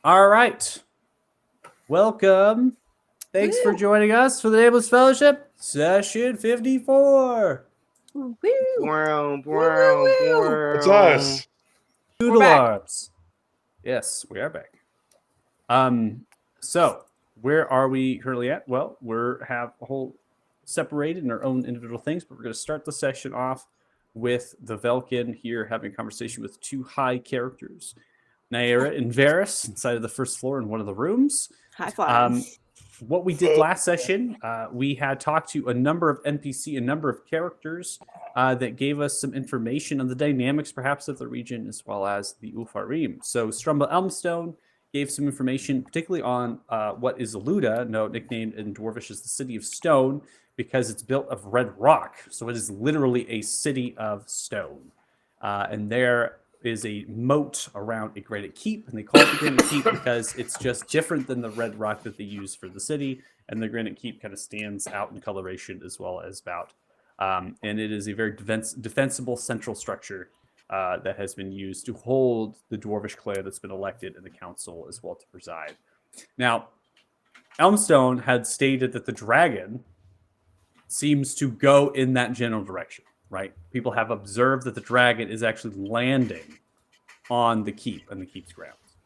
All right. Welcome. Thanks for joining us for the Nameless Fellowship, session 54. Woo! Brown, Woo, woo, brown, woo. It's brown. us. We're Doodle back. arms. Yes, we are back. Um, so where are we currently at? Well, we're have a whole separated in our own individual things, but we're going to start the session off with the Velkin here having a conversation with two high characters, Naira and Varys, inside of the first floor in one of the rooms. High flying. What we did last session, we had talked to a number of NPC, a number of characters that gave us some information on the dynamics, perhaps, of the region, as well as the Ufarim. So Strumba Elmstone gave some information, particularly on what is Luda, nicknamed in Dwarvish as the City of Stone, because it's built of red rock. So it is literally a city of stone. And there is a moat around a granite keep, and they call it the granite keep because it's just different than the red rock that they use for the city. And the granite keep kind of stands out in coloration as well as bout. And it is a very defensible central structure that has been used to hold the Dwarvish clan that's been elected in the council as well to preside. Now, Elmstone had stated that the dragon seems to go in that general direction, right? People have observed that the dragon is actually landing on the keep and the keep's grounds.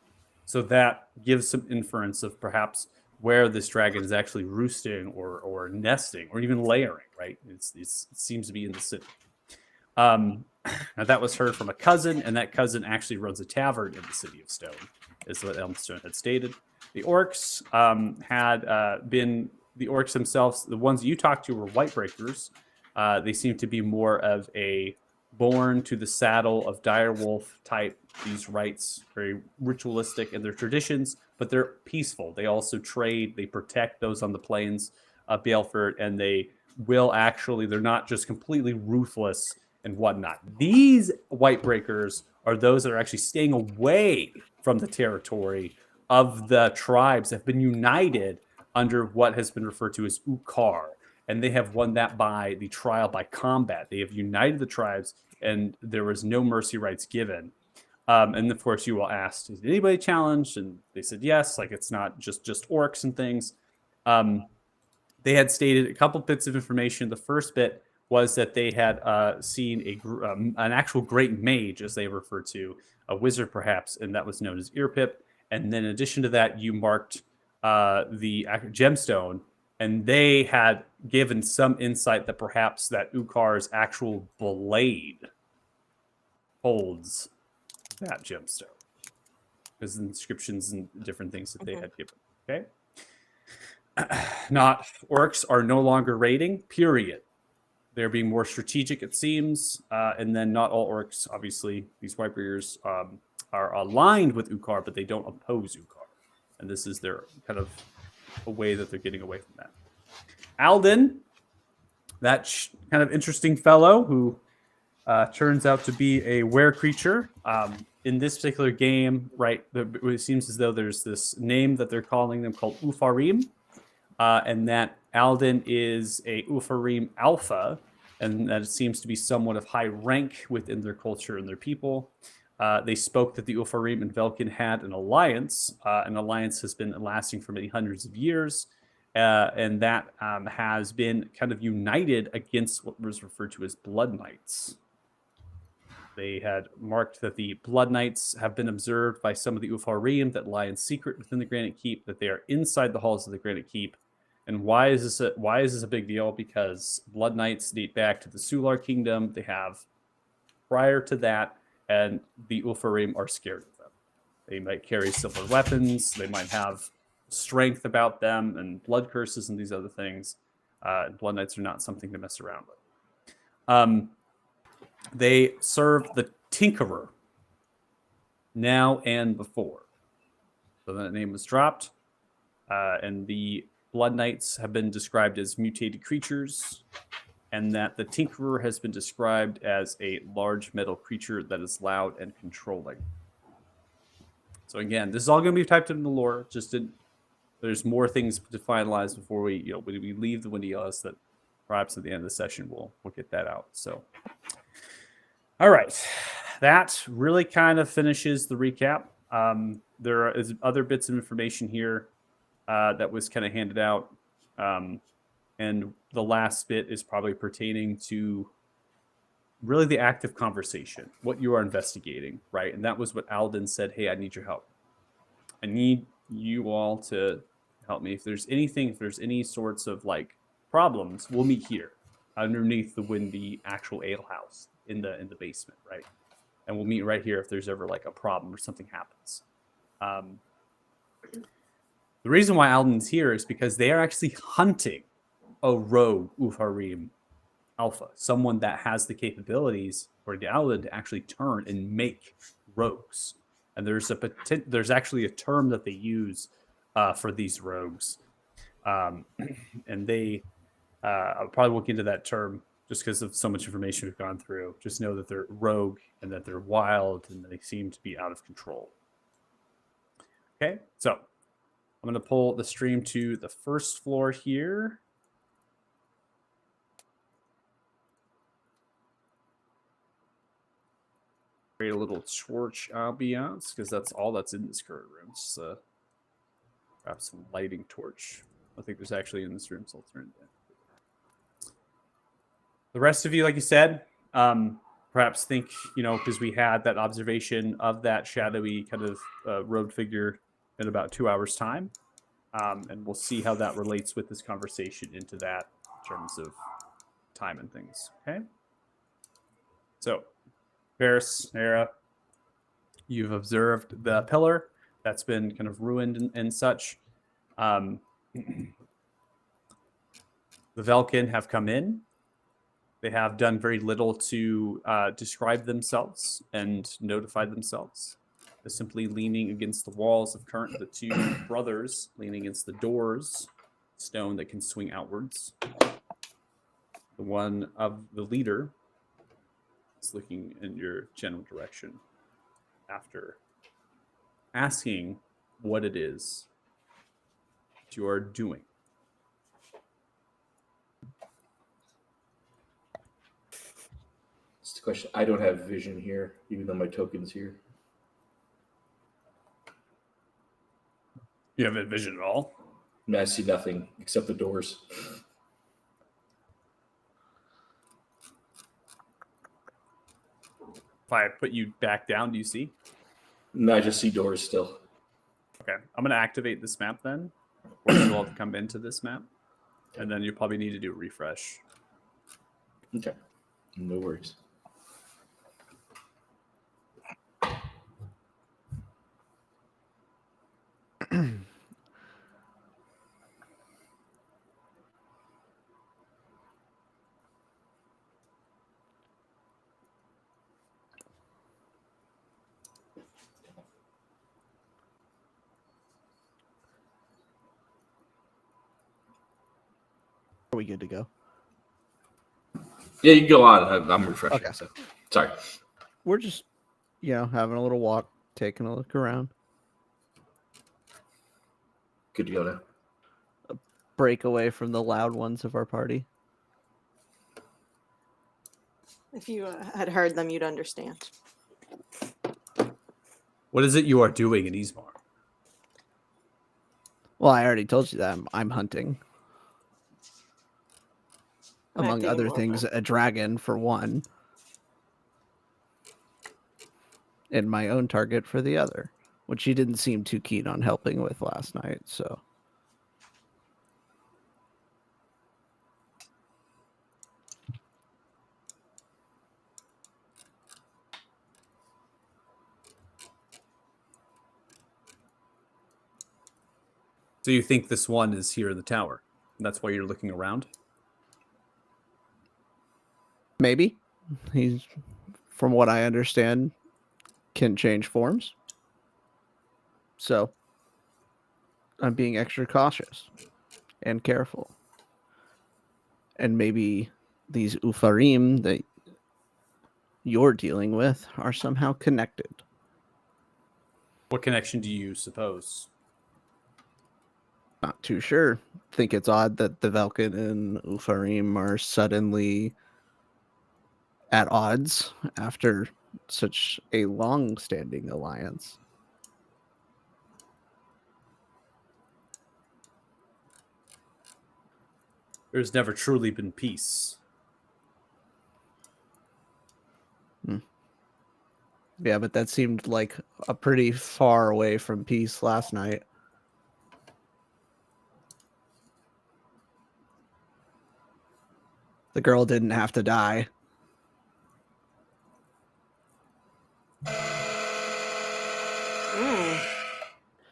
So that gives some inference of perhaps where this dragon is actually roosting or nesting or even layering, right? It seems to be in the city. Now that was heard from a cousin, and that cousin actually runs a tavern in the city of Stone, is what Elmstone had stated. The orcs had been the orcs themselves. The ones you talked to were Whitebreakers. They seem to be more of a born to the saddle of direwolf type. These rites very ritualistic in their traditions, but they're peaceful. They also trade. They protect those on the plains of Baleford, and they will actually. They're not just completely ruthless and whatnot. These Whitebreakers are those that are actually staying away from the territory of the tribes that have been united under what has been referred to as Ukar. And they have won that by the trial by combat. They have united the tribes, and there was no mercy rights given. And of course, you will ask, "Did anybody challenge?" And they said yes. Like it's not just orcs and things. They had stated a couple bits of information. The first bit was that they had seen an actual great mage, as they refer to, a wizard perhaps, and that was known as Earpip. And then in addition to that, you marked the gemstone, and they had given some insight that perhaps that Ukar's actual blade holds that gemstone. Because inscriptions and different things that they had given. Okay. Not orcs are no longer raiding, period. They're being more strategic, it seems. And then not all orcs, obviously, these Whitebearders are aligned with Ukar, but they don't oppose Ukar. And this is their kind of a way that they're getting away from that. Alden, that kind of interesting fellow who turns out to be a were creature. In this particular game, right, it seems as though there's this name that they're calling them called Ufarim, and that Alden is a Ufarim Alpha, and that it seems to be somewhat of high rank within their culture and their people. They spoke that the Ufarim and Velkin had an alliance. An alliance has been lasting for many hundreds of years, and that has been kind of united against what was referred to as Blood Knights. They had marked that the Blood Knights have been observed by some of the Ufarim that lie in secret within the Granite Keep, that they are inside the halls of the Granite Keep. And why is this a big deal? Because Blood Knights date back to the Sular Kingdom. They have prior to that, and the Ufarim are scared of them. They might carry similar weapons. They might have strength about them and blood curses and these other things. Blood Knights are not something to mess around with. They serve the Tinkerer now and before. So that name was dropped. And the Blood Knights have been described as mutated creatures, and that the Tinkerer has been described as a large metal creature that is loud and controlling. So again, this is all going to be typed in the lore. There's more things to finalize before we leave the Windy Ellis, that perhaps at the end of the session we'll get that out. So, all right, that really kind of finishes the recap. there is other bits of information here that was kind of handed out. And the last bit is probably pertaining to really the active conversation, what you are investigating, right? And that was what Alden said, hey, I need your help. I need you all to help me. If there's any sorts of like problems, we'll meet here underneath the actual ale house in the basement, right? And we'll meet right here if there's ever like a problem or something happens. The reason why Alden's here is because they are actually hunting a rogue Ufarim Alpha, someone that has the capabilities for Alden to actually turn and make rogues. And there's actually a term that they use for these rogues, and they I'll probably look into that term just because of so much information we've gone through. Just know that they're rogue and that they're wild and they seem to be out of control. Okay, so I'm going to pull the stream to the first floor here. Create a little torch ambiance because that's all that's in this current room. Just perhaps some lighting torch. I think there's actually in this room, so I'll turn it down. The rest of you, like you said, perhaps think, because we had that observation of that shadowy kind of robed figure in about 2 hours' time. And we'll see how that relates with this conversation into that in terms of time and things. Okay. So, Varys, Hera, you've observed the pillar that's been kind of ruined and such. The Velkin have come in. They have done very little to describe themselves and notify themselves. They're simply leaning against the walls of current. The two brothers leaning against the doors, stone that can swing outwards. The one of the leader is looking in your general direction after asking what it is that you are doing. It's the question. I don't have vision here, even though my token's here. You haven't vision at all? No, I see nothing except the doors. If I put you back down, do you see? No, I just see doors still. Okay, I'm going to activate this map then. Or you all to come into this map. And then you probably need to do a refresh. Okay, no worries. Are we good to go? Yeah, you can go on. I'm refreshing. Okay. So. Sorry. We're just, having a little walk, taking a look around. Good to go now. A break away from the loud ones of our party. If you had heard them, you'd understand. What is it you are doing in Ismar? Well, I already told you that I'm hunting. Among other things, a dragon for one. And my own target for the other, which he didn't seem too keen on helping with last night, so. So you think this one is here in the tower? And that's why you're looking around? Maybe. He's, from what I understand, can change forms. So I'm being extra cautious and careful. And maybe these Ufarim that you're dealing with are somehow connected. What connection do you suppose? Not too sure. Think it's odd that the Velkin and Ufarim are suddenly at odds after such a long-standing alliance. There's never truly been peace. Yeah, but that seemed like a pretty far away from peace last night. The girl didn't have to die.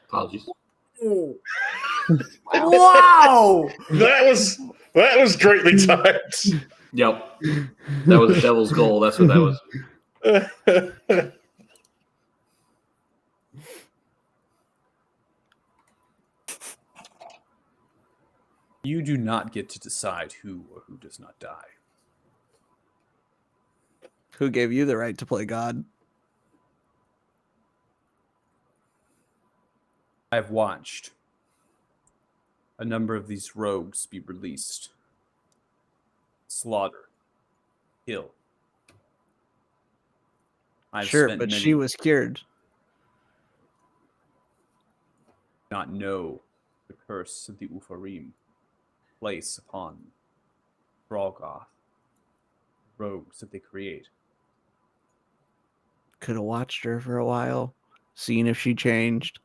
Apologies. Wow! That was greatly timed. Yep. That was the devil's goal. That's what that was. You do not get to decide who or who does not die. Who gave you the right to play God? I've watched a number of these rogues be released, slaughtered, killed. I've Sure, spent but many she was cured. not know the curse of the Ufarim place upon Brolgoth, rogues that they create. Could have watched her for a while, seen if she changed.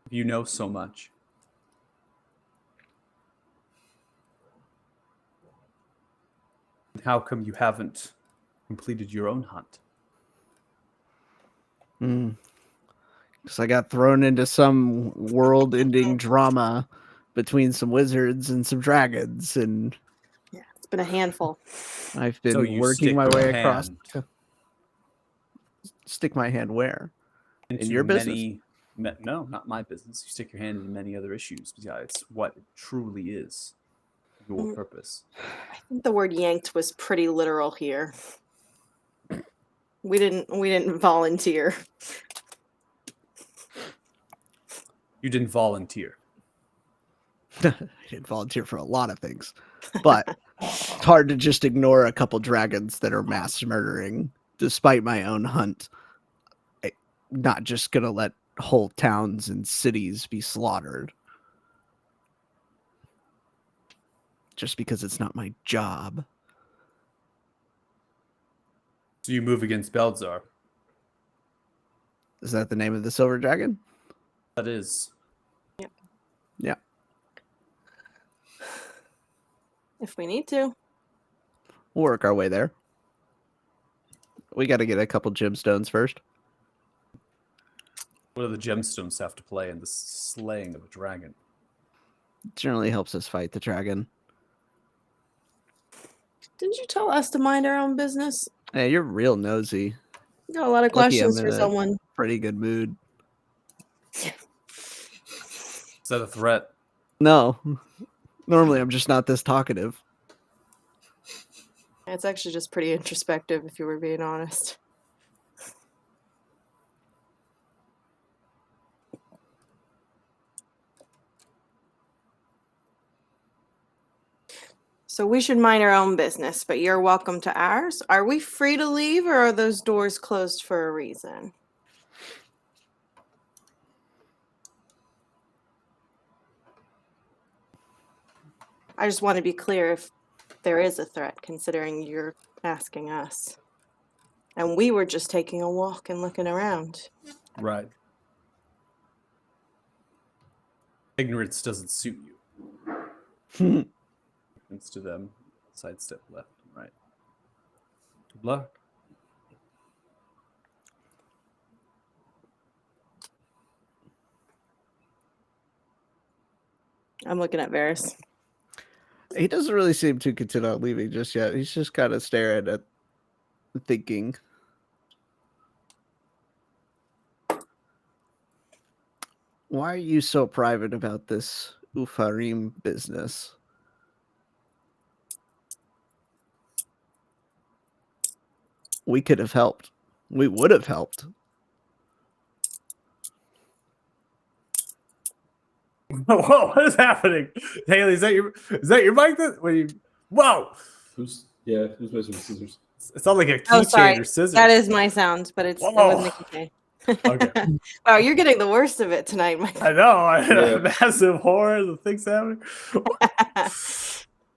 You know so much. How come you haven't completed your own hunt? Because I got thrown into some world-ending drama between some wizards and some dragons, and Yeah, it's been a handful. I've been So you working stick my your way across. hand Stick my hand where? into your business? No, not my business. You stick your hand into many other issues besides what truly is your purpose. I think the word yanked was pretty literal here. We didn't volunteer. You didn't volunteer. I didn't volunteer for a lot of things, but it's hard to just ignore a couple dragons that are mass murdering, despite my own hunt. I'm not just gonna let whole towns and cities be slaughtered just because it's not my job. So you move against Belzar. Is that the name of the silver dragon? That is. Yeah. If we need to. We'll work our way there. We got to get a couple gemstones first. What do the gemstones have to play in the slaying of a dragon? It generally helps us fight the dragon. Didn't you tell us to mind our own business? Hey, you're real nosy. Got a lot of Lucky I'm questions for in a someone. pretty good mood. Is that a threat? No. Normally I'm just not this talkative. It's actually just pretty introspective, if you were being honest. So we should mind our own business, but you're welcome to ours. Are we free to leave, or are those doors closed for a reason? I just want to be clear if there is a threat, considering you're asking us. And we were just taking a walk and looking around. Right. Ignorance doesn't suit you. It's to them. Sidestep left and right. Good luck. I'm looking at Varys. He doesn't really seem too content on leaving just yet. He's just kind of staring at thinking. Why are you so private about this Ufarim business? We could have helped. We would have helped. Whoa, what is happening? Haley, is that your mic? Whoa! Who's missing the scissors? It's not like a Oh, keychain sorry. or scissors. That is my sound, but it wasn't a keychain. Okay. Wow, you're getting the worst of it tonight, Michael. I know. Yeah. Massive horror. The things happening.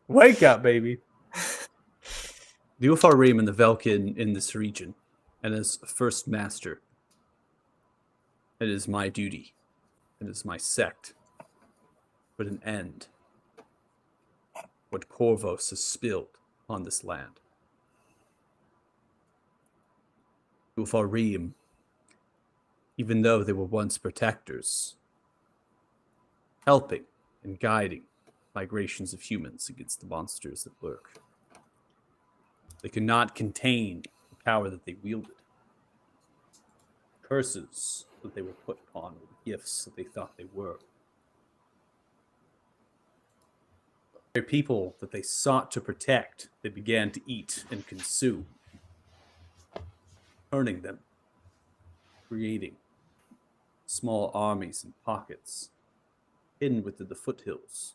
Wake up, baby. The Ufarim and the Velkin in this region, and as first master, it is my duty, it is my sect, put an end what Corvos has spilled on this land. Ufarim, even though they were once protectors, helping and guiding migrations of humans against the monsters that lurk. They could not contain the power that they wielded. Curses that they were put upon were the gifts that they thought they were. Their people that they sought to protect, they began to eat and consume, turning them, creating small armies and pockets hidden within the foothills,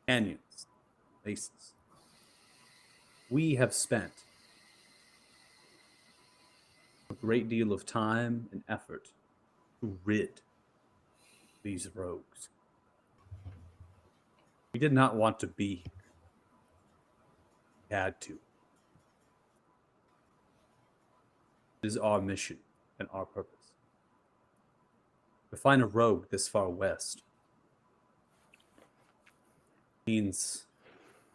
canyons, places. We have spent a great deal of time and effort to rid these rogues. We did not want to be. We had to. It is our mission and our purpose. To find a rogue this far west means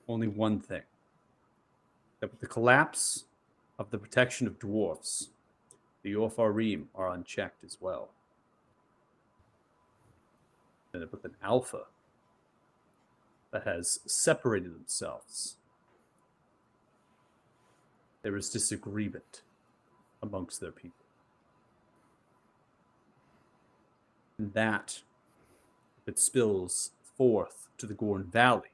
only one thing. That with the collapse of the protection of dwarfs, the Orfarim are unchecked as well. And with an alpha that has separated themselves, there is disagreement amongst their people. And that, if it spills forth to the Gorn Valley,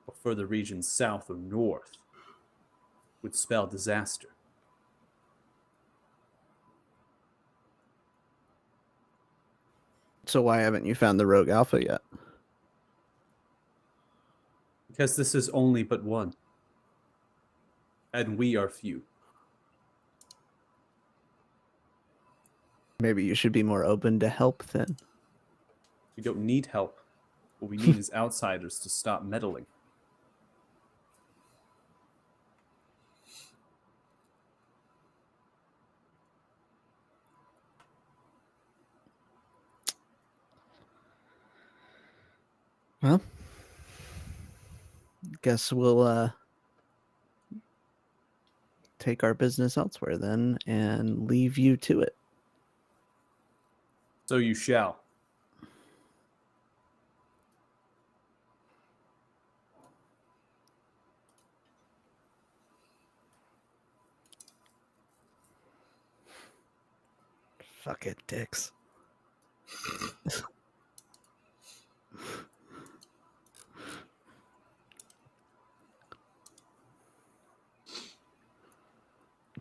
or further regions south or north, would spell disaster. So why haven't you found the rogue alpha yet? Because this is only but one. And we are few. Maybe you should be more open to help then. We don't need help. What we need is outsiders to stop meddling. Well, guess we'll take our business elsewhere then and leave you to it. So you shall. Fuck it, dicks.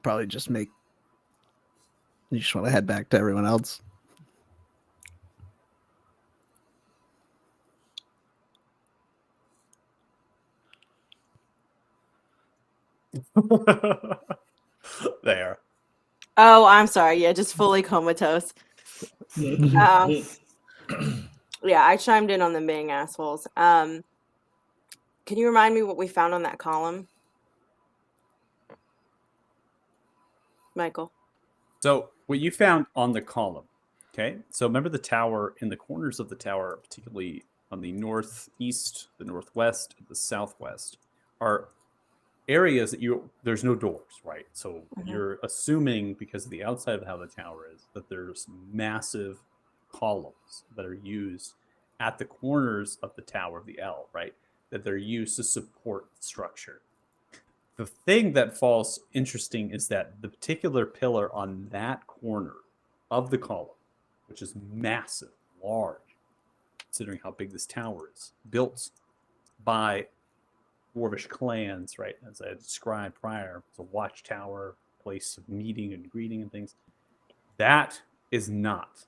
Probably just make. You just want to head back to everyone else. There. Oh, I'm sorry. Yeah, just fully comatose. Yeah, I chimed in on them being assholes. Can you remind me what we found on that column, Michael? So what you found on the column, okay? So remember the tower, in the corners of the tower, particularly on the northeast, the northwest, the southwest, are areas that there's no doors, right? So you're assuming, because of the outside of how the tower is, that there's massive columns that are used at the corners of the Tower of the L, right? That they're used to support the structure. The thing that falls interesting is that the particular pillar on that corner of the column, which is massive, large, considering how big this tower is, built by dwarvish clans, right? As I described prior, it's a watchtower, place of meeting and greeting and things. That is not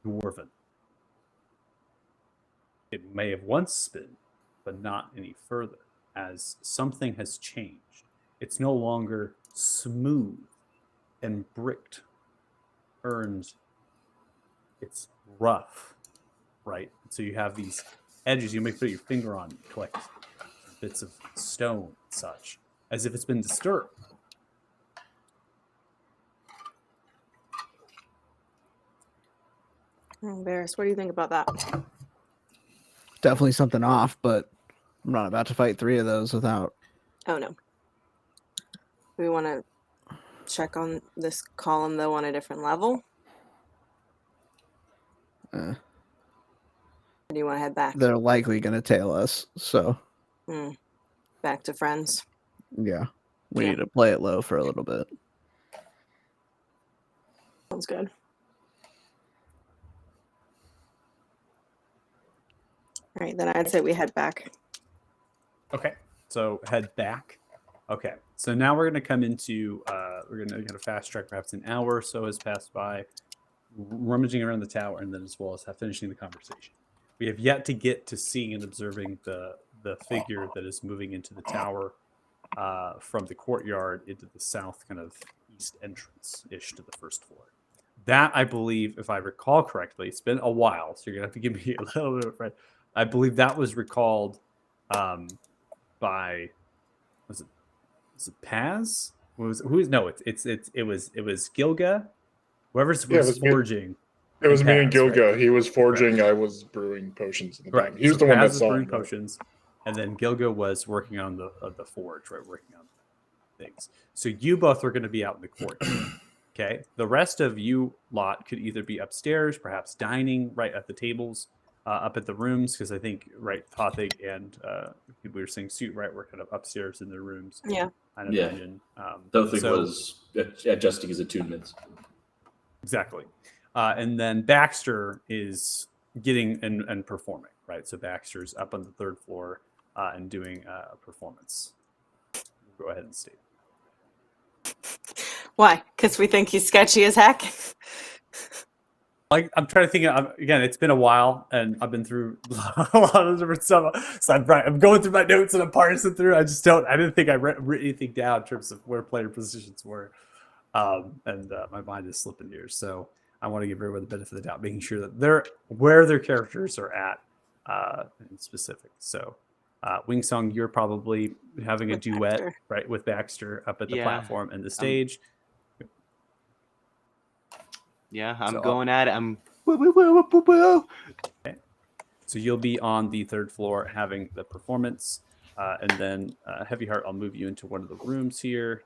dwarven. It may have once been, but not any further, as something has changed. It's no longer smooth and bricked, earned. It's rough, right? So you have these edges you may put your finger on, collect bits of stone and such, as if it's been disturbed. Varys, what do you think about that? Definitely something off, but I'm not about to fight 3 of those without. Oh no. We want to check on this column though on a different level. Uh, Or do you want to head back? they're likely going to tail us. So, Back to friends. yeah, we Yeah. need to play it low for a little bit. Sounds good. All right, then I'd say we head back. Okay, so head back. Okay, so now we're going to come into, we're going to get a fast track. Perhaps an hour or so has passed by, rummaging around the tower, and then as well as finishing the conversation. We have yet to get to seeing and observing the figure that is moving into the tower from the courtyard into the south kind of east entrance-ish to the first floor. That, I believe, if I recall correctly, it's been a while, so you're going to have to give me a little bit of right. I believe that was recalled by, was it Paz? It was Gilga. Whoever's Yeah, it was was me. forging. It was me and Paz, right? Gilga. He was forging. I was brewing potions in the back. Right. He was So the one Paz that was saw brewing him. potions, and then Gilga was working on the forge, right? Working on things. So you both are going to be out in the court. Okay. The rest of you lot could either be upstairs, perhaps dining right at the tables, up at the rooms, because I think right Tothig and we were saying Suit, right? We're kind of upstairs in their rooms. Yeah. I'd Yeah. imagine. Dothig was adjusting his attunements. Exactly. And then Baxter is getting and performing, right? So Baxter's up on the 3rd floor and doing a performance. Go ahead and state. Why? Because we think he's sketchy as heck. Like, I'm trying to think again, it's been a while and I've been through a lot of different stuff. So I'm going through my notes and I'm parsing through. I didn't think I written anything down in terms of where player positions were. And my mind is slipping here. So I want to give everyone the benefit of the doubt, making sure that where their characters are at in specific. So Wingsong, you're probably having a duet, Baxter. right, with Baxter up at the Yeah. platform and the stage. Yeah, I'm So, going at it. I'm woo, woo, woo, woo, woo, woo. So you'll be on the 3rd floor having the performance, and then Heavy Heart, I'll move you into one of the rooms here,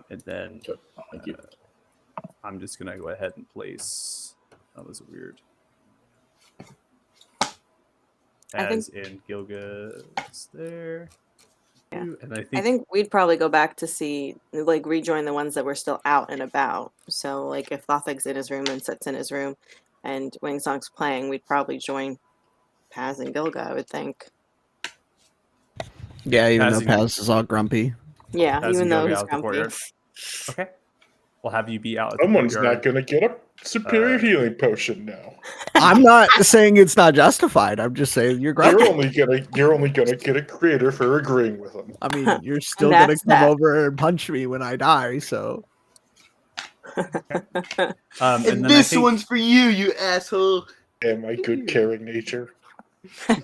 and then Okay, thank you. I'm just gonna go ahead and place. That was weird. As in Gilga's there. Yeah. And I think we'd probably go back to see, like, rejoin the ones that were still out and about. So, like, if Lothig's in his room and Sit's in his room and Wingsong's playing, we'd probably join Paz and Gilga, I would think. Yeah, even though Passing- Paz is all grumpy. Yeah, As even in though Gilga he's out the grumpy. courtyard. Okay. We'll have you be out at the Someone's courtyard. not going to get a superior healing potion now. I'm not saying it's not justified. I'm just saying you're grumpy. You're only gonna get a creator for agreeing with him. I mean, you're still gonna that's come that. over and punch me when I die. So And And then this I think, one's for you, you asshole. And my good caring nature. and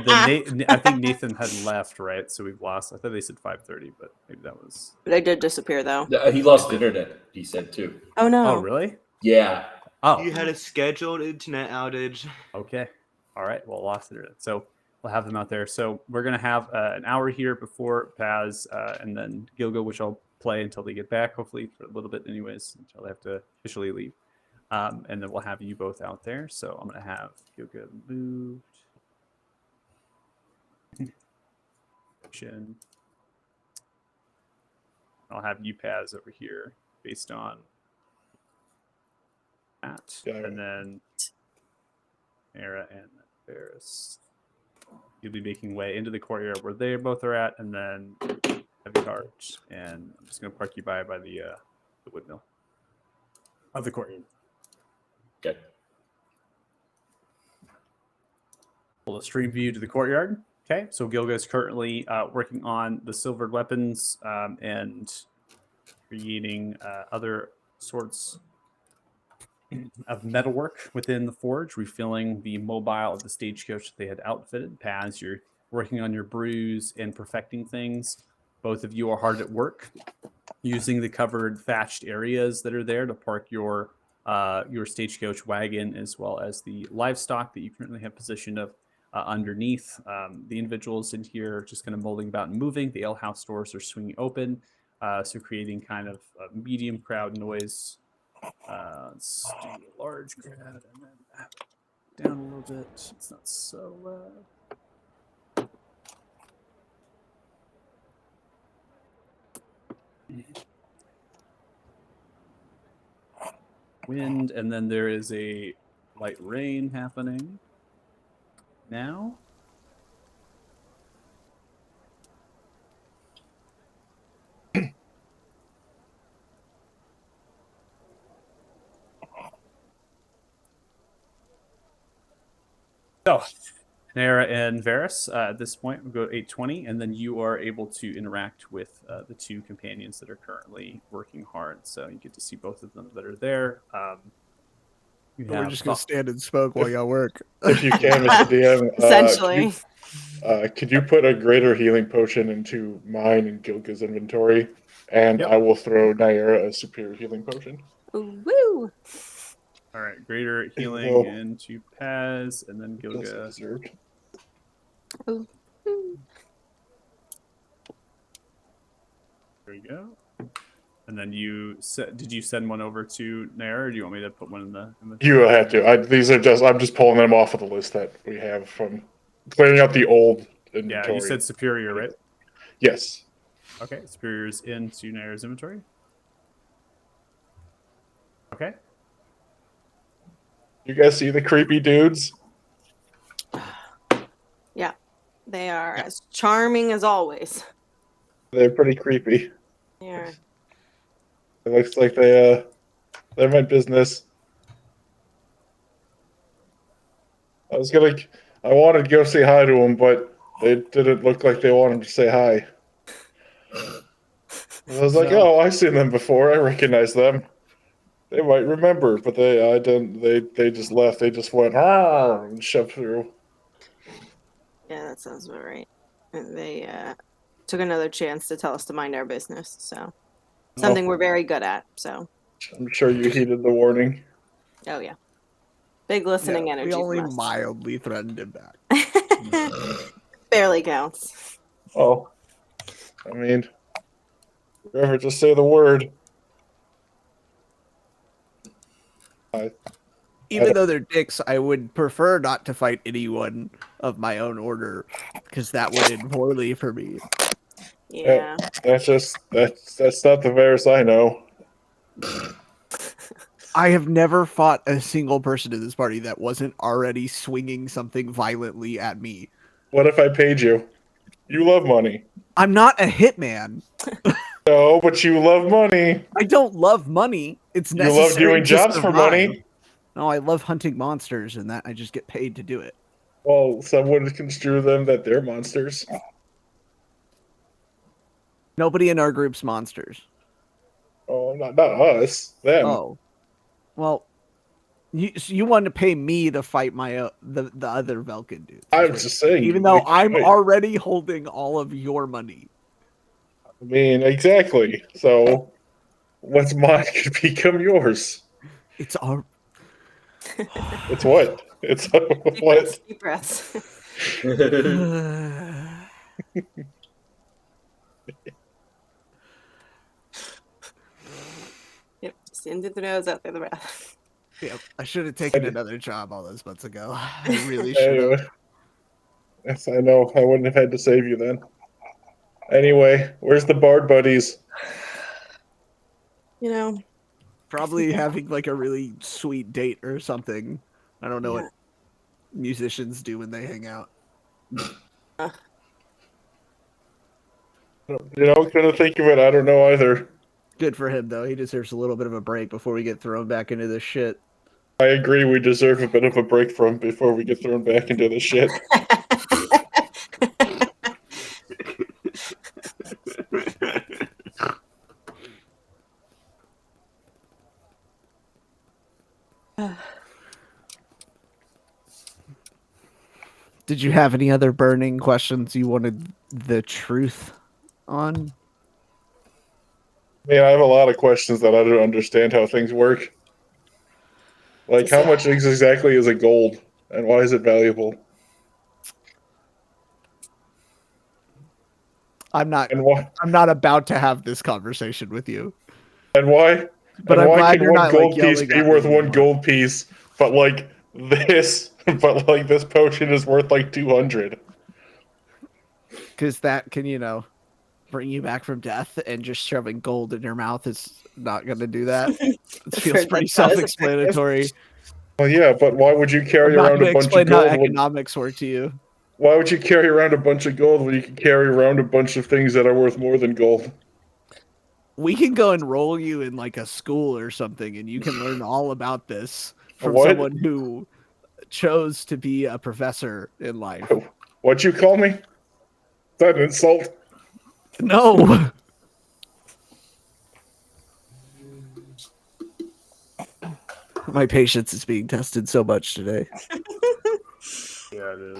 then I think Nathan had left, right? So we've lost. I thought they said 5:30, but maybe that was. They did disappear, though. He lost internet, he said too. Oh, no. Oh, really? Yeah. Oh, You had a scheduled internet outage. okay. All right. Well, lost internet. So we'll have them out there. So we're gonna have an hour here before Paz, and then Gilga, which I'll play until they get back. Hopefully for a little bit, anyways, until they have to officially leave. And then we'll have you both out there. So I'm gonna have Gilga moved. I'll have you Paz over here based on that, Yeah. and then Era and Ferris. You'll be making way into the courtyard where they both are at, and then Heavy Heart. And I'm just gonna park you by the windmill of the courtyard. Okay. Pull a stream view to the courtyard. Okay, so Gilga is currently working on the silvered weapons and creating other sorts of metalwork within the forge, refilling the mobile of the stagecoach that they had outfitted. Paz, you're working on your brews and perfecting things. Both of you are hard at work, using the covered thatched areas that are there to park your stagecoach wagon, as well as the livestock that you currently have positioned of underneath. The individuals in here are just kind of mulling about and moving. The alehouse doors are swinging open, so creating kind of a medium crowd noise. Let's do a large crowd and then down a little bit. It's not so loud. Wind, and then there is a light rain happening now. So, Nara and Varus, at this point, we'll go 8:20, and then you are able to interact with the two companions that are currently working hard. So you get to see both of them that are there. We're just gonna stand and smoke while y'all work. If you can, Mr. DM, Essentially. could you put a greater healing potion into mine and Gilga's inventory, and Yep. I will throw Naira a superior healing potion. Woo! All right, greater healing Well, into Paz, and then That's Gilga. deserved. Ooh. There you go. And then did you send one over to Nair, or do you want me to put one in the? You will have to. I'm just pulling them off of the list that we have from clearing out the old inventory. Yeah, you said superior, right? Yes. Okay, superior's into Nair's inventory. Okay. You guys see the creepy dudes? Yeah, they are as charming as always. They're pretty creepy. Yeah. It looks like they're my business. I wanted to go say hi to them, but they didn't look like they wanted to say hi. I was like, No. oh, I've seen them before. I recognize them. They might remember, but I didn't. They just left. They just went and shoved through. Yeah, that sounds about right. And they took another chance to tell us to mind our business. So something we're very good at. So I'm sure you heeded the warning. oh yeah. Big listening energy. We only from us. mildly threatened him back. Barely counts. Oh, I mean, whoever just say the word. Even though they're dicks, I would prefer not to fight anyone of my own order, because that would end poorly for me. Yeah. That's not the Varus I know. I have never fought a single person in this party that wasn't already swinging something violently at me. What if I paid you? You love money. I'm not a hitman. No, but you love money. I don't love money. It's You necessary love doing to jobs for survive. money. No, I love hunting monsters, and that I just get paid to do it. Well, some would construe them that they're monsters. Nobody in our group's monsters. Oh, not us. Them. Oh, well, you wanted to pay me to fight my the other Velkin dudes. I was just saying. Even though I'm wait. already holding all of your money. I mean, exactly. So, what's mine could become yours. It's our. It's what? It's Deep what? breaths, deep breaths. Yep. Just in through the nose, out through the mouth. Yep, I should have taken another job all those months ago. I really should have. Anyway. Yes, I know. I wouldn't have had to save you then. Anyway, where's the bard buddies? You know. Probably having like a really sweet date or something. I don't know what musicians do when they hang out. Couldn't think of it. I don't know either. Good for him though. He deserves a little bit of a break before we get thrown back into this shit. I agree. We deserve a bit of a break from before we get thrown back into this shit. Did you have any other burning questions you wanted the truth on? I mean, I have a lot of questions that I don't understand how things work. Like, how much exactly is a gold, and why is it valuable? I'm not And why? about to have this conversation with you. And why? But And I'm why glad can you're one not, like, gold piece yelling be at me worth one anymore. gold piece, but like this, but like this potion is worth like 200? Because that can, bring you back from death, and just shoving gold in your mouth is not going to do that. It feels Heard pretty that's not as effective. self-explanatory. Well, yeah, but why would you I'm carry not around going a to bunch of explain how gold? economics work to you. Why would you carry around a bunch of gold when you can carry around a bunch of things that are worth more than gold? We can go enroll you in like a school or something, and you can learn all about this from What? someone who chose to be a professor in life. What'd you call me? Is that an insult? No. My patience is being tested so much today. Yeah, it is.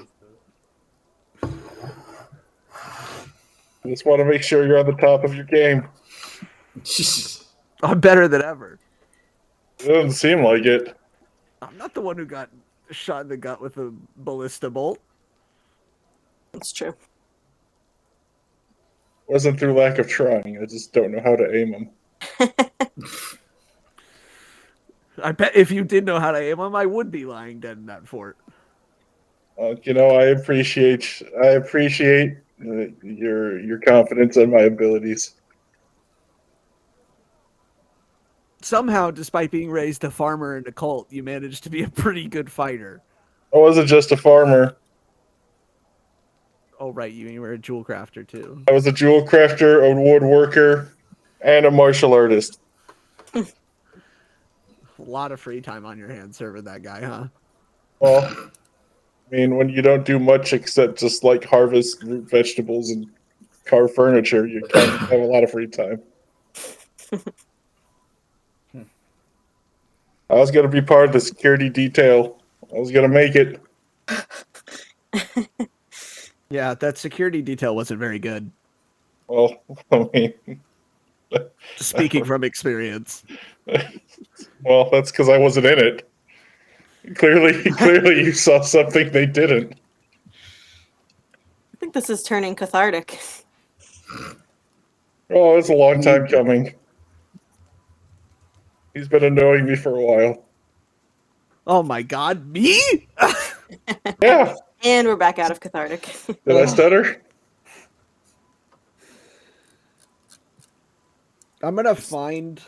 I just want to make sure you're on the top of your game. I'm better than ever. It doesn't seem like it. I'm not the one who got shot in the gut with a ballista bolt. That's true. Wasn't through lack of trying. I just don't know how to aim them. I bet if you did know how to aim them, I would be lying dead in that fort. I appreciate your confidence in my abilities. Somehow, despite being raised a farmer in a cult, you managed to be a pretty good fighter. I wasn't just a farmer. Oh, right, you were a jewel crafter too. I was a jewel crafter, a woodworker, and a martial artist. A lot of free time on your hands serving that guy, huh? Well, I mean, when you don't do much except just like harvest root vegetables and carve furniture, you kind of have a lot of free time. I was going to be part of the security detail. I was going to make it. Yeah, that security detail wasn't very good. Well, I mean, Speaking from experience. well, that's because I wasn't in it. Clearly, you saw something they didn't. I think this is turning cathartic. Oh, it's a long time coming. He's been annoying me for a while. Oh my god, me? Yeah. And we're back out of cathartic. Did I stutter? I'm gonna find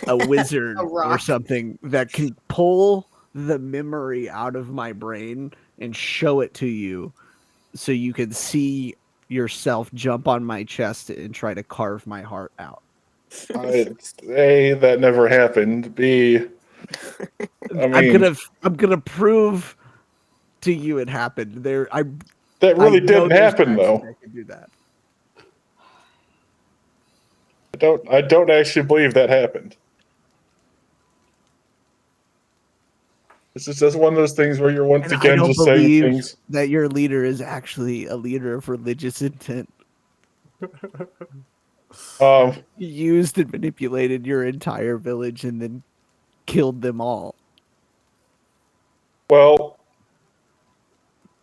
a wizard A rock. or something that can pull the memory out of my brain and show it to you so you can see yourself jump on my chest and try to carve my heart out. A, that never happened. B, I mean, I'm gonna prove to you it happened. that really I know didn't there's happen, magic though. that can do that. I don't actually believe that happened. This is just one of those things where you're once And I again don't just saying believe things. that your leader is actually a leader of religious intent. He used and manipulated your entire village and then killed them all. Well,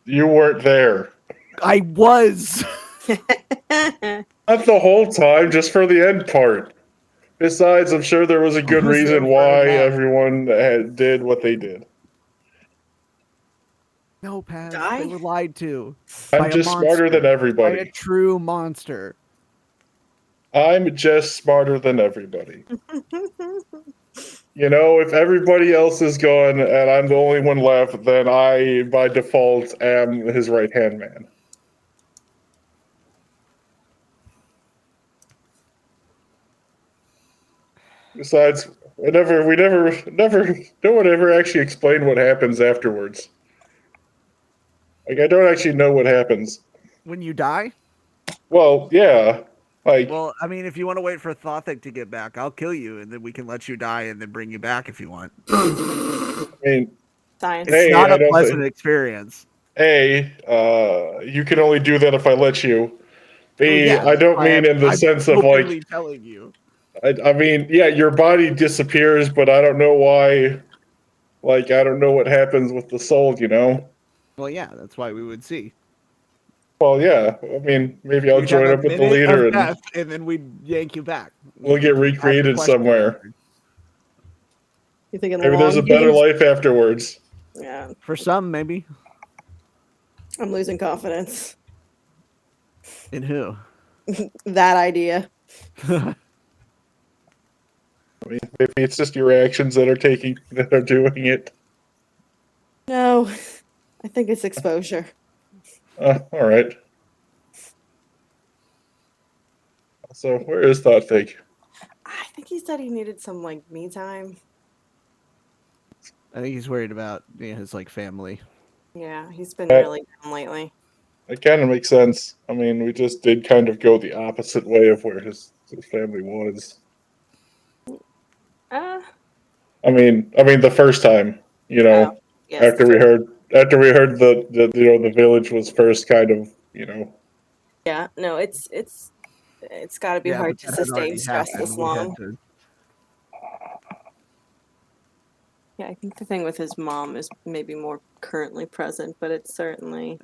you weren't there. I was. Not the whole time, just for the end part. Besides, I'm sure there was a good was there reason for why that. everyone did what they did. No, Paz. Die? They were lied to. I'm by a just smarter monster, than by a everybody. true monster. I'm just smarter than everybody. If everybody else is gone and I'm the only one left, then I, by default, am his right-hand man. Besides, no one ever actually explained what happens afterwards. Like, I don't actually know what happens. When you die? Well, yeah. Like, Well, I mean, if you want to wait for Thothic to get back, I'll kill you, and then we can let you die and then bring you back if you want. I mean, Science. It's Hey, not I a don't pleasant think- experience. A, you can only do that if I let you. B, Well, yeah, I don't I mean am- in the I'm sense of openly like, telling you. I mean, yeah, your body disappears, but I don't know why. Like, I don't know what happens with the soul, you know? Well, yeah, that's why we would see. Well, yeah. I mean, maybe I'll We'd have join a up with the minute leader of and death, and then we'd yank you back. we'll get Ask a recreated question. somewhere. You thinking Maybe there's a long better games? life afterwards. Yeah, For some, maybe. I'm losing confidence. In who? That idea. I mean, maybe it's just your actions that are doing it. No, I think it's exposure. All right. So where is Thoughtfig? I think he said he needed some like me time. I think he's worried about his like family. Yeah, he's been That really down lately. It kind of makes sense. I mean, we just did kind of go the opposite way of where his family was. Uh, I mean, the first time, you oh, know, yes. after we heard the village was first kind of, you know. Yeah, no, it's got to be Yeah, hard but to that had sustain already stress happened. this We had long. to. Yeah, I think the thing with his mom is maybe more currently present, but it's certainly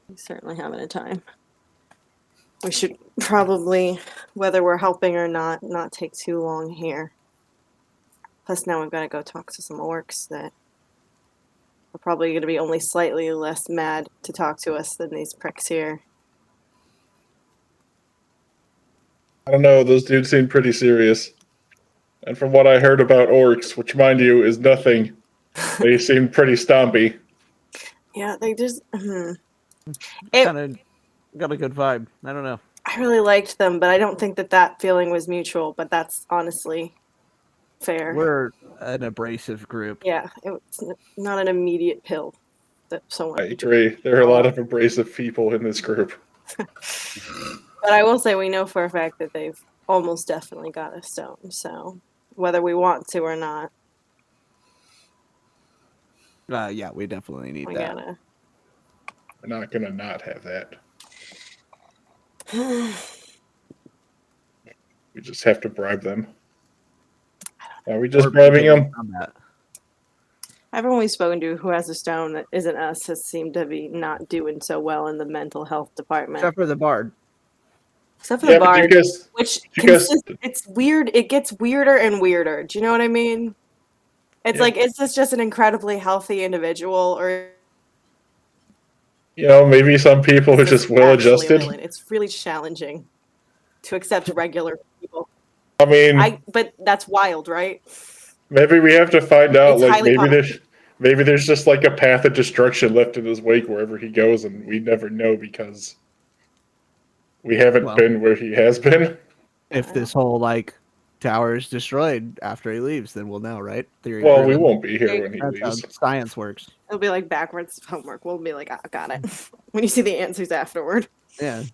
he's certainly having a time. We should probably, whether we're helping or not take too long here. Plus, now we've got to go talk to some orcs that are probably going to be only slightly less mad to talk to us than these pricks here. I don't know. Those dudes seem pretty serious. And from what I heard about orcs, which mind you is nothing, they seem pretty stompy. Yeah, they just. It, Kind of got a good vibe. I don't know. I really liked them, but I don't think that feeling was mutual. But that's honestly fair. We're an abrasive group. Yeah, it's not an immediate pill that someone. I agree. There are a lot of abrasive people in this group. But I will say we know for a fact that they've almost definitely got a stone. So whether we want to or not, Yeah, we definitely need we that. gotta. We're not gonna not have that. We just have to bribe them. Are we just Or bribing begin them? combat. Everyone we've spoken to who has a stone that isn't us has seemed to be not doing so well in the mental health department. Except for the bard. Except for Yeah, the but bard, you guys, which you guys, it's weird. It gets weirder and weirder. Do you know what I mean? It's Yeah. like, is this just an incredibly healthy individual, or you know, maybe some people are is this just well actually a adjusted. villain? It's really challenging to accept regular people. I mean, But that's wild, right? maybe we have to find out. It's Like highly maybe there's just like a path of destruction left in his wake wherever he goes, and we never know because we haven't Well, been where he has been. if this whole like tower is destroyed after he leaves, then we'll know, right? Theory Well, we proven. won't be here when he That's how leaves. science works. It'll be like backwards homework. We'll be like, oh, got it. When you see the answers afterward. Yeah.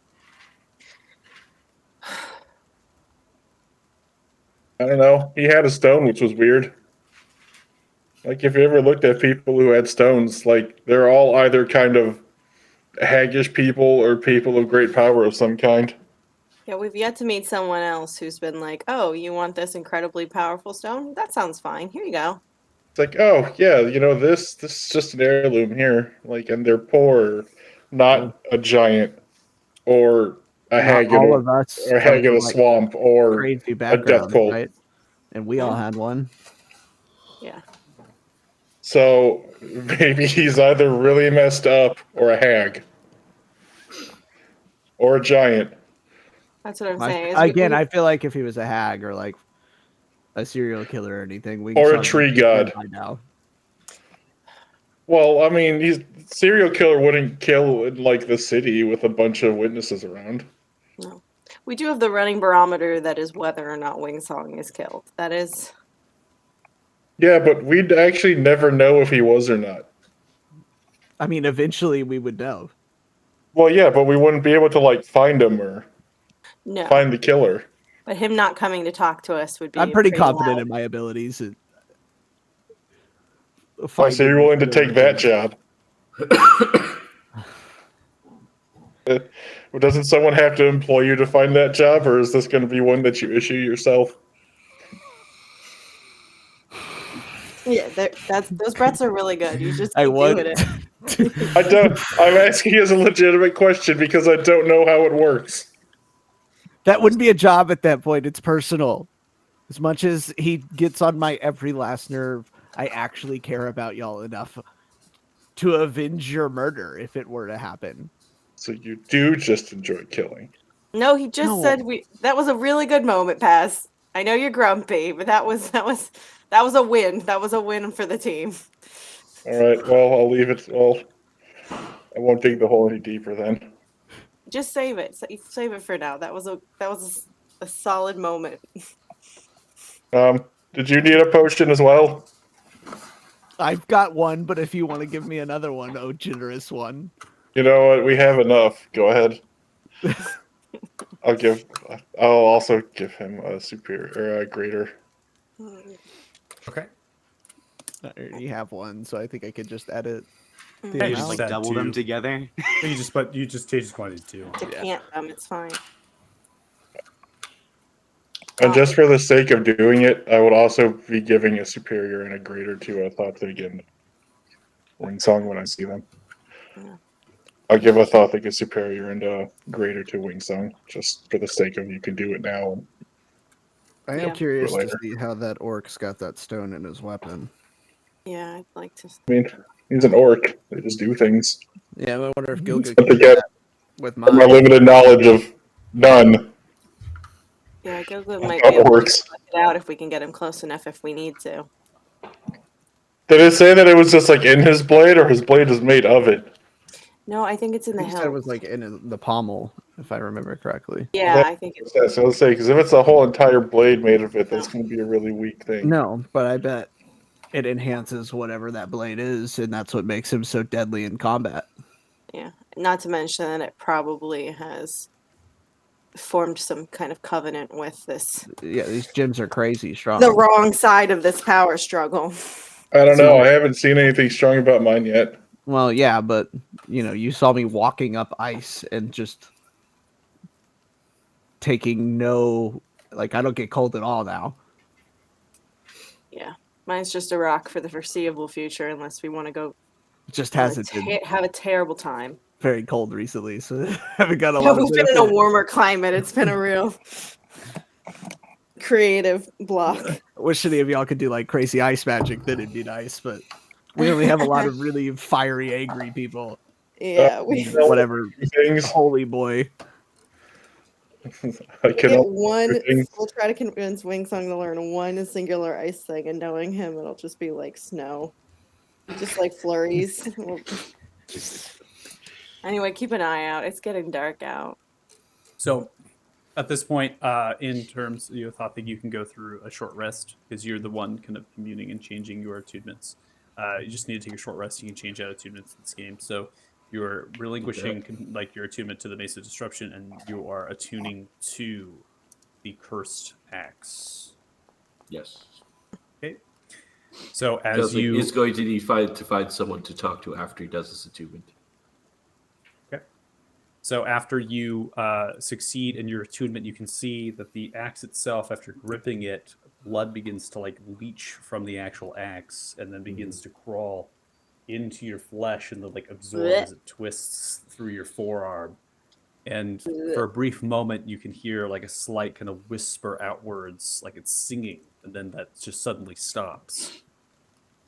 I don't know. He had a stone, which was weird. Like, if you ever looked at people who had stones, like, they're all either kind of haggish people or people of great power of some kind. Yeah, we've yet to meet someone else who's been like, oh, you want this incredibly powerful stone? That sounds fine. Here you go. It's like, oh, yeah, you know, this is just an heirloom here. Like, and they're poor, not a giant, or a Not hag all in of us or a come hag in from a like swamp, or crazy a death backgrounds, cult. right? And we all had one. Yeah. So maybe he's either really messed up or a hag. Or a giant. That's what I'm I, saying. again, I feel like if he was a hag or like a serial killer or anything, we Or a saw tree him god. by now. Well, I mean, he's serial killer wouldn't kill in like the city with a bunch of witnesses around. No. We do have the running barometer that is whether or not Wingsong is killed. That is. Yeah, but we'd actually never know if he was or not. I mean, eventually we would know. Well, yeah, but we wouldn't be able to like find him or No. find the killer. But him not coming to talk to us would be. I'm pretty wild. confident in my abilities. Oh, so you're willing to take that job? Doesn't someone have to employ you to find that job, or is this going to be one that you issue yourself? Yeah, those bets are really good. You just I keep want. doing it. I don't. I'm asking as a legitimate question because I don't know how it works. That wouldn't be a job at that point. It's personal. As much as he gets on my every last nerve, I actually care about y'all enough to avenge your murder if it were to happen. So you do just enjoy killing. No, he just No. said that was a really good moment, Paz. I know you're grumpy, but that was a win. That was a win for the team. All right. Well, I'll leave it. Well, I won't dig the hole any deeper then. Just save it. Save it for now. That was a solid moment. Did you need a potion as well? I've got one, but if you want to give me another one, oh generous one. You know what? We have enough. Go ahead. I'll also give him a superior or a greater. Okay. I already have one, so I think I could just edit. Yeah, you Just just like add double them two. together. You just change the quantity to 2. Decant them. It's fine. And just for the sake of doing it, I would also be giving a superior and a greater to a thought thing in Wing Song when I see them. Yeah. I'll give a thought thing a superior and a greater to Wing Song, just for the sake of you can do it now. I am Yeah. curious to Later. see how that orc's got that stone in his weapon. Yeah, I'd like to. I mean, he's an orc. They just do things. Yeah, I wonder if Gilga But can do again, that with from my mine. limited knowledge of none Yeah, Gilgud of might be able to orcs. work it out if we can get him close enough if we need to. Did it say that it was just like in his blade, or his blade is made of it? No, I think it's in the He said it hill. was like in the pommel, if I remember correctly. Yeah, I think it's. So let's say, because if it's a whole entire blade made of it, that's going to be a really weak thing. No, but I bet it enhances whatever that blade is, and that's what makes him so deadly in combat. Yeah, not to mention that it probably has formed some kind of covenant with this Yeah, these gems are crazy strong. the wrong side of this power struggle. I don't know. I haven't seen anything strong about mine yet. Well, yeah, but you saw me walking up ice and just taking no, like, I don't get cold at all now. Yeah, mine's just a rock for the foreseeable future, unless we want to go It just hasn't been have a terrible time. very cold recently, so I haven't got a No, lot of we've been in a benefit. warmer climate. It's been a real creative block. I wish any of y'all could do like crazy ice magic, then it'd be nice, but we only have a lot of really fiery, angry people. Yeah, we Whatever, Things holy boy. I can get only one. do things. We'll try to convince Wingsong to learn one singular ice thing, and knowing him, it'll just be like snow, just like flurries. Anyway, keep an eye out. It's getting dark out. So at this point, in terms, you thought that you can go through a short rest because you're the one kind of communing and changing your attunements. You just need to take a short rest. You can change out attunements in this game. So you're relinquishing like your attunement to the Mace of Disruption, and you are attuning to the Cursed Axe. Yes. Okay. So as Because you he's going to need to find someone to talk to after he does this attunement. So after you succeed in your attunement, you can see that the axe itself, after gripping it, blood begins to like leach from the actual axe and then begins to crawl into your flesh and then like absorb as it twists through your forearm. And for a brief moment, you can hear like a slight kind of whisper outwards, like it's singing, and then that just suddenly stops.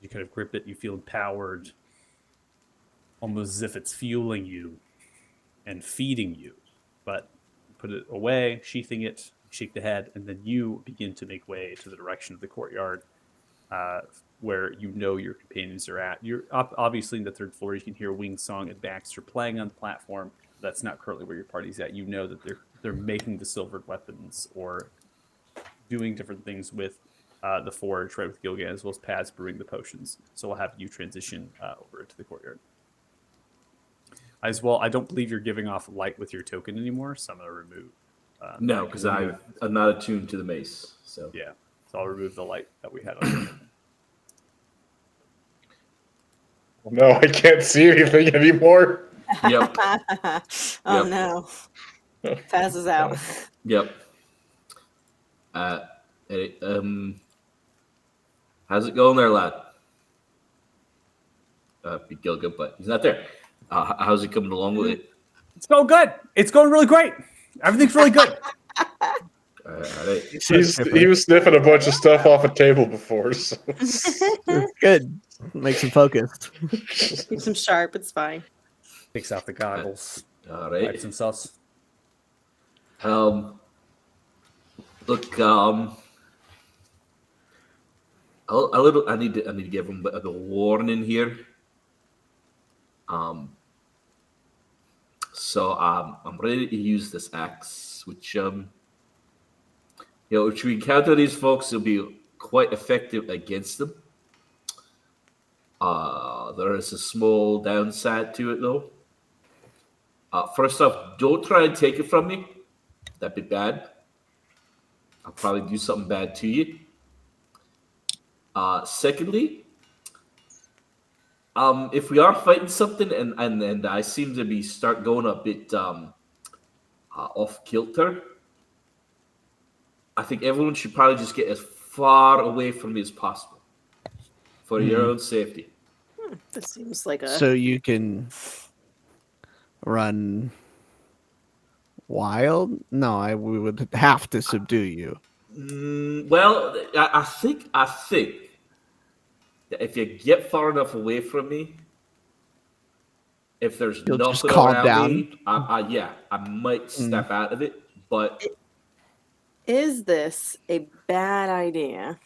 You kind of grip it, you feel empowered, almost as if it's fueling you and feeding you, but put it away, sheathing it, shake the head, and then you begin to make way to the direction of the courtyard where you know your companions are at. You're obviously in the third floor. You can hear Wingsong and Baxter playing on the platform. That's not currently where your party's at. You know that they're making the silvered weapons or doing different things with the forge, right, with Gilgan, as well as Paz brewing the potions. So we'll have you transition over into the courtyard. As well, I don't believe you're giving off light with your token anymore, so I'm going to remove. No, because I'm not attuned to the mace. So yeah, so I'll remove the light that we had on. No, I can't see anything anymore. Yep. Oh Yep. no. Passes out. Yep. How's it going there, lad? Big Gilga, but he's not there. How's it coming along with it? It's going good. It's going really great. Everything's really good. All right. He was sniffing a bunch of stuff off a table before. So. It's good. Makes him focused. Keeps him sharp. It's fine. Takes out the goggles. All right. Wipes himself. Look, I need to give him a warning here. So I'm ready to use this axe, which if we encounter these folks, it'll be quite effective against them. There is a small downside to it, though. First off, don't try and take it from me. That'd be bad. I'll probably do something bad to you. Secondly, if we are fighting something and I seem to start going a bit off kilter, I think everyone should probably just get as far away from me as possible for your own safety. This seems like a. So you can run wild? No, we would have to subdue you. Well, I think that if you get far enough away from me, if there's You'll just nothing calm around down. me, I might step out of it. But Is this a bad idea?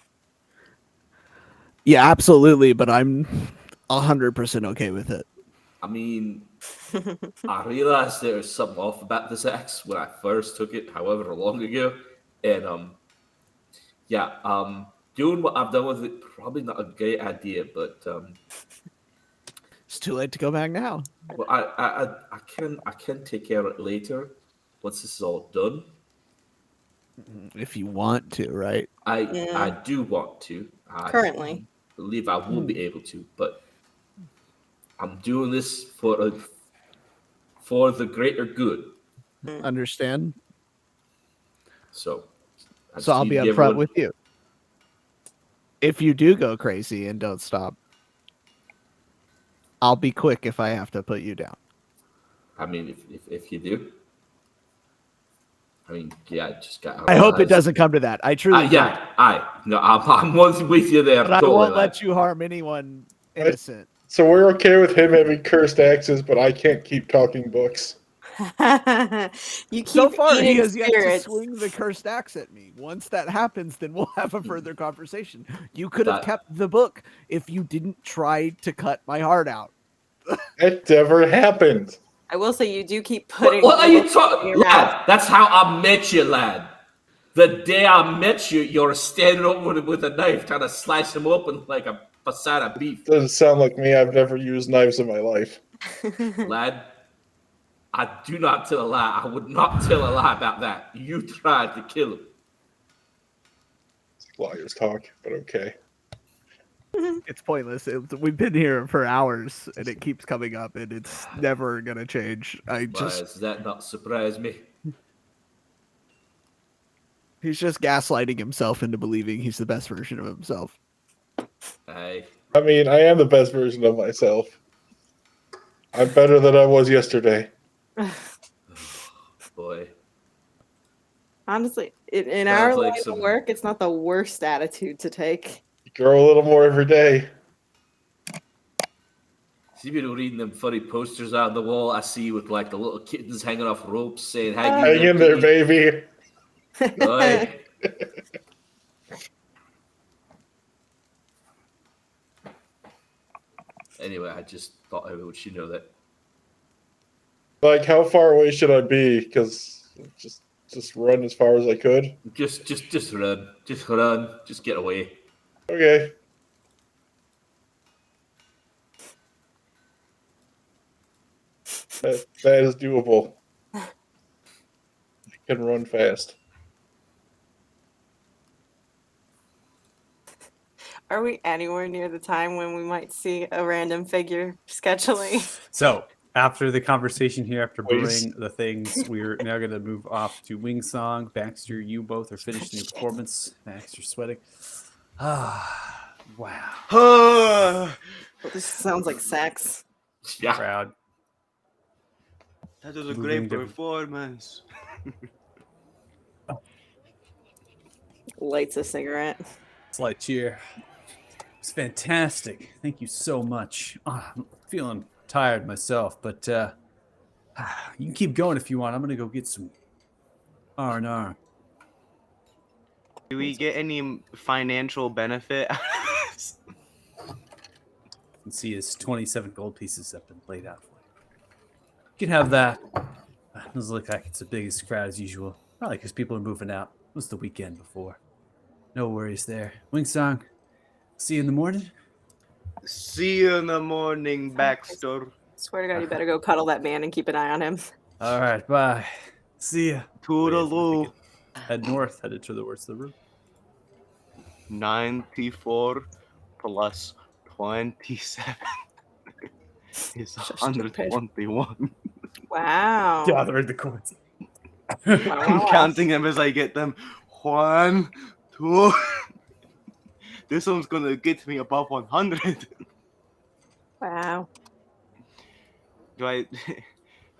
Yeah, absolutely, but I'm 100% okay with it. I mean, I realized there was something off about this axe when I first took it, however long ago, and doing what I've done with it probably not a great idea, but It's too late to go back now. well, I can take care of it later once this is all done. If you want to, right? I do want to. I Currently. believe I will be able to, but I'm doing this for the greater good. Understand? So So I'll be upfront with you. If you do go crazy and don't stop, I'll be quick if I have to put you down. I mean, if you do, I mean, yeah, I just got. I hope it doesn't come to that. I truly do. I'm with you there. But I totally, won't lad. let you harm anyone innocent. So we're okay with him having cursed axes, but I can't keep talking books. You keep So far, he eating has yet to spirits. swing the cursed axe at me. Once that happens, then we'll have a further conversation. You could have kept the book if you didn't try to cut my heart out. That never happened. I will say you do keep putting. What are you in talking, your mouth. lad? That's how I met you, lad. The day I met you, you're standing over with a knife trying to slice him open like a passata of beef. Doesn't sound like me. I've never used knives in my life. Lad, I do not tell a lie. I would not tell a lie about that. You tried to kill him. It's lawyers talk, but okay. It's pointless. We've been here for hours, and it keeps coming up, and it's never going to change. Why does that not surprise me? He's just gaslighting himself into believing he's the best version of himself. Hey, I mean, I am the best version of myself. I'm better than I was yesterday. boy. Honestly, in Sounds our like line some- of work, it's not the worst attitude to take. You grow a little more every day. See me reading them funny posters out on the wall. I see you with like the little kittens hanging off ropes saying, Hang in there, baby. Boy. Anyway, I just thought I would you know that. Like, how far away should I be? Because just run as far as I could. Just run. Just run. Just get away. Okay. That is doable. I can run fast. Are we anywhere near the time when we might see a random figure sketchily? So after the conversation here, after Please. brewing the things, we're now going to move off to Wing Song. Baxter, you both are finishing your performance. Max, you're sweating. Ah, wow. that This sounds like sex. Yeah. Crowd. was a Moving great to- performance. Lights a cigarette. Slight cheer. It's fantastic. Thank you so much. I'm feeling tired myself, but you can keep going if you want. I'm gonna go get some R&R. Do we get any financial benefit? You can see his 27 gold pieces have been laid out for you. You can have that. Doesn't look like it's the biggest crowd as usual. Probably because people are moving out. It was the weekend before. No worries there. Wingsong, see you in the morning. See you in the morning, Baxter. Swear to God, you better go cuddle that man and keep an eye on him. All right, bye. See ya. Toodaloo. Head north, headed towards the roof. 94 plus 27 is Such stupid. 121. Wow. Gathering the coins. I'm counting them as I get them. 1, 2. This one's gonna get me above 100. Wow. Do I?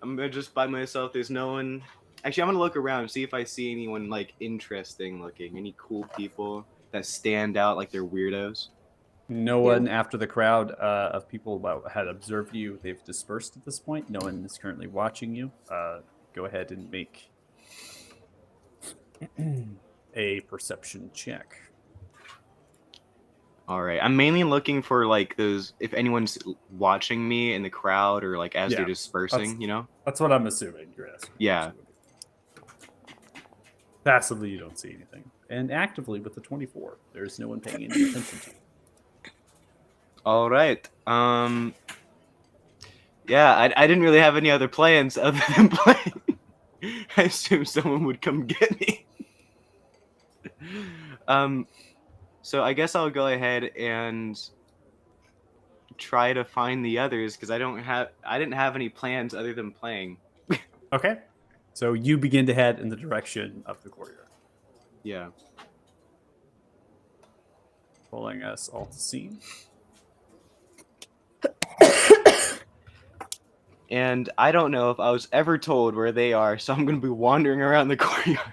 I'm gonna just by myself. There's no one. Actually, I'm gonna look around, see if I see anyone like interesting looking. Any cool people that stand out like they're weirdos. No one after the crowd of people had observed you. They've dispersed at this point. No one is currently watching you. Go ahead and make a perception check. All right. I'm mainly looking for like those if anyone's watching me in the crowd or like as Yeah, they're dispersing, that's- you know? That's what I'm assuming you're asking. Yeah. Passively, you don't see anything. And actively, with the 24, there's no one paying any attention to you. All right. Yeah, I didn't really have any other plans other than playing. I assumed someone would come get me. So I guess I'll go ahead and try to find the others because I didn't have any plans other than playing. Okay. So you begin to head in the direction of the courtyard. Yeah. Pulling us all to scene. And I don't know if I was ever told where they are, so I'm going to be wandering around the courtyard.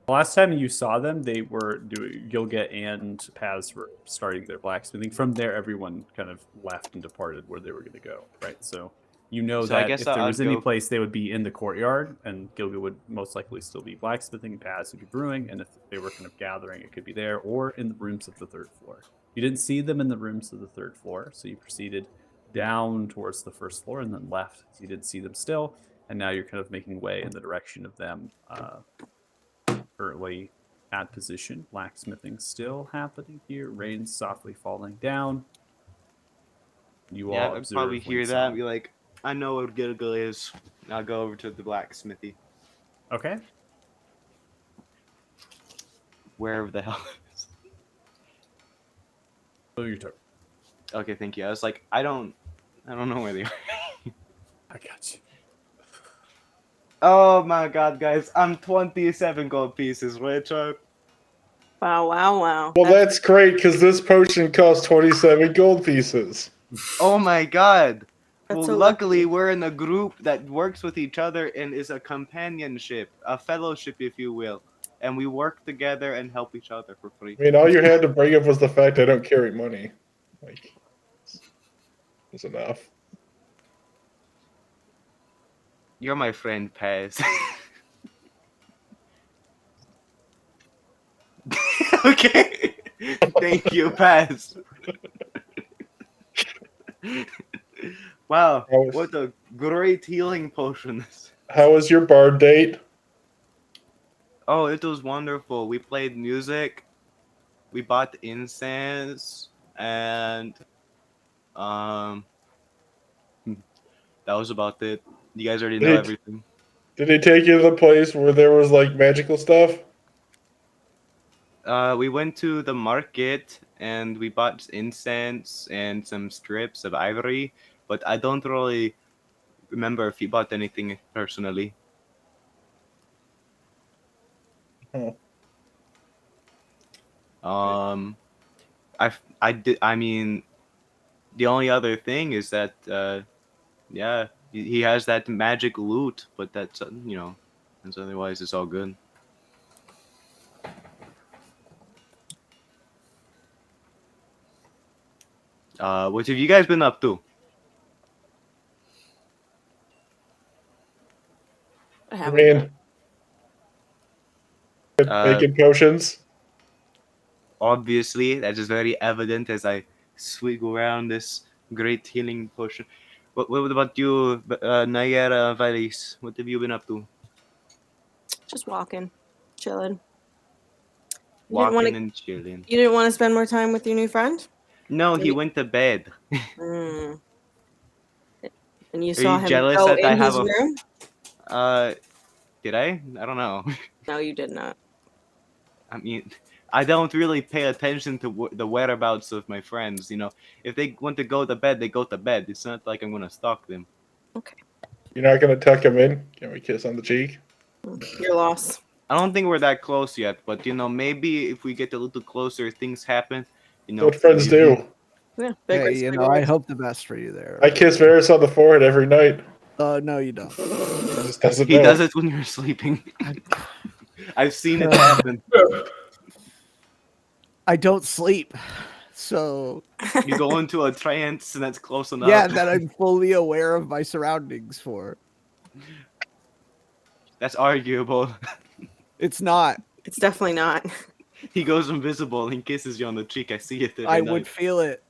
Last time you saw them, they were doing Gilget and Paz were starting their blacksmithing. From there, everyone kind of left and departed where they were going to go. Right, so you know So I that guess if there I'd was any go- place, they would be in the courtyard, and Gilget would most likely still be blacksmithing. Paz would be brewing, and if they were kind of gathering, it could be there or in the rooms of the third floor. You didn't see them in the rooms of the third floor, so you proceeded down towards the first floor and then left. So you didn't see them still, and now you're kind of making way in the direction of them. Currently at position. Blacksmithing still happening here. Rain softly falling down. You Yeah, all I'd observe probably hear that and Wingsong. be like, I know what Gilgal is. And I'll go over to the blacksmithy. Okay. Wherever the hell it is. So your turn. Okay, thank you. I was like, I don't know where they are. I got you. Oh my god, guys. I'm 27 gold pieces, Richard. Wow, wow, wow. Well, that's great because this potion costs 27 gold pieces. Oh my god. That's Well, so luckily lucky. we're in a group that works with each other and is a companionship, a fellowship, if you will. And we work together and help each other for free. I mean, all you had to bring up was the fact I don't carry money. Like, it's enough. You're my friend, Paz. Okay. Thank you, Paz. Wow, what a great healing potion. How was your bard date? Oh, it was wonderful. We played music, we bought incense, and that was about it. You guys already know everything. Did he take you to the place where there was like magical stuff? We went to the market and we bought incense and some strips of ivory, but I don't really remember if he bought anything personally. Oh. I did. I mean, the only other thing is that yeah, he has that magic loot, but that's and otherwise it's all good. What have you guys been up to? What I happened? mean, Uh, making potions. Obviously, that is very evident as I swig around this great healing potion. What about you, Nayara Valis? What have you been up to? Just walking, chilling. You didn't want Walking to. and chilling. You didn't want to spend more time with your new friend. No, he Maybe- went to bed. Mm. And you Are saw you him jealous go that I in have his a? room. Did I? I don't know. No, you did not. I mean, I don't really pay attention to the whereabouts of my friends. If they want to go to bed, they go to bed. It's not like I'm gonna stalk them. Okay, You're not gonna tuck him in? Give me a kiss on the cheek. your loss. I don't think we're that close yet, but maybe if we get a little closer, things happen. That's what friends do. Yeah, big Hey, risk, big I reward. hope the best for you there. I kiss Varys on the forehead every night. No, you don't. He just doesn't He know. does it when you're sleeping. I've seen it happen. I don't sleep, so You go into a trance, and that's close enough. yeah, that I'm fully aware of my surroundings for. That's arguable. It's not. It's definitely not. He goes invisible and kisses you on the cheek. I see it every I night. would feel it.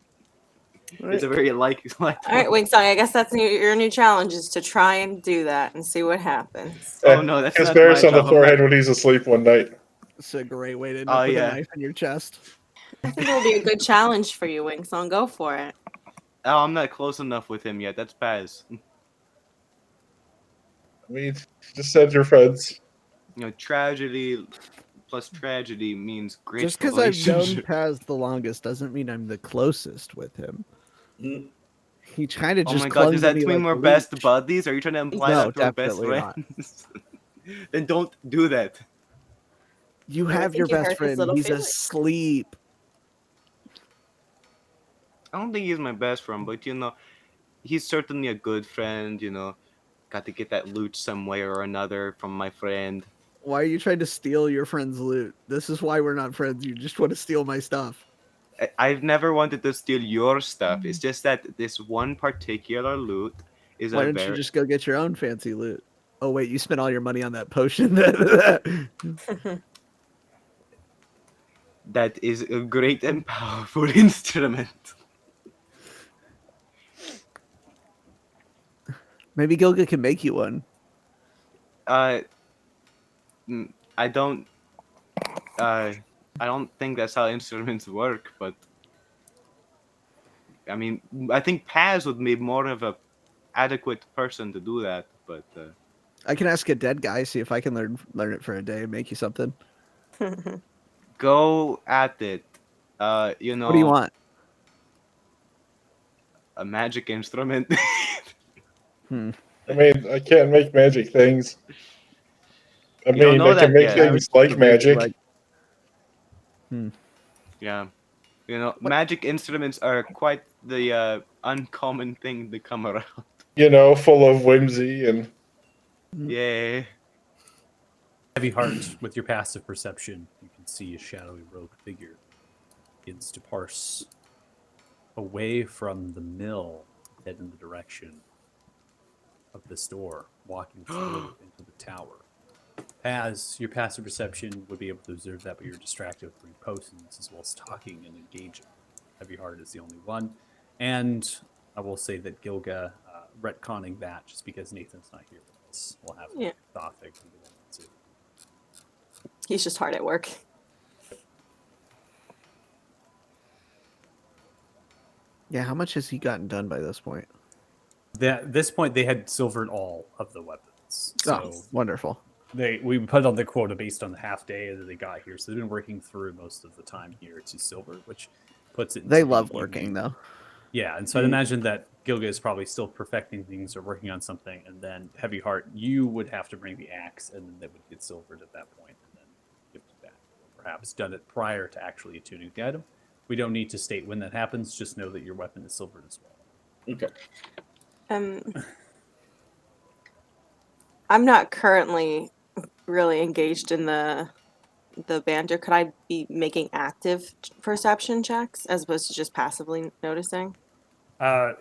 It's a very like. All right, Wingsong. I guess that's your new challenge is to try and do that and see what happens. Oh, no, that's kiss not Varys my on the job. forehead when he's asleep one night. It's a great way to end Oh, up with yeah. a knife in your chest. I think it'll be a good challenge for you, Wingsong. Go for it. Oh, I'm not close enough with him yet. That's Paz. I mean, you just said you're friends. Tragedy plus tragedy means great Just because I've known relationship. Paz the longest doesn't mean I'm the closest with him. Mm. He kind of Oh just my clung god, does to that me mean like we're a best leech. buddies? Are you trying to imply No, that we're best definitely not. friends? Then don't do that. You Yeah, I have think your you best hurt his friend. little He's feelings. asleep. I don't think he's my best friend, but he's certainly a good friend, Got to get that loot some way or another from my friend. Why are you trying to steal your friend's loot? This is why we're not friends. You just want to steal my stuff. I've never wanted to steal your stuff. It's just that this one particular loot is Why a don't you very just go get your own fancy loot? Oh wait, you spent all your money on that potion. that is a great and powerful instrument. Maybe Gilga can make you one. I don't I don't think that's how instruments work, but I mean, I think Paz would be more of a adequate person to do that, but I can ask a dead guy, see if I can learn it for a day and make you something. go at it. What do you want? A magic instrument. Hmm. I mean, I can't make magic things. I You don't mean, know I can that make yet. things like magic. Yeah. Magic instruments are quite the uncommon thing to come around. Full of whimsy and Yeah. Heavy heart with your passive perception, you can see a shadowy robed figure begins to parse away from the mill, head in the direction of this door, walking through into the tower. As your passive perception would be able to observe that, but you're distracted with three potions as well as talking and engaging. Heavy heart is the only one. And I will say that Gilga, retconning that just because Nathan's not here with us, we'll have Yeah. Thothic do that too. He's just hard at work. Yeah, how much has he gotten done by this point? At this point, they had silvered all of the weapons. So Oh, wonderful. We put on the quota based on the half day that they got here, so they've been working through most of the time here to silver, which puts it. They into the love evening. working though. Yeah, and so I'd imagine that Gilga is probably still perfecting things or working on something, and then Heavy Heart, you would have to bring the axe, and then they would get silvered at that point, and then give it back. Or perhaps done it prior to actually attuning the item. We don't need to state when that happens. Just know that your weapon is silvered as well. Okay. I'm not currently really engaged in the banter. Could I be making active perception checks as opposed to just passively noticing?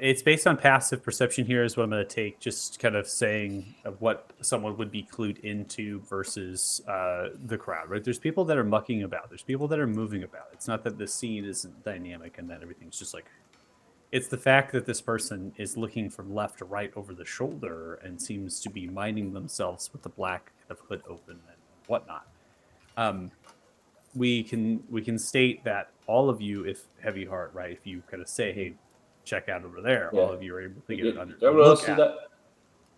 It's based on passive perception here is what I'm going to take, just kind of saying of what someone would be clued into versus the crowd, right? There's people that are mucking about. There's people that are moving about. It's not that the scene isn't dynamic and that everything's just like, it's the fact that this person is looking from left to right over the shoulder and seems to be minding themselves with the black kind of hood open and whatnot. We can state that all of you, if Heavy Heart, right, if you kind of say, hey, check out over there, all of you are able to get an Everyone else look see at that?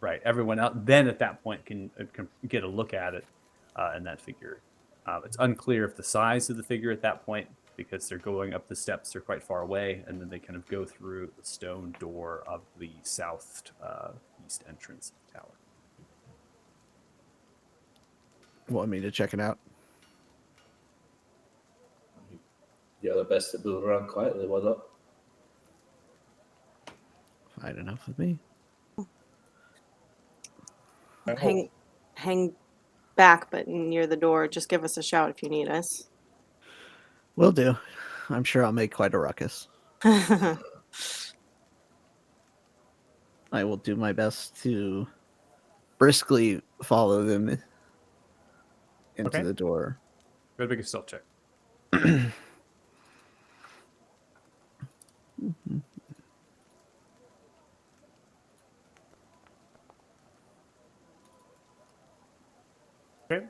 right. Everyone else then at that point can get a look at it and that figure. It's unclear if the size of the figure at that point because they're going up the steps, they're quite far away, and then they kind of go through the stone door of the south east entrance of the tower. Want me to check it out? You're the best at moving around quietly. Why not? Fine enough with me. Hang back, but near the door. Just give us a shout if you need us. Will do. I'm sure I'll make quite a ruckus. I will do my best to briskly follow them into the door. Go make a stealth check. Okay.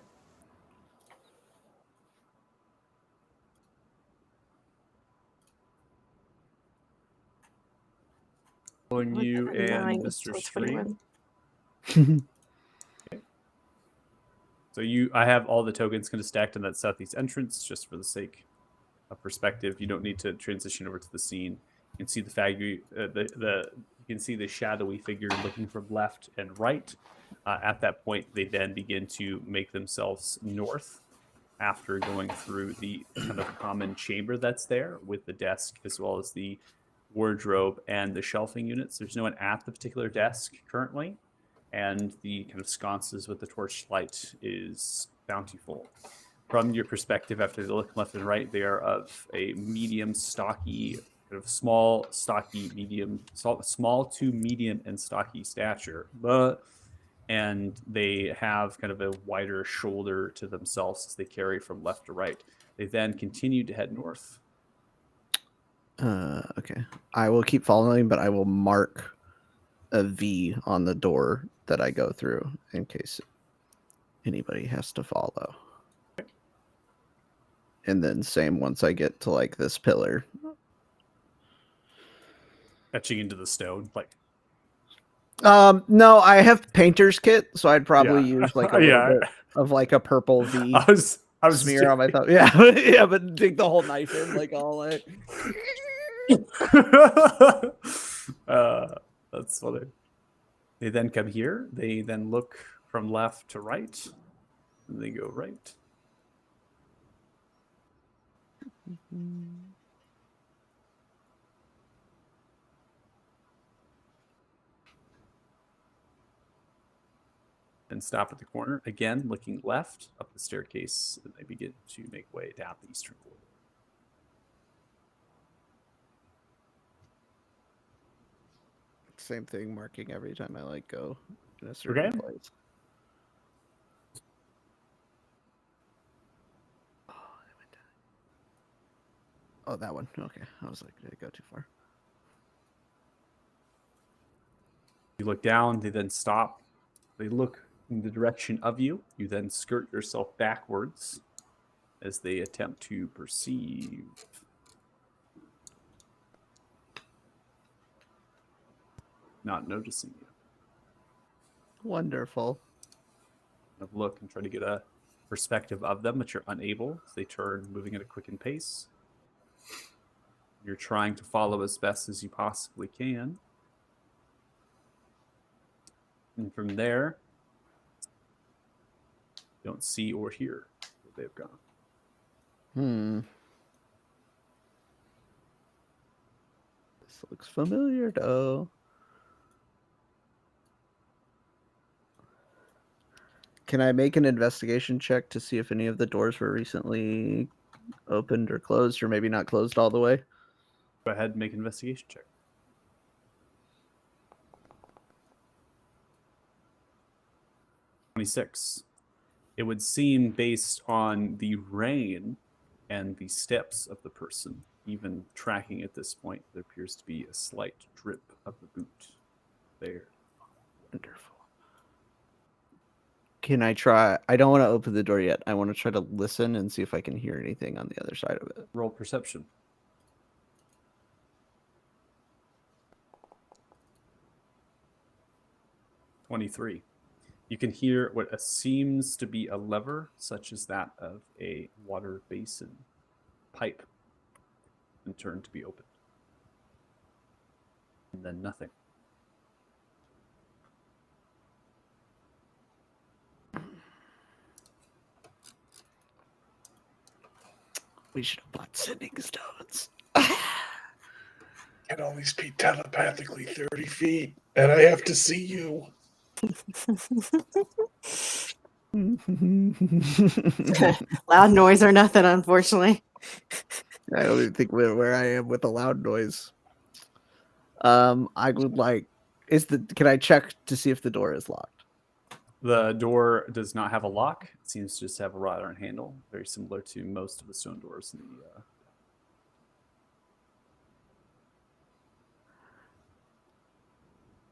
Following you and Mr. Stream. So I have all the tokens kind of stacked in that southeast entrance, just for the sake of perspective. You don't need to transition over to the scene. You can see you can see the shadowy figure looking from left and right. At that point, they then begin to make themselves north after going through the kind of common chamber that's there with the desk as well as the wardrobe and the shelving units. There's no one at the particular desk currently, and the kind of sconces with the torchlight is bountiful. From your perspective, after they look left and right, they are of a medium, stocky, kind of small, stocky, small to medium and stocky stature, and they have kind of a wider shoulder to themselves as they carry from left to right. They then continue to head north. Okay. I will keep following, but I will mark a V on the door that I go through in case anybody has to follow. And then same once I get to like this pillar. Etching into the stone, like No, I have painter's kit, so I'd probably use like a Yeah. little bit of like a purple V I was smear on my thumb. Yeah, yeah, but dig the whole knife in like all like. That's funny. They then come here. They then look from left to right. And they go right. And stop at the corner. Again, looking left up the staircase. And they begin to make way down the eastern corridor. Same thing, marking every time I like go in a certain Okay. place. Oh, that one. Okay. I was like, did it go too far? You look down, they then stop. They look in the direction of you. You then skirt yourself backwards as they attempt to perceive. Not noticing you. Wonderful. look and try to get a perspective of them, but you're unable. So they turn, moving at a quickened pace. You're trying to follow as best as you possibly can. And from there, you don't see or hear where they've gone. This looks familiar, though. Can I make an investigation check to see if any of the doors were recently opened or closed, or maybe not closed all the way? Go ahead and make an investigation check. 26. It would seem, based on the rain and the steps of the person, even tracking at this point, there appears to be a slight drip of the boot there. Wonderful. Can I try? I don't want to open the door yet. I want to try to listen and see if I can hear anything on the other side of it. Roll perception. (23). You can hear what seems to be a lever, such as that of a water basin pipe, and turn to be opened. And then nothing. We should have bought sending stones. Can only speak telepathically 30 feet, and I have to see you. Loud noise or nothing, unfortunately. I don't even think where I am with a loud noise. I would like. Can I check to see if the door is locked? The door does not have a lock. It seems to just have a wrought iron handle, very similar to most of the stone doors in the.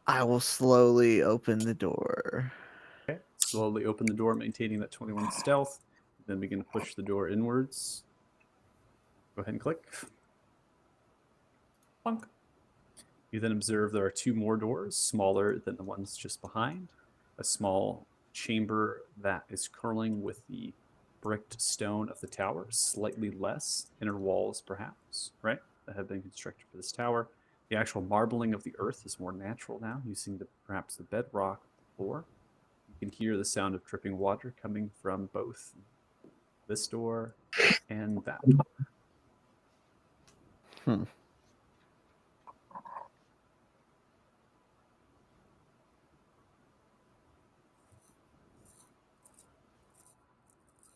I will slowly open the door. Okay. Slowly open the door, maintaining that 21 stealth. Then begin to push the door inwards. Go ahead and click. Plunk. You then observe there are two more doors, smaller than the ones just behind. A small chamber that is curling with the bricked stone of the tower, slightly less inner walls, perhaps, right, that have been constructed for this tower. The actual marbling of the earth is more natural now, using perhaps the bedrock of the floor. You can hear the sound of dripping water coming from both this door and that door.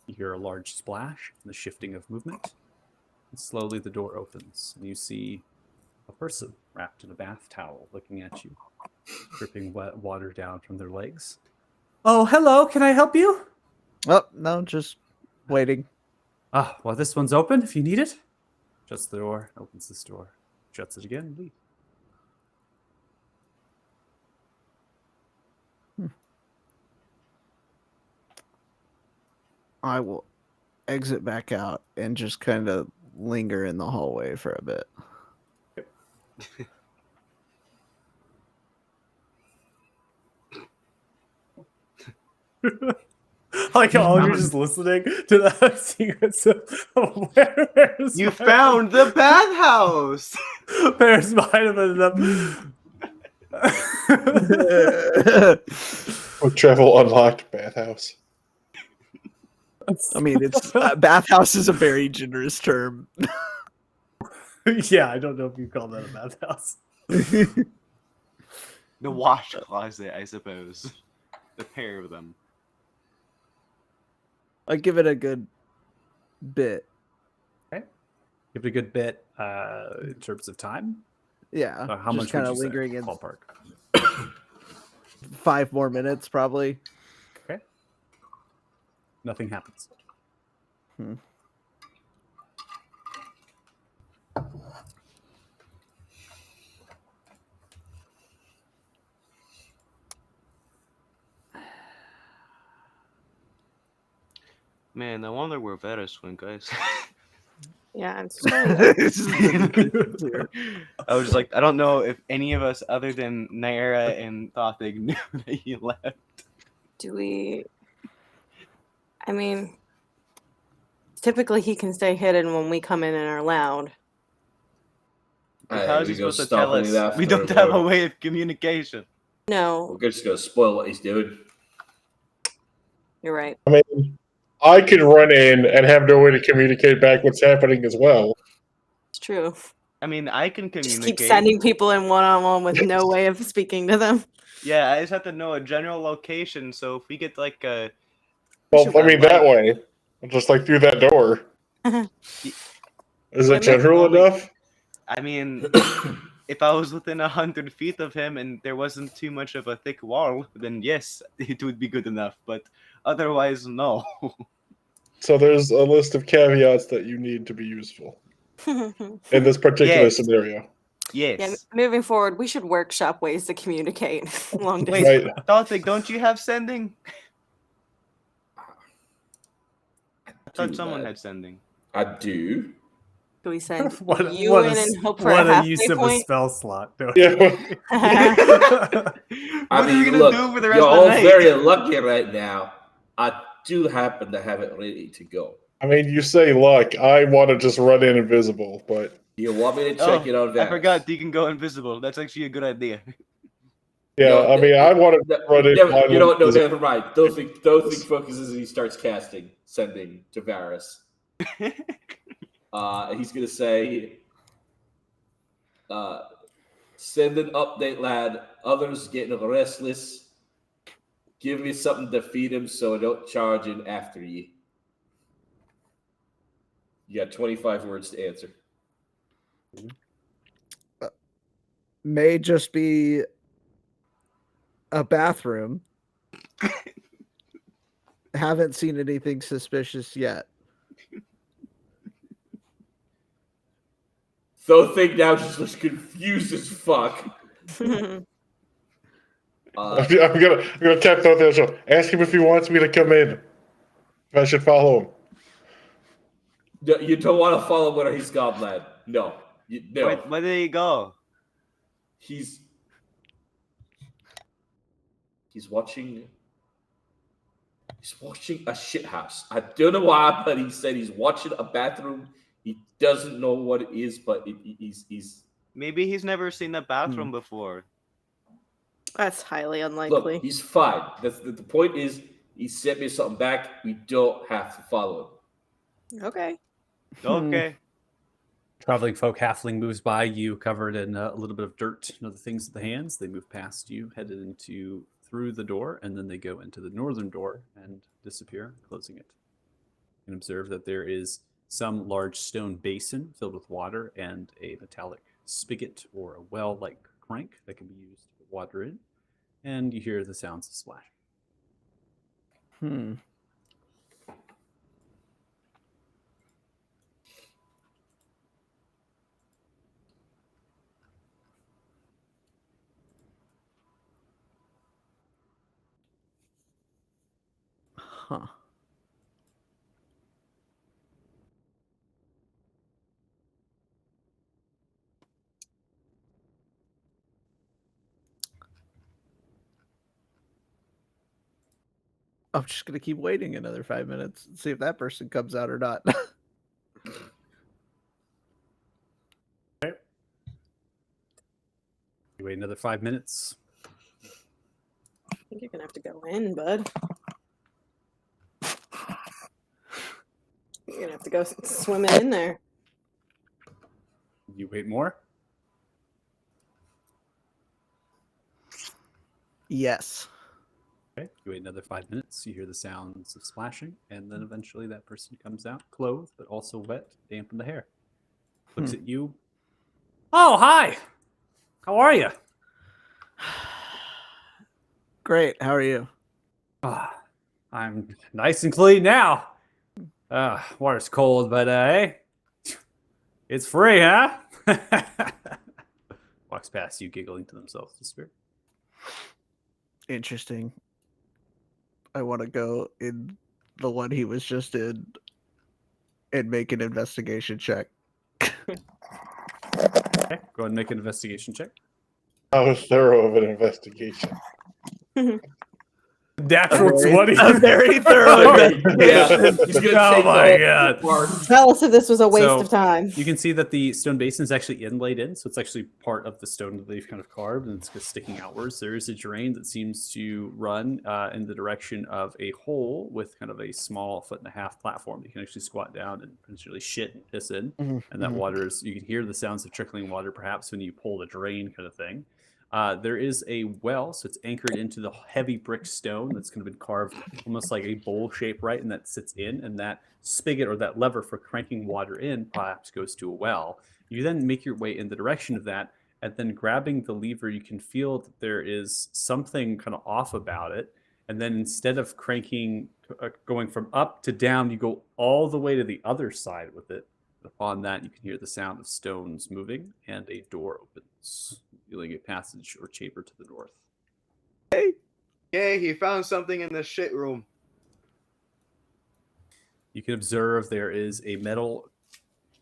You hear a large splash and the shifting of movement. And slowly the door opens, and you see a person wrapped in a bath towel looking at you, dripping wet water down from their legs. Oh, hello. Can I help you? Oh, no, just waiting. Ah, well, this one's open if you need it. Shuts the door, opens this door, shuts it again, and leaves. I will exit back out and just kind of linger in the hallway for a bit. Like all of you just listening to that sequence of where's You found the bathhouse. Where's mine have ended up? Travel unlocked bathhouse. I mean, it's bathhouse is a very generous term. Yeah, I don't know if you call that a bathhouse. The wash closet, I suppose. The pair of them. I give it a good bit. Okay. Give it a good bit in terms of time. Yeah. How much kind would of you lingering say? in Ballpark. 5 more minutes, probably. Okay. Nothing happens. Man, no wonder we're Veriswin, guys. Yeah, I'm sorry. I was like, I don't know if any of us other than Naira and Thothig knew that you left. Do we I mean, typically he can stay hidden when we come in and are loud. How is he we go supposed to tell stomping us? it after We don't him, have a or way of communication. No, we're just gonna spoil what he's doing. you're right. I mean, I could run in and have no way to communicate back what's happening as well. It's true. I mean, I can Just communicate. keep sending people in one-on-one with no way of speaking to them. Yeah, I just have to know a general location. So if we get like a, Well, I mean, that like- way. Just like through that door. Is Yeah, it general maybe- enough? I mean, if I was within 100 feet of him and there wasn't too much of a thick wall, then yes, it would be good enough. But otherwise, no. So there's a list of caveats that you need to be useful in this particular Yes. scenario. Yeah, Yes. moving forward, we should workshop ways to communicate long Wait, distance. Right. Daltic, don't you have sending? I thought Do someone that. had sending. I do. Do we send What, you what in a, and hope for what a a halfway use of a point? spell slot. No. Yeah. What are you gonna look, do for the rest you're of the all night? very lucky right now. I do happen to have it ready to go. I mean, you say luck. I want to just run in invisible, but Do you want me to check it on I Varys? forgot you can go invisible. That's actually a good idea. yeah, No, I mean, I want to run in. Never, you know what? No, invisible. never mind. Don't think focuses as he starts casting, sending to Varys. He's gonna say, "Send an update, lad. Others getting restless. Give me something to feed him, so I don't charge in after ye." You got 25 words to answer. May just be a bathroom. Haven't seen anything suspicious yet. Though thing now just looks confused as fuck. I'm gonna tap out there. So ask him if he wants me to come in. If I should follow him. No, you don't want to follow where he's gone, lad. No, no. Where did he go? He's watching. He's watching a shit house. I don't know why, but he said he's watching a bathroom. He doesn't know what it is, but he's. Maybe he's never seen a bathroom before. That's highly unlikely. Look, he's fine. That's the point. Is he sent me something back? We don't have to follow him. Okay. Okay. Traveling folk halfling moves by you, covered in a little bit of dirt and other things at the hands. They move past you, headed into through the door, and then they go into the northern door and disappear, closing it. You can observe that there is some large stone basin filled with water and a metallic spigot or a well-like crank that can be used to put water in. And you hear the sounds of splashing. Huh. I'm just gonna keep waiting another 5 minutes and see if that person comes out or not. You wait another 5 minutes. I think you're gonna have to go in, bud. You're gonna have to go swimming in there. You wait more. Yes. Okay, you wait another 5 minutes. You hear the sounds of splashing, and then eventually that person comes out, clothed but also wet, damp in the hair. Looks at you. Oh, hi. How are you? Great. How are you? I'm nice and clean now. Water's cold, but hey, it's free, huh? Walks past you, giggling to themselves. Disappear. Interesting. I want to go in the one he was just in and make an investigation check. Okay, go ahead and make an investigation check. How thorough of an investigation. Natural 20. A very thorough Yeah, he's gonna Oh take my the God. part. Tell us if this was a waste So, of time. You can see that the stone basin is actually inlaid in, so it's actually part of the stone that they've kind of carved, and it's just sticking outwards. There is a drain that seems to run in the direction of a hole with kind of a small 1.5-foot platform. You can actually squat down and potentially shit and piss in, and that water is. You can hear the sounds of trickling water, perhaps when you pull the drain, kind of thing. There is a well, so it's anchored into the heavy brick stone that's kind of been carved almost like a bowl shape, right? And that sits in, and that spigot or that lever for cranking water in perhaps goes to a well. You then make your way in the direction of that, and then grabbing the lever, you can feel that there is something kind of off about it. And then instead of cranking, going from up to down, you go all the way to the other side with it. Upon that, you can hear the sound of stones moving, and a door opens, revealing a passage or chamber to the north. Yay, he found something in the shit room. You can observe there is a metal,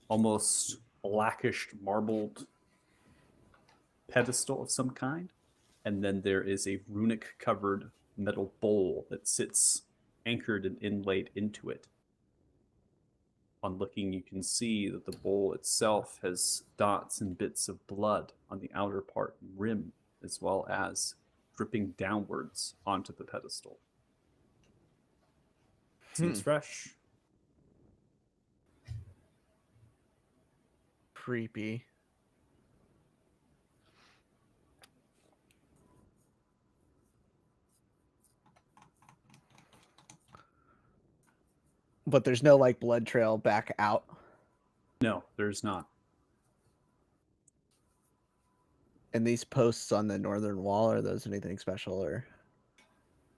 almost blackish marbled pedestal of some kind, and then there is a runic covered metal bowl that sits anchored and inlaid into it. On looking, you can see that the bowl itself has dots and bits of blood on the outer part and rim, as well as dripping downwards onto the pedestal. Seems fresh. Creepy. But there's no like blood trail back out. No, there's not. And these posts on the northern wall, are those anything special or?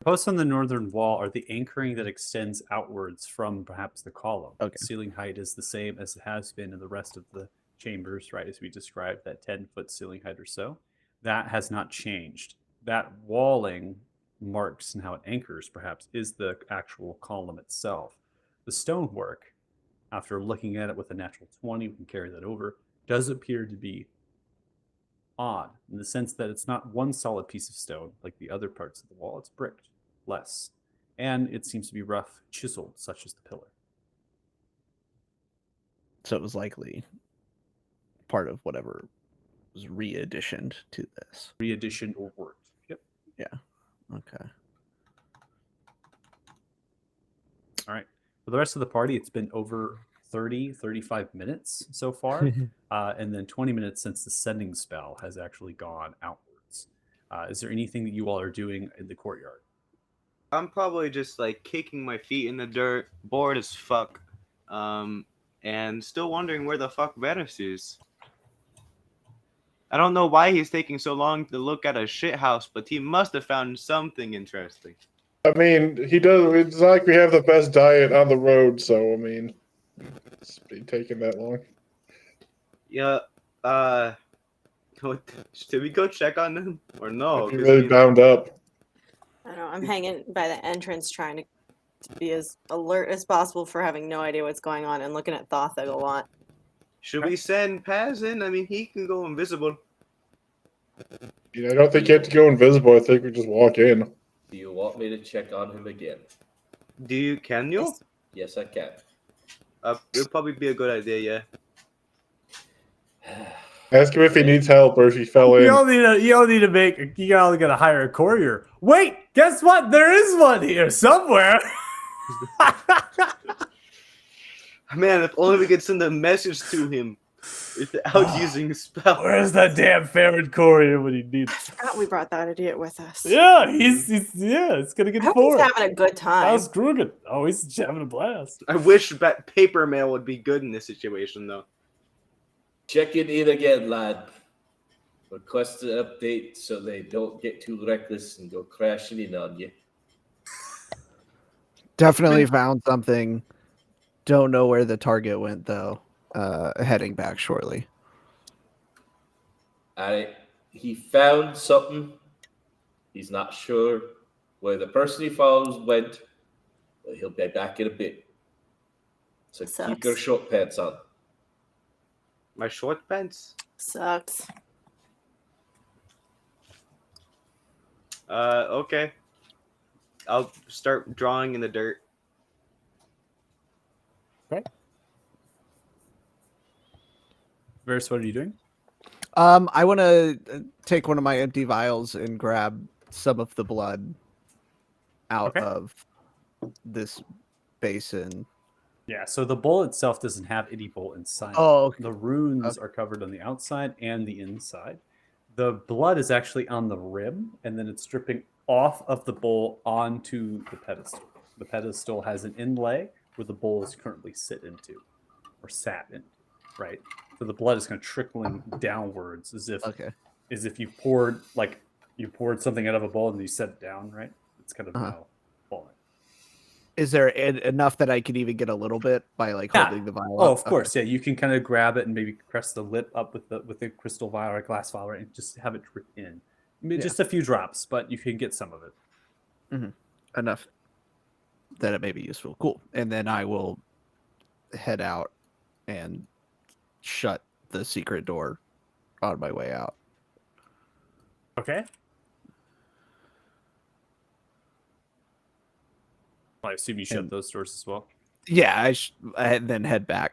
Posts on the northern wall are the anchoring that extends outwards from perhaps the column. Okay. Ceiling height is the same as it has been in the rest of the chambers, right? As we described, that 10-foot ceiling height or so. That has not changed. That walling marks and how it anchors, perhaps, is the actual column itself. The stonework, after looking at it with a natural 20, we can carry that over, does appear to be odd in the sense that it's not one solid piece of stone like the other parts of the wall. It's bricked less, and it seems to be rough chiseled, such as the pillar. So it was likely part of whatever was re-additioned to this. Readdition or worked. Yep. Okay. All right. For the rest of the party, it's been over 35 minutes so far, and then 20 minutes since the sending spell has actually gone outwards. Is there anything that you all are doing in the courtyard? I'm probably just like kicking my feet in the dirt, bored as fuck, and still wondering where the fuck Venus is. I don't know why he's taking so long to look at a shit house, but he must have found something interesting. I mean, he does. It's not like we have the best diet on the road, so I mean, it's been taking that long. Yeah, should we go check on them or no? I'd be 'Cause, really bound up. I don't know. I'm hanging by the entrance trying to be as alert as possible for having no idea what's going on and looking at Thotha a lot. should we send Paz in? I mean, he can go invisible. You know, I don't think you have to go invisible. I think we just walk in. Do you want me to check on him again? Can you? Yes. Yes, I can. It'll probably be a good idea, yeah. Ask him if he needs help or if he fell in. You all need to hire a courier. Wait, guess what? There is one here somewhere. Man, if only we could send a message to him without using spell. Where's that damn ferret courier when he needs? I forgot we brought that idiot with us. Yeah, it's gonna I get hope he's forward. having a good time. How's Krugen? Oh, he's having a blast. I wish paper mail would be good in this situation, though. Checking in again, lad. Request an update so they don't get too reckless and go crashing in on you. Definitely found something. Don't know where the target went though. Heading back shortly. He found something. He's not sure where the person he follows went, but he'll be back in a bit. So Sucks. keep your short pants on. My short pants? Sucks. Okay. I'll start drawing in the dirt. Varys, what are you doing? I want to take one of my empty vials and grab some of the blood out Okay. of this basin. Yeah, so the bowl itself doesn't have any bowl inside. Oh, okay. The runes are covered on the outside and the inside. The blood is actually on the rim, and then it's dripping off of the bowl onto the pedestal. The pedestal has an inlay where the bowl is currently sit into or sat in, right? So the blood is kind of trickling downwards as if you poured something out of a bowl and you set it down, right? It's kind of now falling. Is there enough that I could even get a little bit by holding the vial? Oh, up? of course, yeah. You can kind of grab it and maybe press the lip up with the crystal vial or glass vial, right, and just have it drip in. I mean, just a few drops, but you can get some of it. Enough that it may be useful. Cool. And then I will head out and shut the secret door on my way out. Okay. I assume you shut those doors as well. Yeah, I then head back,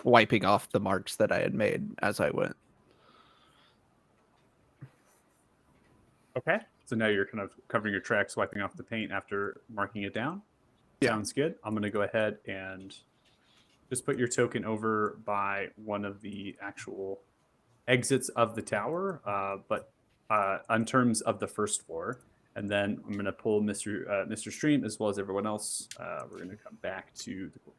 wiping off the marks that I had made as I went. Okay. So now you're kind of covering your tracks, wiping off the paint after marking it down. Yeah. Sounds good. I'm going to go ahead and just put your token over by one of the actual exits of the tower, but on terms of the first floor. And then I'm going to pull Mr. Stream as well as everyone else. We're going to come back to the courtyard.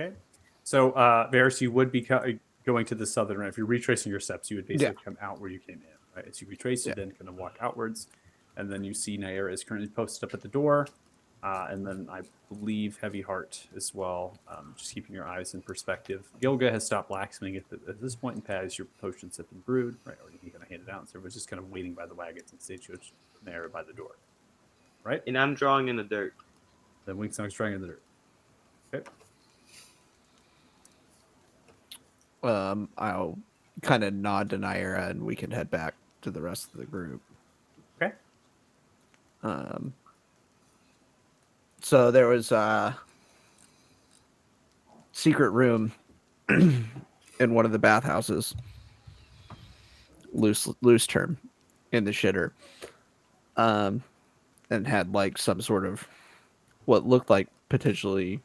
Okay. So, Varys, you would be going to the southern end. If you're retracing your steps, you would basically come out where you came in, right? As you retrace, you then kind of walk outwards, and then you see Naira is currently posted up at the door, and then I believe Heavy Heart as well. Just keeping your eyes in perspective. Gilga has stopped blacksmithing at this point in Paz. Your potions have been brewed, right? Or he kind of handed out, so everyone's just kind of waiting by the wagons and stagecoach Naira by the door, right? And I'm drawing in the dirt. Then Winksong's drawing in the dirt. Okay. I'll kind of nod to Naira and we can head back to the rest of the group. Okay. So there was a secret room in one of the bathhouses. Loose term in the shitter. And had some sort of what looked like potentially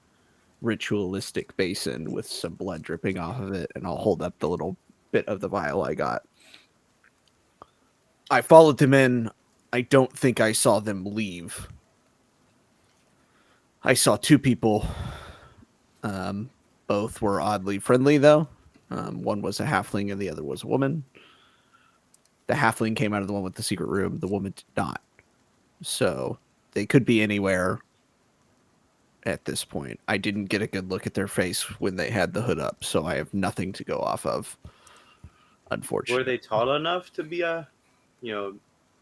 ritualistic basin with some blood dripping off of it, and I'll hold up the little bit of the vial I got. I followed them in. I don't think I saw them leave. I saw two people. Both were oddly friendly, though. One was a halfling and the other was a woman. The halfling came out of the one with the secret room. The woman did not. So they could be anywhere at this point. I didn't get a good look at their face when they had the hood up, so I have nothing to go off of, unfortunately. Were they tall enough to be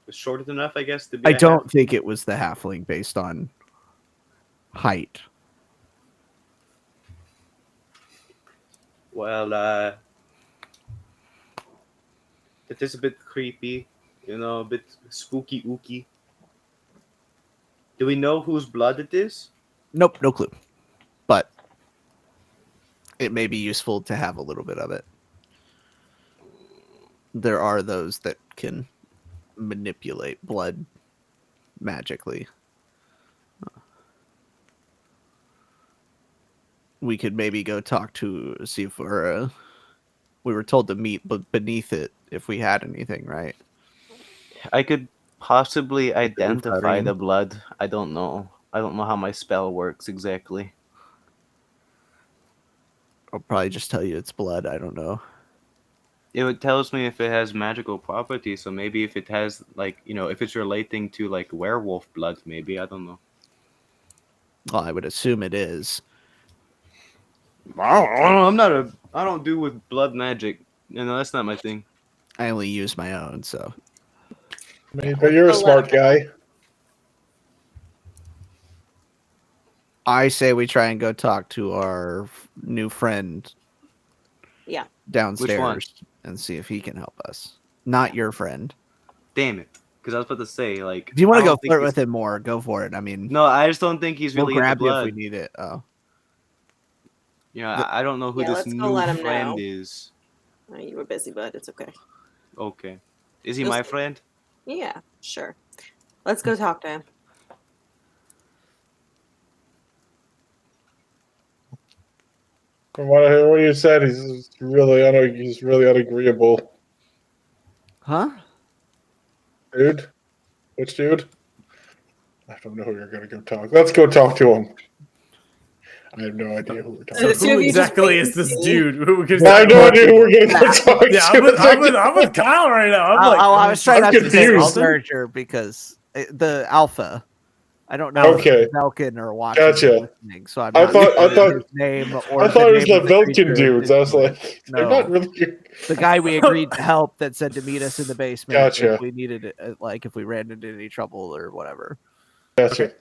short enough, I guess, to be I don't think it was the halfling based on height. Well, it is a bit creepy, a bit spooky ooky. Do we know whose blood it is? Nope, no clue. But it may be useful to have a little bit of it. There are those that can manipulate blood magically. We could maybe go talk to see if we were told to meet beneath it if we had anything, right? I could possibly identify Ufarim. the blood. I don't know. I don't know how my spell works exactly. I'll probably just tell you it's blood. I don't know. It tells me if it has magical properties, so maybe if it has if it's relating to werewolf blood, maybe, I don't know. Well, I would assume it is. I don't do with blood magic. No, that's not my thing. I only use my own, so I mean, but you're a We'll let smart him know. guy. I say we try and go talk to our new friend Yeah. downstairs and see if he can help us. Not your friend. Damn it. Because I was about to say, like, If you want I to go don't think flirt he's- with him more, go for it. I mean, No, I just don't think he's we'll really into grab you if blood. we need it. Oh, You know, I don't know who Yeah, this let's go new let him friend know. is. You were busy, bud. It's okay. Okay. Is he You'll my see. friend? Yeah, sure. Let's go talk to him. From what you said, he's really unagreeable, huh? dude. Which dude? I don't know who you're gonna go talk. Let's go talk to him. I have no idea who we're So talking The two who of you just exactly wait is and this see. dude? Who gives to. I have no that- idea who we're gonna go talk Yeah, to. I'm with Kyle right now. I'm like, I was trying I'm not to say confused. his character because the alpha. I don't know Okay. if Velkin are watching Gotcha. or listening, so I'm I not thought- sure his name or I thought it was name the of the Velkin creature dudes. I was into it. like, they're not No. really. The guy we agreed to help that said to meet us in the basement Gotcha. if we needed it, like if we ran into any trouble or whatever. Gotcha.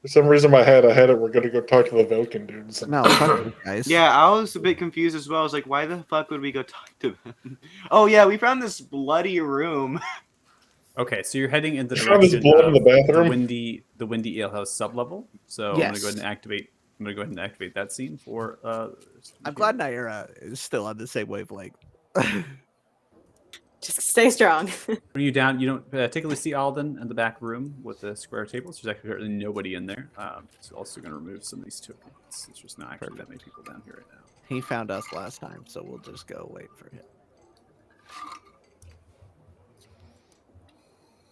For some reason, I had it. We're gonna go talk to the Velkin dudes. No, fuck you guys. Yeah, I was a bit confused as well. I was like, why the fuck would we go talk to them? Oh, yeah, we found this bloody room. Okay, so you're heading in the You found this direction blood in of the bathroom? the windy alehouse sublevel. So I'm gonna go ahead and activate. I'm gonna go ahead and activate that scene for. I'm glad Naira is still on the same wavelength. Just stay strong. When you down, you don't particularly see Alden in the back room with the square tables. There's actually currently nobody in there. It's also going to remove some of these tokens. There's just not actually that many people down here right now. He found us last time, so we'll just go wait for him.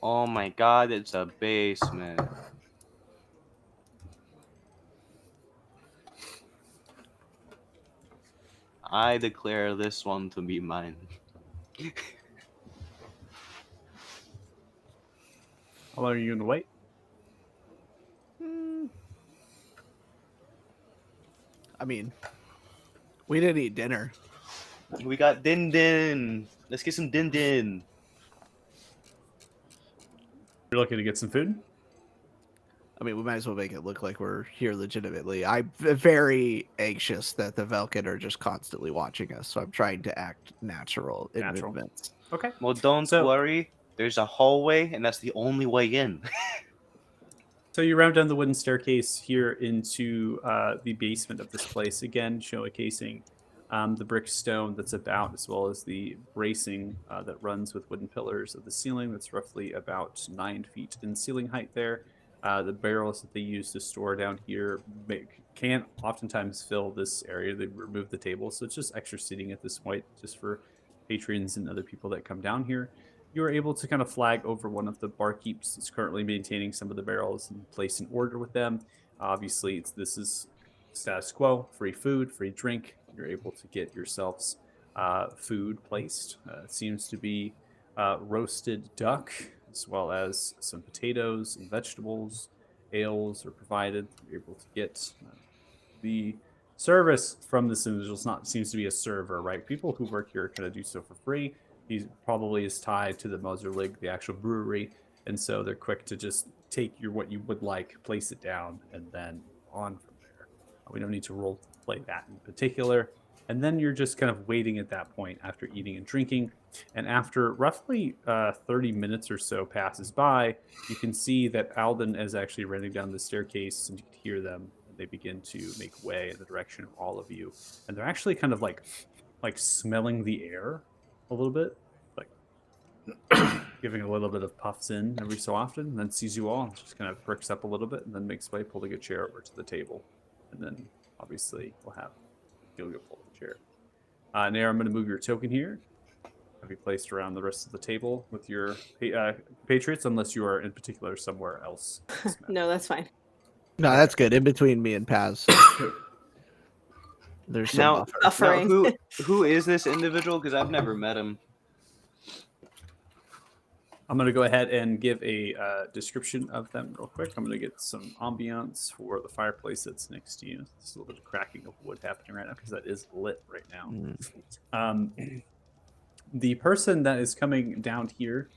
Oh my god, it's a basement. I declare this one to be mine. How long are you going to wait? I mean, we didn't eat dinner. We got Din Din. Let's get some Din Din. You're looking to get some food? I mean, we might as well make it look like we're here legitimately. I'm very anxious that the Velkin are just constantly watching us, so I'm trying to act natural in Natural. movements. Okay. Well, don't So- worry. There's a hallway, and that's the only way in. So you round down the wooden staircase here into the basement of this place, again showcasing the brick stone that's about, as well as the bracing that runs with wooden pillars of the ceiling that's roughly about 9 feet in ceiling height there. The barrels that they use to store down here can't oftentimes fill this area. They remove the table, so it's just extra seating at this point, just for patrons and other people that come down here. You are able to kind of flag over one of the barkeeps that's currently maintaining some of the barrels and place an order with them. Obviously, this is status quo, free food, free drink. You're able to get yourselves food placed. It seems to be roasted duck, as well as some potatoes and vegetables. Ales are provided. You're able to get the service from this individual seems to be a server, right? People who work here kind of do so for free. He probably is tied to the Mozerlig, the actual brewery, and so they're quick to just take what you would like, place it down, and then on from there. We don't need to role play that in particular. And then you're just kind of waiting at that point after eating and drinking. And after roughly 30 minutes or so passes by, you can see that Alden is actually running down the staircase, and you can hear them. And they begin to make way in the direction of all of you. And they're actually kind of like smelling the air a little bit, like giving a little bit of puffs in every so often, and then sees you all and just kind of perks up a little bit and then makes way, pulling a chair over to the table. And then obviously we'll have Gilga pull the chair. Nair, I'm going to move your token here. Have you placed around the rest of the table with your patriots, unless you are in particular somewhere else? No, that's fine. No, that's good. In between me and Paz, there's some Now, buffer. now Buffering. who is this individual? Because I've never met him. I'm going to go ahead and give a description of them real quick. I'm going to get some ambiance for the fireplace that's next to you. There's a little bit of cracking of wood happening right now because that is lit right now. The person that is coming down here,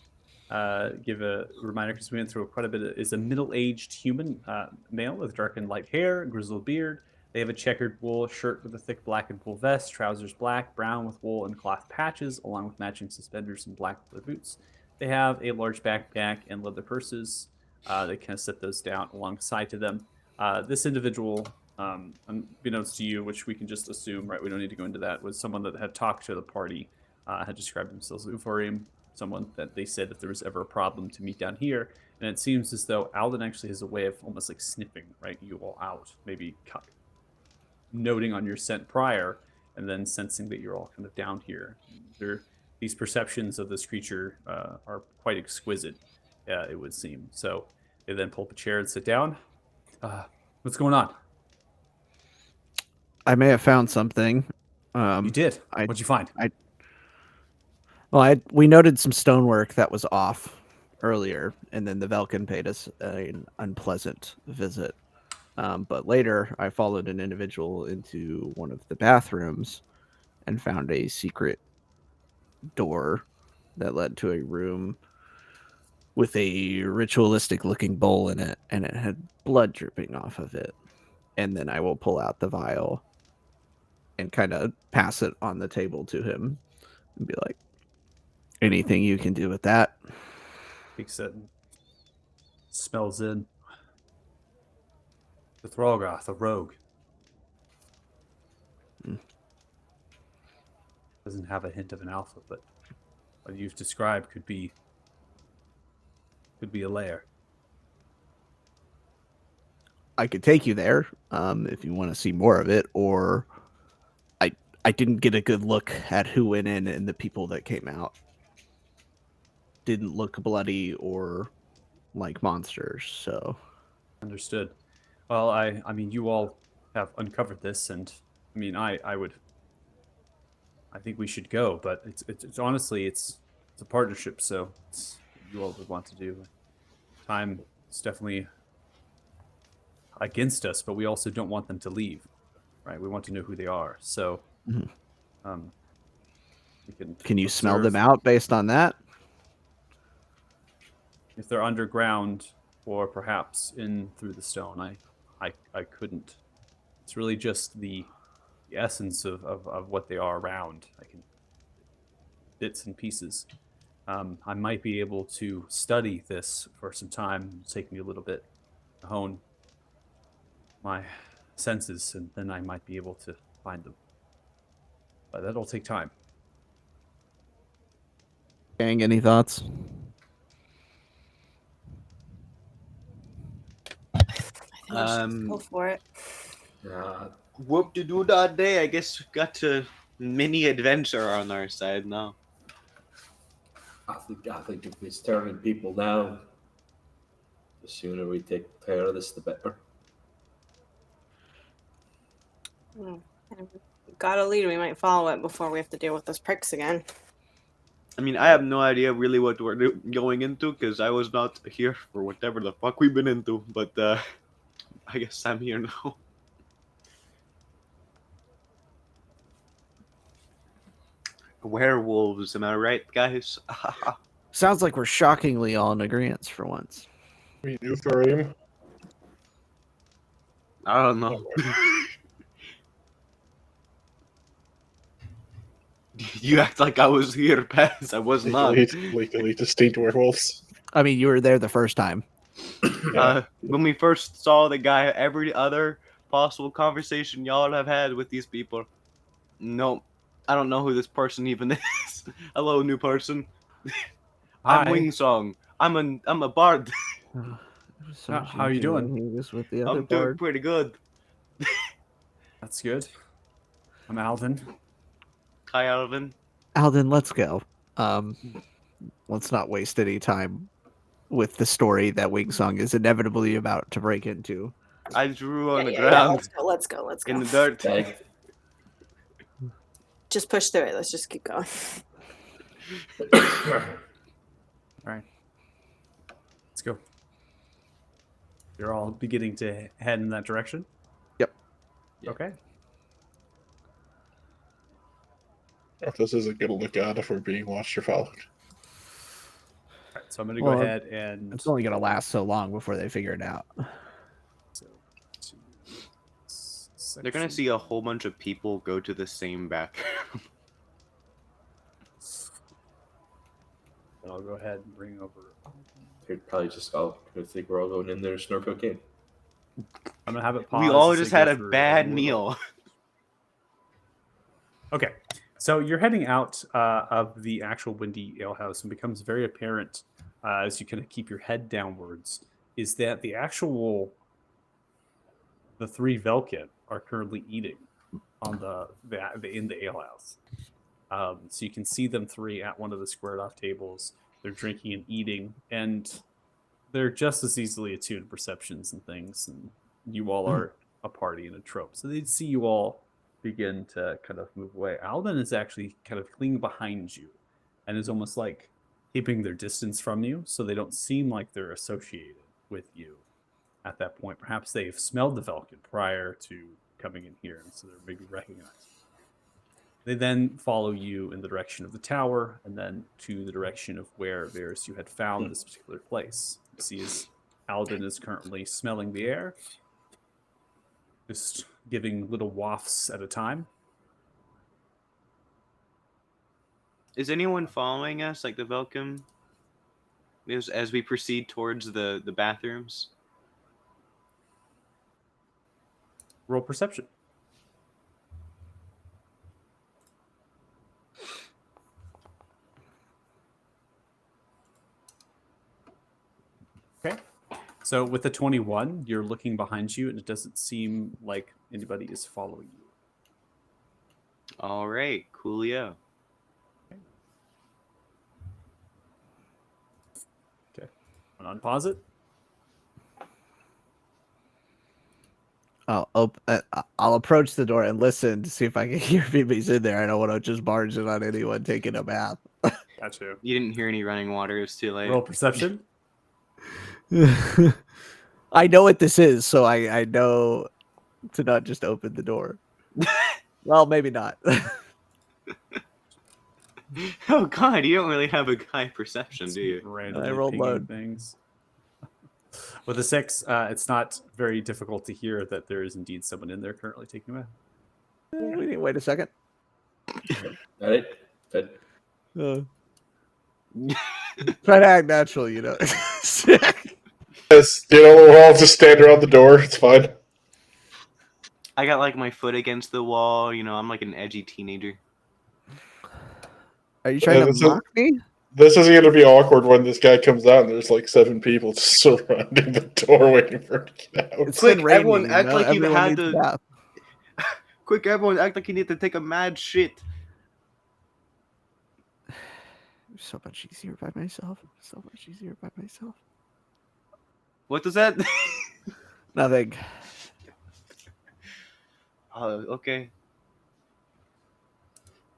give a reminder because we went through quite a bit, is a middle-aged human male with dark and light hair, grizzled beard. They have a checkered wool shirt with a thick black and wool vest, trousers black, brown with wool and cloth patches, along with matching suspenders and black leather boots. They have a large backpack and leather purses. They kind of set those down alongside to them. This individual, unbeknownst to you, which we can just assume, right? We don't need to go into that, was someone that had talked to the party, had described themselves as Ufarim, someone that they said if there was ever a problem to meet down here. And it seems as though Alden actually has a way of almost like sniffing, right, you all out, maybe noting on your scent prior, and then sensing that you're all kind of down here. These perceptions of this creature are quite exquisite, it would seem. So they then pull up a chair and sit down. What's going on? I may have found something. You did? What'd you find? We noted some stonework that was off earlier, and then the Velkin paid us an unpleasant visit. But later, I followed an individual into one of the bathrooms and found a secret door that led to a room with a ritualistic-looking bowl in it, and it had blood dripping off of it. And then I will pull out the vial and kind of pass it on the table to him and be like, anything you can do with that? Takes it, smells in. The Thralgoth, a rogue. Doesn't have a hint of an alpha, but what you've described could be a lair. I could take you there if you want to see more of it, or I didn't get a good look at who went in and the people that came out. Didn't look bloody or like monsters, so. Understood. Well, I mean, you all have uncovered this, and I mean, I think we should go, but it's honestly, it's a partnership, so it's what you all would want to do. Time is definitely against us, but we also don't want them to leave, right? We want to know who they are, so we can you smell observe. them out based on that? If they're underground or perhaps in through the stone, I couldn't. It's really just the essence of what they are around. I can bits and pieces. I might be able to study this for some time. It'll take me a little bit to hone my senses, and then I might be able to find them. But that'll take time. Gang, any thoughts? Go for it. Whoop to do that day. I guess we got a mini adventure on our side now. I think if it's turning people down, the sooner we take care of this, the better. Got a lead. We might follow it before we have to deal with those pricks again. I mean, I have no idea really what we're going into because I was not here for whatever the fuck we've been into. But I guess I'm here now. Werewolves, am I right, guys? Sounds like we're shockingly all in agreement for once. We do for him. I don't know. You act like I was here, Paz. I was not. Legally distinct werewolves. I mean, you were there the first time. When we first saw the guy, every other possible conversation y'all have had with these people. No, I don't know who this person even is. Hello, new person. I'm Hi. Wingsong. I'm a bard. How are you doing? He was with the other I'm doing bard. pretty good. That's good. I'm Alvin. Hi, Alvin. Alden, let's go. Let's not waste any time with the story that Wingsong is inevitably about to break into. I drew on the Yeah, ground let's go. in the dirt. Okay. Just push through it. Let's just keep going. All right. go. You're all beginning to head in that direction? Yep. Yeah. Okay. If this isn't going to look odd if we're being watched or followed. All right, so I'm going to Well, go ahead and... It's only gonna last so long before they figure it out. So, They're gonna see a whole bunch of people go to the same bathroom. And I'll go ahead and bring over... They'd probably just all think we're all going in there to snort cocaine. I'm going to have it pause. We all as just they had go a through bad every meal. Okay, so you're heading out of the actual Windy Ale House, and becomes very apparent as you kind of keep your head downwards, is that the three Velkin are currently eating on in the ale house. So you can see them three at one of the squared off tables. They're drinking and eating, and they're just as easily attuned to perceptions and things. And you all are a party and a trope, so they'd see you all begin to kind of move away. Alden is actually kind of clinging behind you, and is almost like keeping their distance from you, so they don't seem like they're associated with you at that point. Perhaps they've smelled the Velkin prior to coming in here, and so they're maybe recognized. They then follow you in the direction of the tower, and then to the direction of where Varys you had found this particular place. You see as Alden is currently smelling the air, just giving little wafts at a time. Is anyone following us, like the Velcom? As we proceed towards the bathrooms? Roll perception. Okay. So with the 21, you're looking behind you, and it doesn't seem like anybody is following you. All right, coolio. Okay. And unpause it. I'll approach the door and listen to see if I can hear if anybody's in there. I don't want to just barge in on anyone taking a bath. Gotcha. You didn't hear any running water. It was too late. Roll perception. I know what this is, so I know to not just open the door. Well, maybe not. Oh God, you don't really have a high perception, do you? Randomly I rolled pinging low. things. With a 6, it's not very difficult to hear that there is indeed someone in there currently taking a bath. We need wait a second. Got it? Good. Try to act natural, you know. Yes, we'll all just stand around the door. It's fine. I got like my foot against the wall. I'm like an edgy teenager. Are you trying to mock me? This is going to be awkward when this guy comes out and there's like 7 people just surrounding the door waiting for him to get out. It's Quick, been raining, everyone act like you everyone had needs a to- bath. Quick, everyone, act like you need to take a mad shit. So much easier by myself. So much easier by myself. What does that? Nothing. Okay.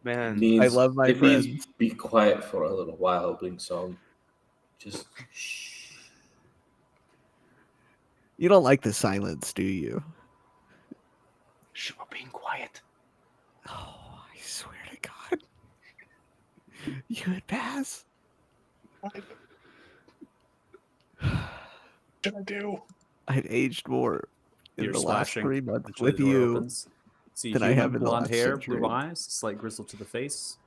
Man, I love my it means friends. be quiet for a little while, Bling Song. Just shh. You don't like the silence, do you? shh, we're being quiet. Oh, I swear to God. You would pass. Should I do? I've aged more in You're the last splashing 3 months until with the door you. opens. See than I human have in the blonde last hair, century. blue eyes, slight grizzle to the face,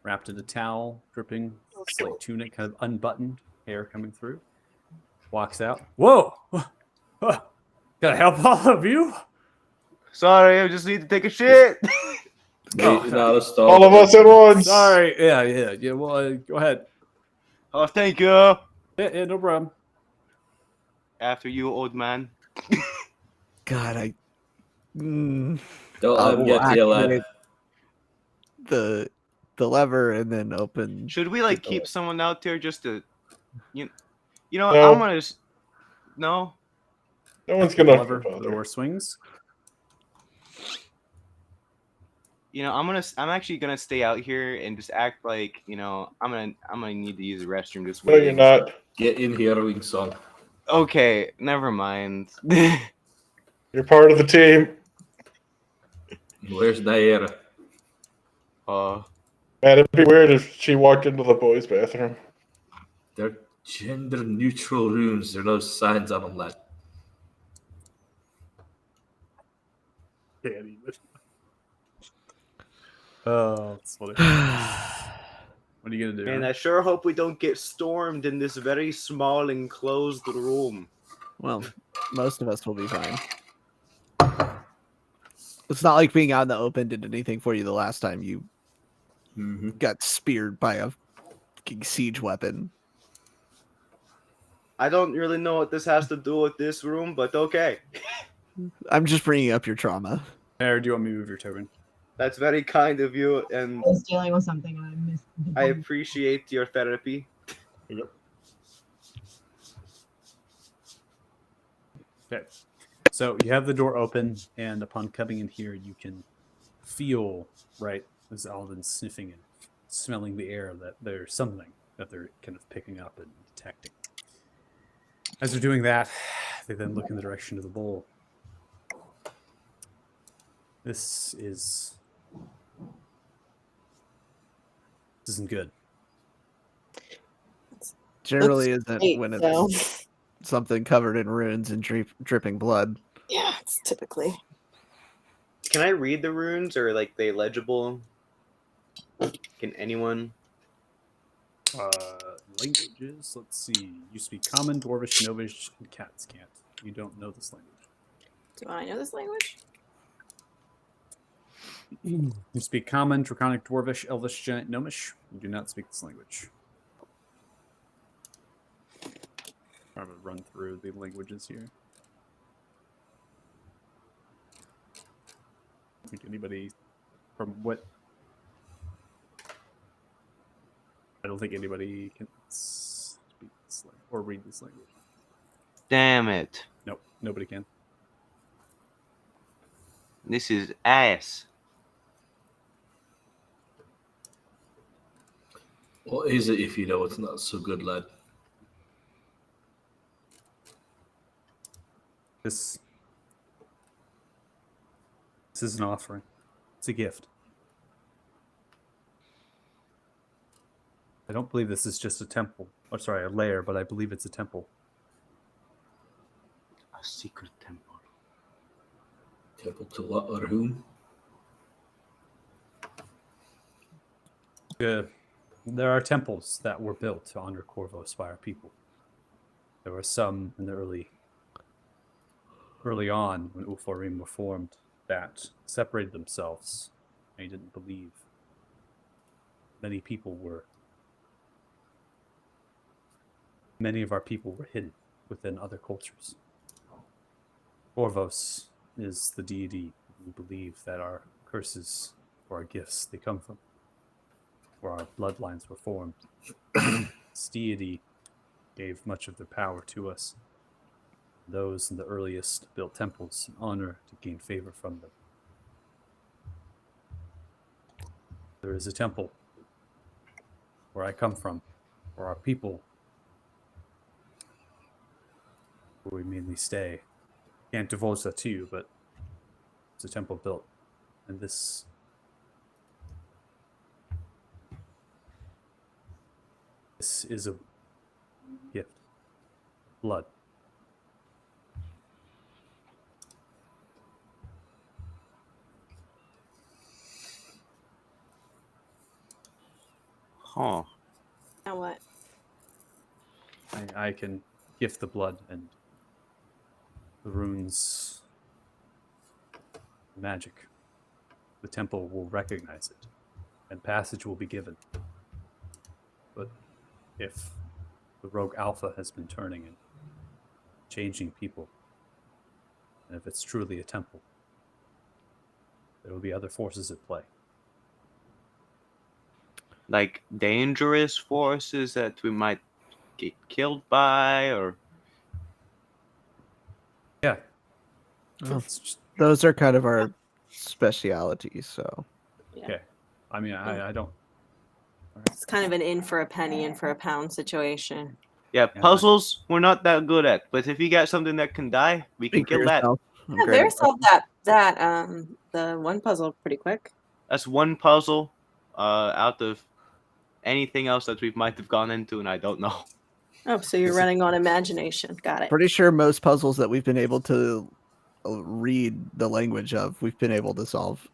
wrapped in a towel, dripping, slight tunic, kind of unbuttoned, hair coming through. Walks out. Whoa! Can I help all of you? Sorry, I just need to take a shit. Maybe not a stall. All of us at once. Sorry. Yeah. Well, go ahead. Oh, thank you. Yeah, no problem. After you, old man. God, I. Don't I let him will get to you, activate lad. the lever and then open. Should we like keep someone out there just to, you know? No. I'm gonna. No. No one's The going lever, to the door swings. I'm actually gonna stay out here and just act like I'm gonna need to use the restroom. Just No, you're waiting. not. Get in here, Wing Song. Okay, never mind. You're part of the team. Where's Naira? Oh, Man, it'd be weird if she walked into the boys' bathroom. They're gender neutral rooms. There are no signs on them, lad. Can't even. Oh, it's funny. What are you gonna do? man, huh? I sure hope we don't get stormed in this very small enclosed room. Well, most of us will be fine. It's not like being out in the open did anything for you the last time you got speared by a fucking siege weapon. I don't really know what this has to do with this room, but okay. I'm just bringing up your trauma. Or do you want me to move your token? That's very kind of you, and I was dealing with something and I missed. I appreciate your therapy. Yep. Okay. So you have the door open, and upon coming in here, you can feel, right, as Alden's sniffing and smelling the air, that there's something that they're kind of picking up and detecting. As they're doing that, they then look in the direction of the bowl. This isn't good. Generally Looks isn't great, when it's though. something covered in runes and dripping blood. Yeah, it's typically. Can I read the runes, or like they legible? Can anyone? Languages, let's see. You speak Common, Dwarvish, Novish, and Cats can't. You don't know this language. Do I know this language? You speak Common, Draconic, Dwarvish, Elvish, Giant, Gnomish. You do not speak this language. I'm going to run through the languages here. I think anybody from what... I don't think anybody can speak this language or read this language. Damn it! Nope, nobody can. This is ass. What is it if you know it's not so good, lad? This is an offering. It's a gift. I don't believe this is just a temple. Or sorry, a lair, but I believe it's a temple. A secret temple. Temple to what or whom? There are temples that were built to honor Corvos by our people. There were some in the early on when Ulfarim were formed that separated themselves. They didn't believe. Many of our people were hidden within other cultures. Corvos is the deity we believe that our curses or our gifts they come from, where our bloodlines were formed. This deity gave much of their power to us. Those in the earliest built temples in honor to gain favor from them. There is a temple where I come from, where our people, where we mainly stay. Can't divulge that to you, but it's a temple built, and this is a gift. Blood. Huh. Now what? I can gift the blood and the runes, magic. The temple will recognize it, and passage will be given. But if the rogue alpha has been turning and changing people, and if it's truly a temple, there will be other forces at play. Like dangerous forces that we might get killed by, or Yeah. Oh, It's just, those are kind of our specialities, so Okay. I mean, I don't. It's kind of an in for a penny, in for a pound situation. Yeah, Yeah, puzzles we're not that good at, but if you got something that can die, we can Speak for kill that. yourself. I'm Yeah, great Bear at solved the one puzzle pretty quick. That's one puzzle out of anything else that we might have gone into, and I don't know. Oh, so you're running on imagination. Got it. Pretty sure most puzzles that we've been able to read the language of, we've been able to solve.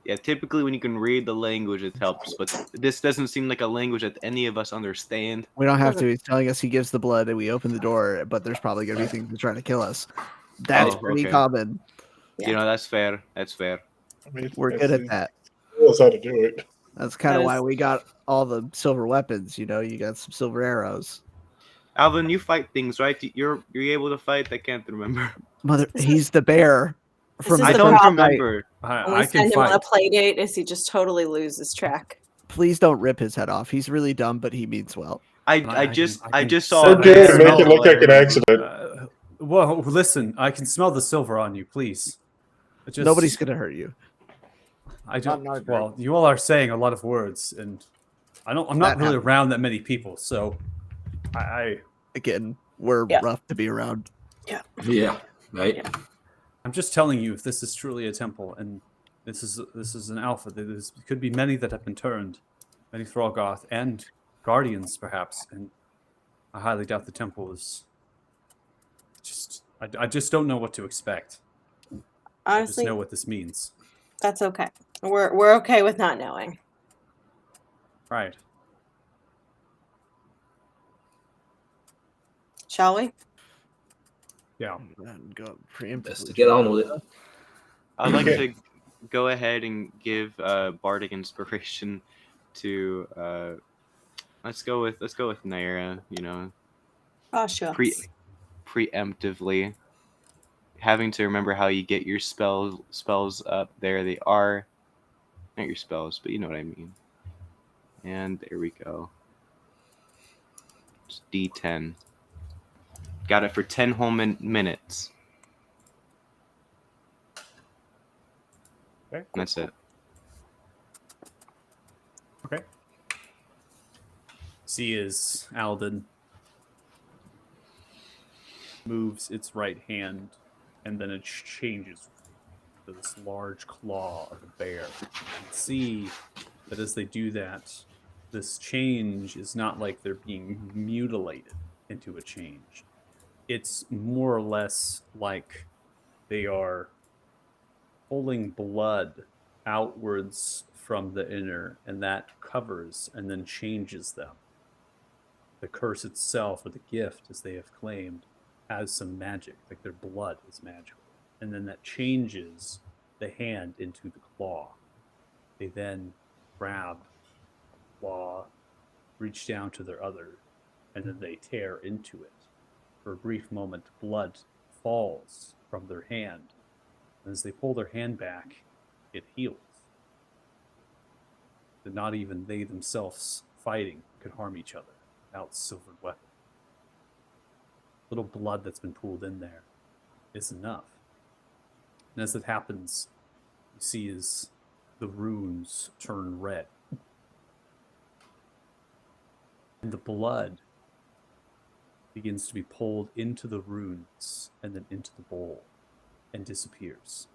Yeah, typically when you can read the language, it helps, but this doesn't seem like a language that any of us understand. We don't have to. He's telling us he gives the blood and we open the door, but there's probably going to be things to try to kill us. That's Oh, pretty okay. common. Yeah. You know, that's fair. That's fair. I mean, We're good at that. He knows how to do it. That's kind of That why is- we got all the silver weapons. You know, you got some silver arrows. Alvin, you fight things, right? You're able to fight? I can't remember. He's the bear This from is I the don't problem. remember. When we I can send him on a fight. play date, is he just totally loses track? Please don't rip his head off. He's really dumb, but he means well. I can- just I can saw. So sense- good, I make it smell look like an accident. Well, listen, I can smell the silver on you. Please. It just- Nobody's going to hurt you. I don't. Not Well, you all are saying a lot of words, and I'm not That really happens. around that many people, so Again, we're Yeah. rough to be around. Yeah, right. Yeah. I'm just telling you, if this is truly a temple, and this is an alpha, there could be many that have been turned, many Thralgoth and guardians, perhaps, and I highly doubt the temple is. I just don't know what to expect. I just Honestly, know what this means. that's okay. We're okay with not knowing. Right. Shall we? Yeah. And go preemptively. Best to get on with it. I'd like Okay. to go ahead and give bardic inspiration to let's go with Naira. You know, Oh, sure. preemptively having to remember how you get your spells up. There they are. Not your spells, but you know what I mean. And there we go. Just D10. Got it for 10 whole minutes. Okay. That's it. Okay. See as Alden moves its right hand, and then it changes to this large claw of a bear. You can see that as they do that, this change is not like they're being mutilated into a change. It's more or less like they are pulling blood outwards from the inner, and that covers and then changes them. The curse itself, or the gift, as they have claimed, has some magic, like their blood is magical. And then that changes the hand into the claw. They then grab the claw, reach down to their other, and then they tear into it. For a brief moment, blood falls from their hand. And as they pull their hand back, it heals. That not even they themselves fighting could harm each other without silvered weapon. Little blood that's been pooled in there is enough. And as it happens, you see as the runes turn red. And the blood begins to be pulled into the runes and then into the bowl and disappears.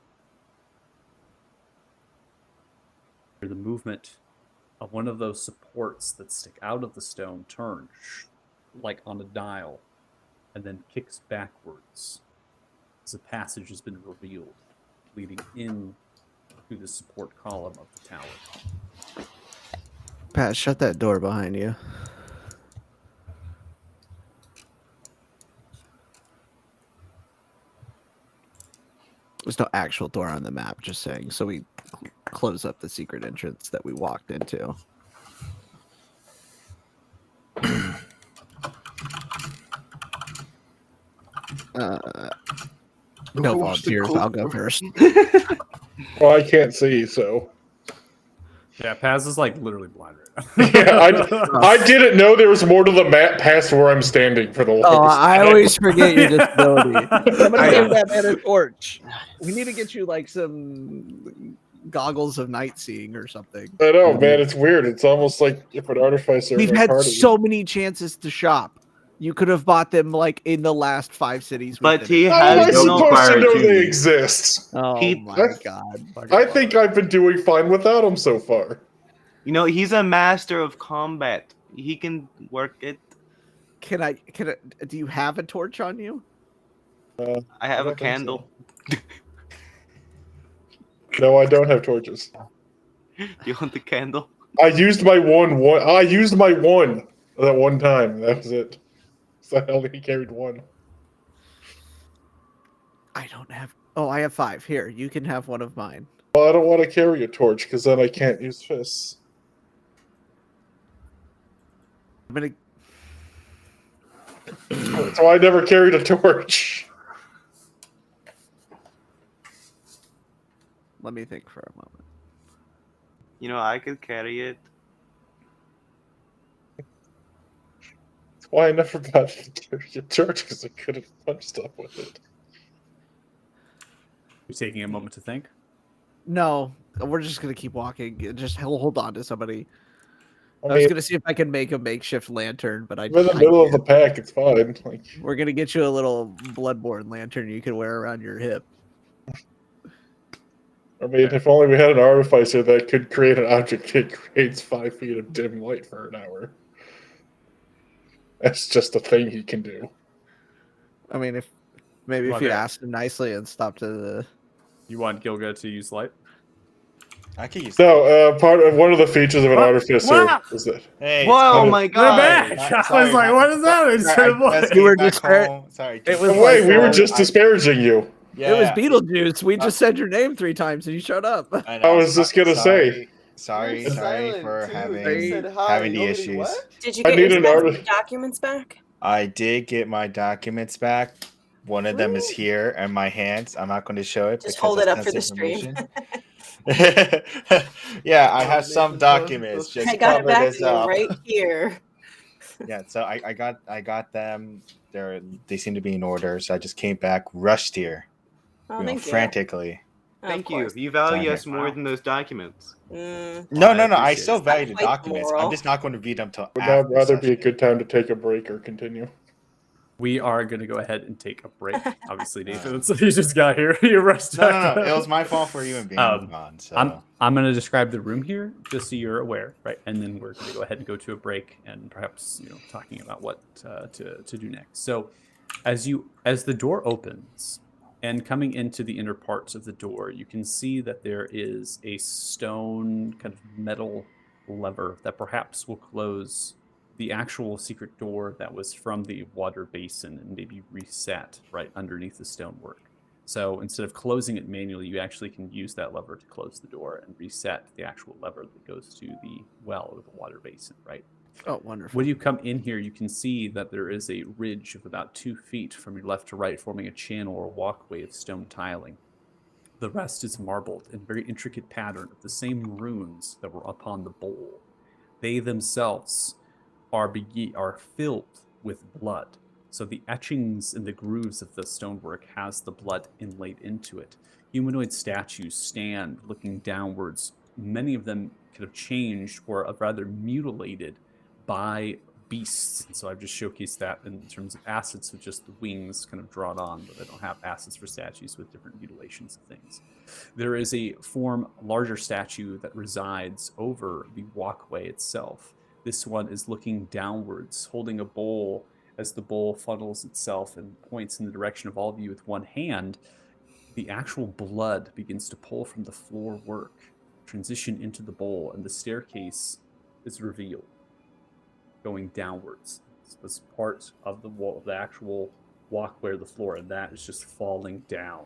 The movement of one of those supports that stick out of the stone turns like on a dial and then kicks backwards as a passage has been revealed, leading in to the support column of the tower. Pat, shut that door behind you. There's no actual door on the map, just saying. So we close up the secret entrance that we walked into. No volunteers. I'll go first. Well, I can't see, so. Yeah, Paz is like literally blind right now. Yeah, I didn't know there was more to the map past where I'm standing for the longest Oh, I time. always forget your disability. Somebody I give know. that man a torch. We need to get you like some goggles of night seeing or something. I know, man. It's weird. It's almost like if an artificer. We've in my had party- so many chances to shop. You could have bought them like in the last 5 cities. But we've he been in. How am I has no supposed to fire know too. they exist? Oh he- my god! I think I've been doing fine without them so far. You know, he's a master of combat. He can work it. Can I? Do you have a torch on you? I have don't a think candle. No, I don't have torches. Do you want the candle? I used my one. I used my one that one time. That was it. So I only carried one. I don't have. Oh, I have 5. Here, you can have one of mine. Well, I don't want to carry a torch because then I can't use fists. I'm gonna. So I never carried a torch. Let me think for a moment. You know, I could carry it. That's why I never got to carry a torch because I couldn't punch stuff with it. You're taking a moment to think. No, we're just gonna keep walking. Just hold on to somebody. I I was mean, gonna see if I could make a makeshift lantern, but I'm in the I middle of the can't. pack. It's fine. Like, We're gonna get you a little bloodborne lantern you can wear around your hip. I mean, if only we had an artificer that could create an object that creates 5 feet of dim light for an hour. That's just a thing he can do. I mean, if maybe Well, if you there. asked him nicely and stopped to the. You want Gilga to use light? I can use. No, one of the features of an What? artificer What? is that Hey, Whoa, sorry. my They're god! back. Sorry, I was like, what is that? Instead of I just You came were back just home. Sorry. It was Wait, we were like, just disparaging you. Yeah, it was yeah. Beetlejuice. We just said your name 3 times and you showed up. I I was just gonna say. Sorry You're for silent, too. having You said hi. having You the want me to issues. what? Did you I get need your an sensitive artist. documents back? I did get my documents back. One of them is Ooh. here in my hands. I'm not going to show it. Just because hold it of up for the sensitive stream. information. Yeah, I have Make some it documents close. just I got it covered back this up. right here. Yeah, so I got them. They seem to be in order. So I just came back, rushed here, Oh, thank you. frantically. Of Thank you. course. You value Sorry. us more than those documents. Mm, No, I no, no. I appreciate still it. value the Quite the documents. I'm moral. just not going to read them till Would after not rather be a session. good time to take a break or continue. We are going to go ahead and take a break. Obviously, Nathan, so he just got here. You rushed No, back no, no. up. It was my fault for even being gone. So I'm going to describe the room here just so you're aware, right? And then we're going to go ahead and go to a break and perhaps talking about what to do next. So, as the door opens and coming into the inner parts of the door, you can see that there is a stone kind of metal lever that perhaps will close the actual secret door that was from the water basin and maybe reset right underneath the stonework. So instead of closing it manually, you actually can use that lever to close the door and reset the actual lever that goes to the well or the water basin, right? Oh, wonderful. When you come in here, you can see that there is a ridge of about 2 feet from your left to right, forming a channel or walkway of stone tiling. The rest is marbled in very intricate pattern of the same runes that were upon the bowl. They themselves are filled with blood. So the etchings and the grooves of the stonework has the blood inlaid into it. Humanoid statues stand looking downwards. Many of them could have changed or rather mutilated by beasts. And so I've just showcased that in terms of assets with just the wings kind of drawn on, but I don't have assets for statues with different mutilations of things. There is a larger statue that resides over the walkway itself. This one is looking downwards, holding a bowl. As the bowl funnels itself and points in the direction of all of you with one hand, the actual blood begins to pull from the floor work, transition into the bowl, and the staircase is revealed, going downwards. This part of the wall, the actual walkway or the floor, and that is just falling down.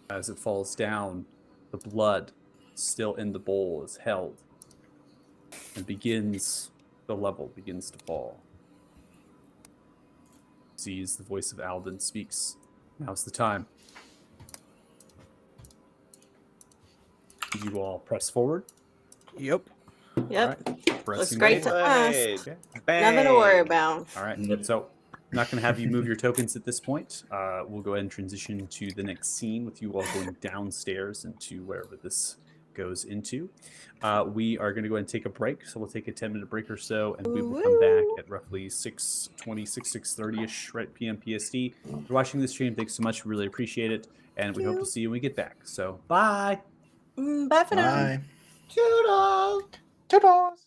As it falls down, the blood still in the bowl is held, and the level begins to fall. Sees the voice of Alden speaks. Now's the time. You all press forward. Yep. Yep. All right. Looks Pressing great to forward. us. Hey, Okay. Nothing to worry about. All right. Yep. So not going to have you move your tokens at this point. We'll go ahead and transition to the next scene with you all going downstairs into wherever this goes into. We are going to go ahead and take a break. So we'll take a 10-minute break or so, and we will come back at roughly 6:30-ish, right, p.m. PST. If you're watching this stream, thanks so much. We really appreciate it. And we hope to see you when we get back. So bye. Bye for now. Bye. Toodles. Toodles.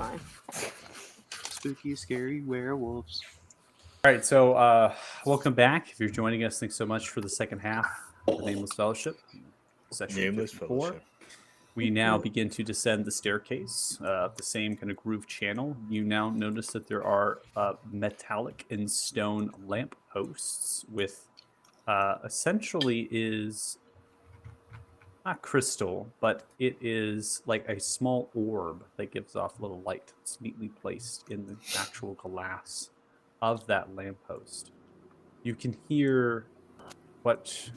fine. Spooky, scary werewolves. All right, so welcome back. If you're joining us, thanks so much for the second half of the Nameless Fellowship, session Nameless 54. Fellowship. We now begin to descend the staircase, the same kind of groove channel. You now notice that there are metallic and stone lamp posts with essentially is not crystal, but it is like a small orb that gives off a little light. It's neatly placed in the actual glass of that lamppost. You can hear what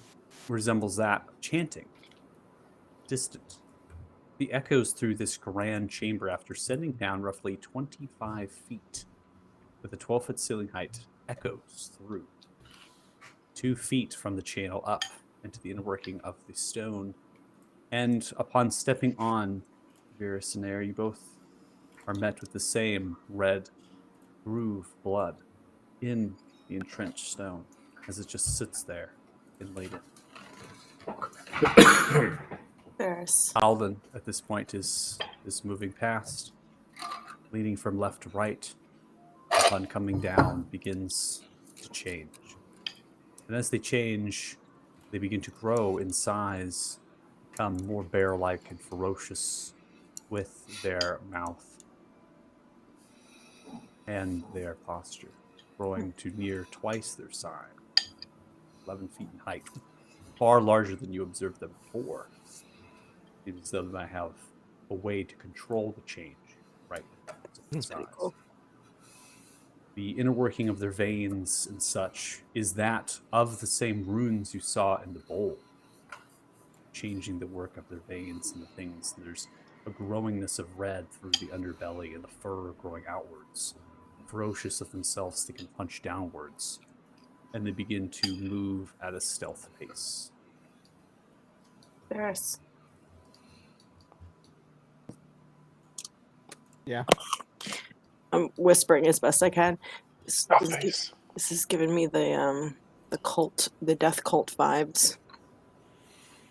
resembles that chanting, distant. The echoes through this grand chamber after sending down roughly 25 feet with a 12-foot ceiling height echoes through 2 feet from the channel up into the inner working of the stone. And upon stepping on, Varys and Air, you both are met with the same red groove blood in the entrenched stone as it just sits there inlaid in. There's Alden at this point is moving past, leaning from left to right. Upon coming down, begins to change. And as they change, they begin to grow in size, become more bear-like and ferocious with their mouth and their posture, growing to near twice their size, 11 feet in height, far larger than you observed them before. Seems as though they might have a way to control the change right in pretty size. cool. The inner working of their veins and such is that of the same runes you saw in the bowl, changing the work of their veins and the things. There's a growingness of red through the underbelly and the fur growing outwards, ferocious of themselves, they can punch downwards, and they begin to move at a stealth pace. There's Yeah. I'm whispering as best I can. This, Oh, this, is, thanks. this is giving me the cult, the death cult vibes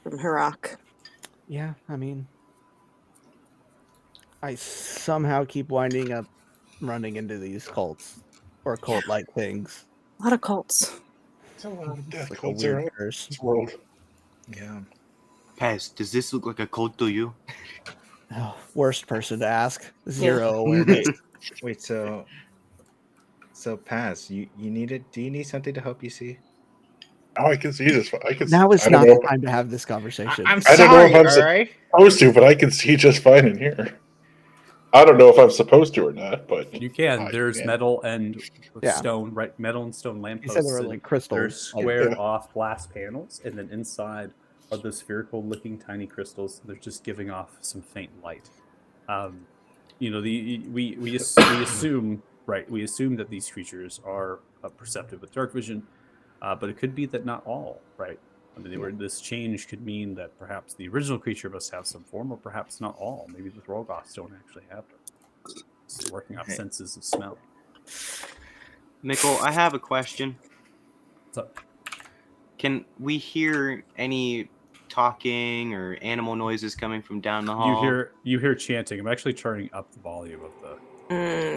from Hirak. Yeah, I mean, I somehow keep winding up running into these cults or cult-like things. A lot of cults. There's a lot of It's death like a cults weird around curse. this world. Yeah. Paz, does this look like a cult to you? Oh, worst person to ask. Zero awareness. Wait, so Paz, you needed do you need something to help you see? Oh, I can see this. I can. Now is I don't not know. the time to have this conversation. I'm I don't know if sorry, I'm all right? supposed to, but I can see just fine in here. I don't know if I'm supposed to or not, but You can. I There's can. metal and Yeah. stone, right? Metal and stone You said lampposts. they were and like crystal. They're like- squared Yeah. off glass panels, and then inside are the spherical-looking tiny crystals. They're just giving off some faint light. We assume, right? We assume that these creatures are perceptive with dark vision, but it could be that not all, right? I mean, this change could mean that perhaps the original creature must have some form, or perhaps not all. Maybe the Throgoths don't actually have them. It's working off Hey. senses of smell. Mikkel, I have a question. So, Can we hear any talking or animal noises coming from down the hall? you hear chanting. I'm actually turning up the volume of the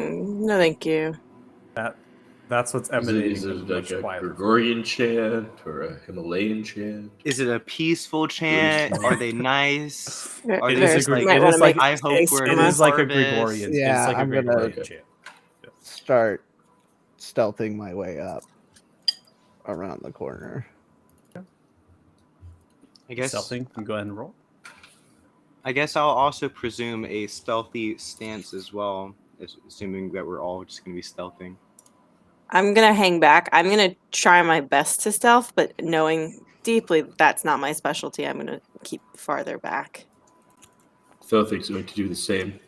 No, thank you. that's what's Is it, emanating is it from the like much a quieter. Gregorian chant or a Himalayan chant? Is it a peaceful chant? Buddhist Are chant? they nice? Ver- Are It they is a just Gre- like, might it wanna is make like I hope space we're for it in is like a harvest? Gregorian. Yeah, it's like I'm a gonna- Gregorian chant. Start stealthing my way up around the corner. I guess Something. You can go ahead and roll. I guess I'll also presume a stealthy stance as well, assuming that we're all just gonna be stealthing. I'm gonna hang back. I'm gonna try my best to stealth, but knowing deeply that's not my specialty, I'm gonna keep farther back. Felthic's going to do the same.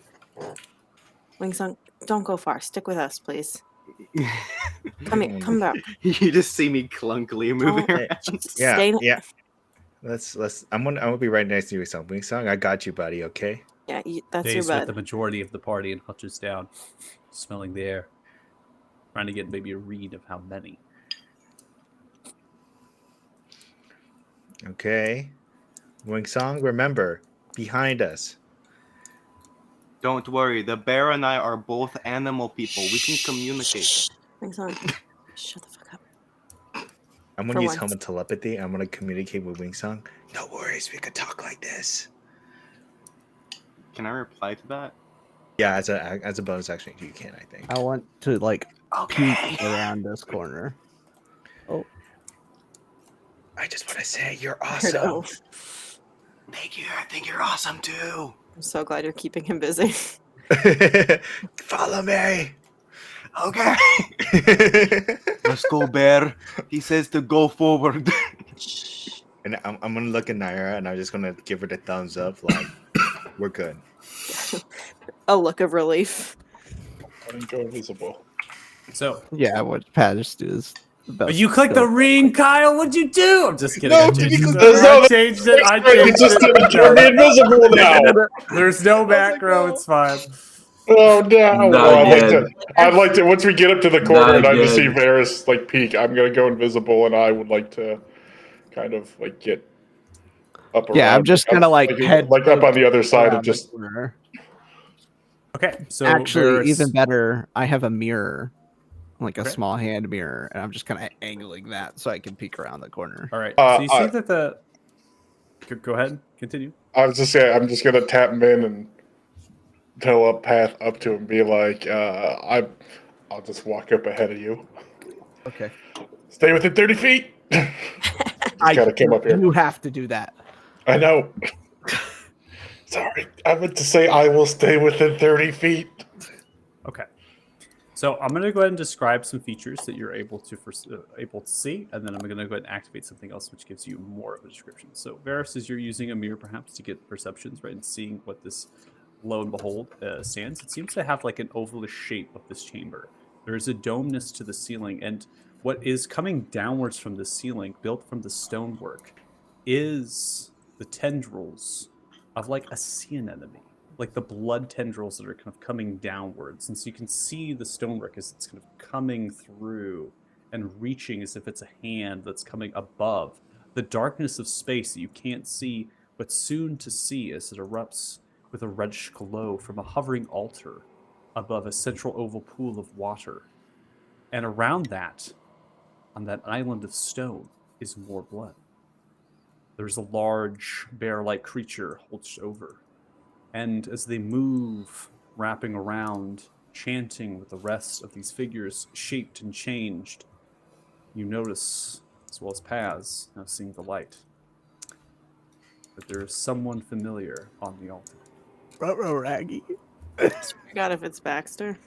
Wingsung, don't go far. Stick with us, please. Come here. Come back. You just see me clunkily moving Don't- around. Yeah, Stay. yeah. Let's I'm gonna be right next to you with something. Song, I got you, buddy, okay? Yeah, that's your Stays with the bud. majority of the party and hunches down, smelling the air, trying to get maybe a read of how many. Okay. Wing Song, remember, behind us. Don't worry. The bear and I are both animal people. We can communicate. Thanks, on. Shut the fuck up. I'm For gonna use once. helmet telepathy. I'm gonna communicate with Wingsong. No worries, we could talk like this. Can I reply to that? Yeah, as a bonus action, you can. I think. I want to like Okay. peek around this corner. Oh, I just want to say you're Heard awesome. elf. Thank you. I think you're awesome too. I'm so glad you're keeping him busy. Follow me. Okay. Let's go, bear. He says to go forward. And I'm gonna look at Naira and I'm just gonna give her the thumbs up, like we're good. A look of relief. I didn't go invisible. So yeah, what Pat just is the best. you clicked the ring, Kyle. What'd you do? I'm just kidding. No, I did changed you it. click- I changed it. I You changed just it. turned me invisible now. There's no like, macro. no. It's fine. Oh no! Not Well, again. I'd like to. Once we get up to the corner Not and I just see again. Varys like peek, I'm gonna go invisible, and I would like to kind of like get up around. Yeah, I'm just gonna like head like up on the other side around and the just. corner. Okay. So Actually, even Varys- better, I have a mirror, like a Okay. small hand mirror, and I'm just kind of angling that so I can peek around the corner. All right. Uh, So you see that the. Go ahead. Continue. I was just saying, I'm just gonna tap him in and telepath up to him, and be like, I'll just walk up ahead of you. Okay. Stay within 30 feet. I gotta come up here. You have to do that. I know. Sorry, I meant to say I will stay within 30 feet. Okay. So I'm going to go ahead and describe some features that you're able to see, and then I'm going to go ahead and activate something else which gives you more of a description. So Varys, as you're using a mirror perhaps to get perceptions, right, and seeing what this, lo and behold, stands, it seems to have like an ovalish shape of this chamber. There is a domeness to the ceiling, and what is coming downwards from the ceiling, built from the stonework, is the tendrils of like a sea anemone, like the blood tendrils that are kind of coming downwards. And so you can see the stonework as it's kind of coming through and reaching as if it's a hand that's coming above the darkness of space that you can't see, but soon to see as it erupts with a reddish glow from a hovering altar above a central oval pool of water. And around that, on that island of stone, is more blood. There's a large bear-like creature hunched over. And as they move, wrapping around, chanting with the rest of these figures shaped and changed, you notice, as well as Paz, now seeing the light, that there is someone familiar on the altar. Raggy. I forgot if it's Baxter.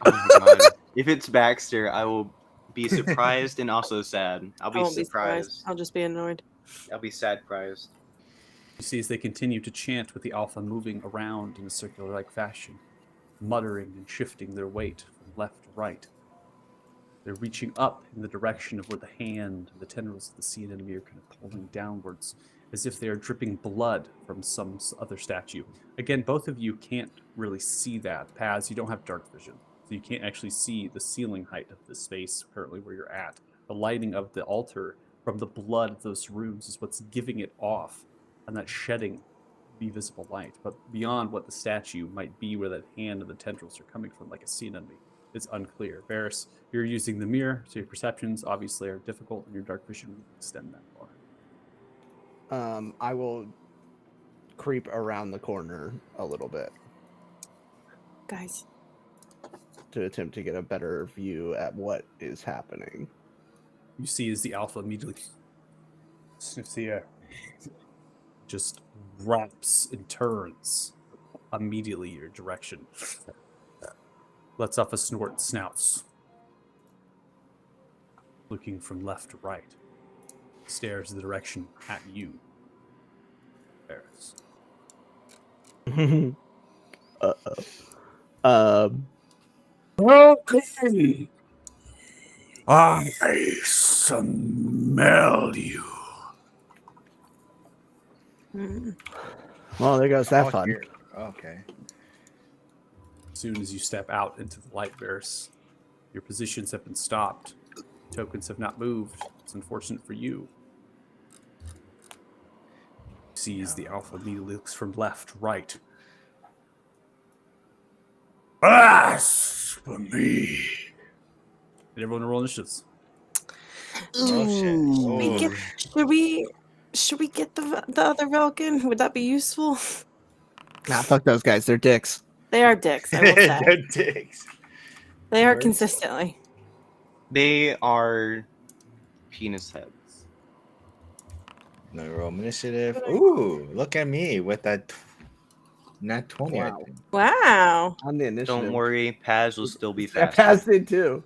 Oh my God. If it's Baxter, I will be surprised and also sad. I'll I be won't be surprised. surprised. I'll just be annoyed. I'll be sad-prized. You see as they continue to chant with the alpha moving around in a circular-like fashion, muttering and shifting their weight from left to right. They're reaching up in the direction of where the hand and the tendrils of the sea anemone are kind of pulling downwards, as if they are dripping blood from some other statue. Again, both of you can't really see that. Paz, you don't have dark vision, so you can't actually see the ceiling height of this space currently where you're at. The lighting of the altar from the blood of those runes is what's giving it off, and that shedding the visible light. But beyond what the statue might be, where that hand and the tendrils are coming from, like a sea anemone, is unclear. Varys, you're using the mirror, so your perceptions obviously are difficult, and your dark vision will extend that far. I will creep around the corner a little bit Guys, to attempt to get a better view at what is happening. You see as the alpha immediately sniffs the air, just wraps and turns immediately your direction. Lets off a snort and snouts. Looking from left to right. Stares the direction at you. Varys. Okay. I smell you. Well, there goes that Oh, fun. here. Okay. As soon as you step out into the light, Varys, your positions have been stopped. Tokens have not moved. It's unfortunate for you. Sees the alpha immediately looks from left to right. Blasphemy. And everyone roll initiatives. Oh, shit. Ooh, we Oh. get- should we get the other Velkin? Would that be useful? Nah, fuck those guys. They're dicks. They are dicks, I will say. They're dicks. They are Words. consistently. They are penis heads. No roll initiative. Ooh, look at me with that nat 20. I Wow. think. Wow. On the initiative. Don't worry, Paz will still be I fast. passed it too.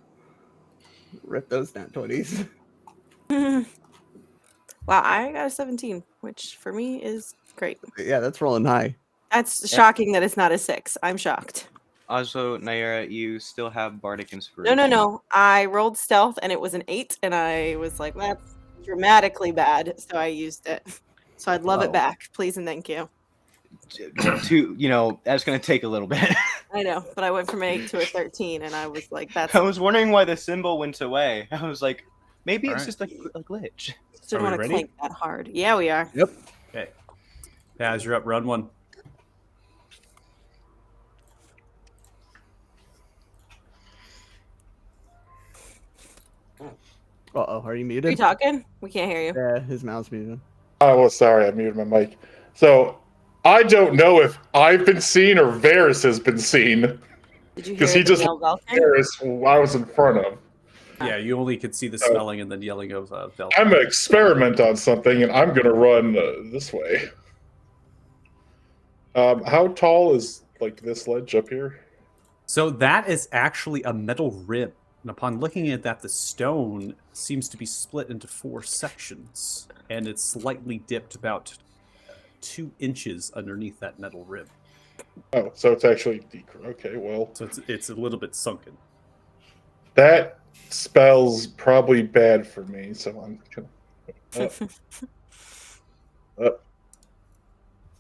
Rip those nat 20s. Wow, I got a 17, which for me is great. Yeah, that's rolling high. That's shocking that it's not a 6. I'm shocked. Also, Naira, you still have Bardic Inspiration. No. I rolled stealth and it was an 8, and I was like, that's dramatically bad. So I used it. So I'd love Oh. it back, please and thank you. That's going to take a little bit. I know, but I went from an 8 to a 13, and I was like, that's I was wondering why the symbol went away. I was like, maybe it's Alright. just a glitch. just didn't Are we want to ready? clank that hard. Yeah, we are. Okay. Paz, you're up. Round 1. Uh-oh, are you Are you muted? talking? We can't hear you. Yeah, his mouth's muted. Oh, well, sorry, I muted my mic. So I don't know if I've been seen or Varys has been seen. Did you hear 'Cause he the just- male Velkin? Varys, who I was in front of. Yeah, you only could see the smelling and then yelling of Vel. I'm gonna experiment on something, and I'm gonna run this way. How tall is like this ledge up here? So that is actually a metal rim. And upon looking at that, the stone seems to be split into 4 sections, and it's slightly dipped about 2 inches underneath that metal rim. Oh, so it's actually okay. Well, So it's a little bit sunken. that spells probably bad for me. So I'm gonna.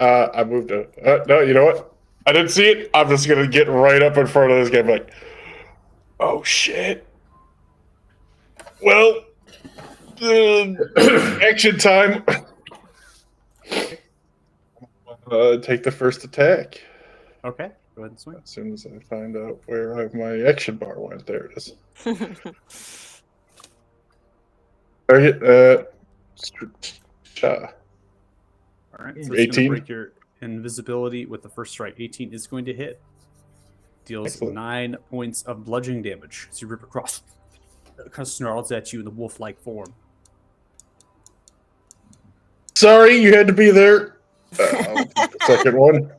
I moved it. No, you know what? I didn't see it. I'm just gonna get right up in front of this guy, like, oh shit. Well, action time. Take the first attack Okay, go ahead and swing. as soon as I find out where my action bar went. There it is. Target. All right, so it's going to 18. break your invisibility with the first strike. 18 is going to hit. Deals Excellent. 9 points of bludgeoning damage. So you rip across. It kind of snarls at you in the wolf-like form. Sorry, you had to be there. Second one.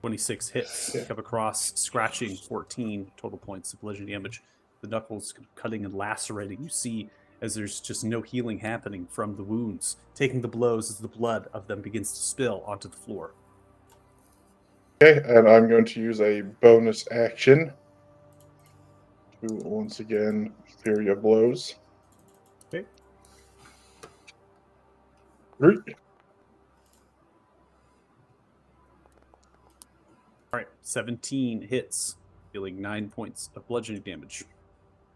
26 hits. Yeah. Come across, scratching 14 total points of bludgeoning damage. The knuckles cutting and lacerating. You see as there's just no healing happening from the wounds, taking the blows as the blood of them begins to spill onto the floor. Okay, and I'm going to use a bonus action to once again Fury of Blows. Okay. 3. All right, 17 hits, dealing 9 points of bludgeoning damage.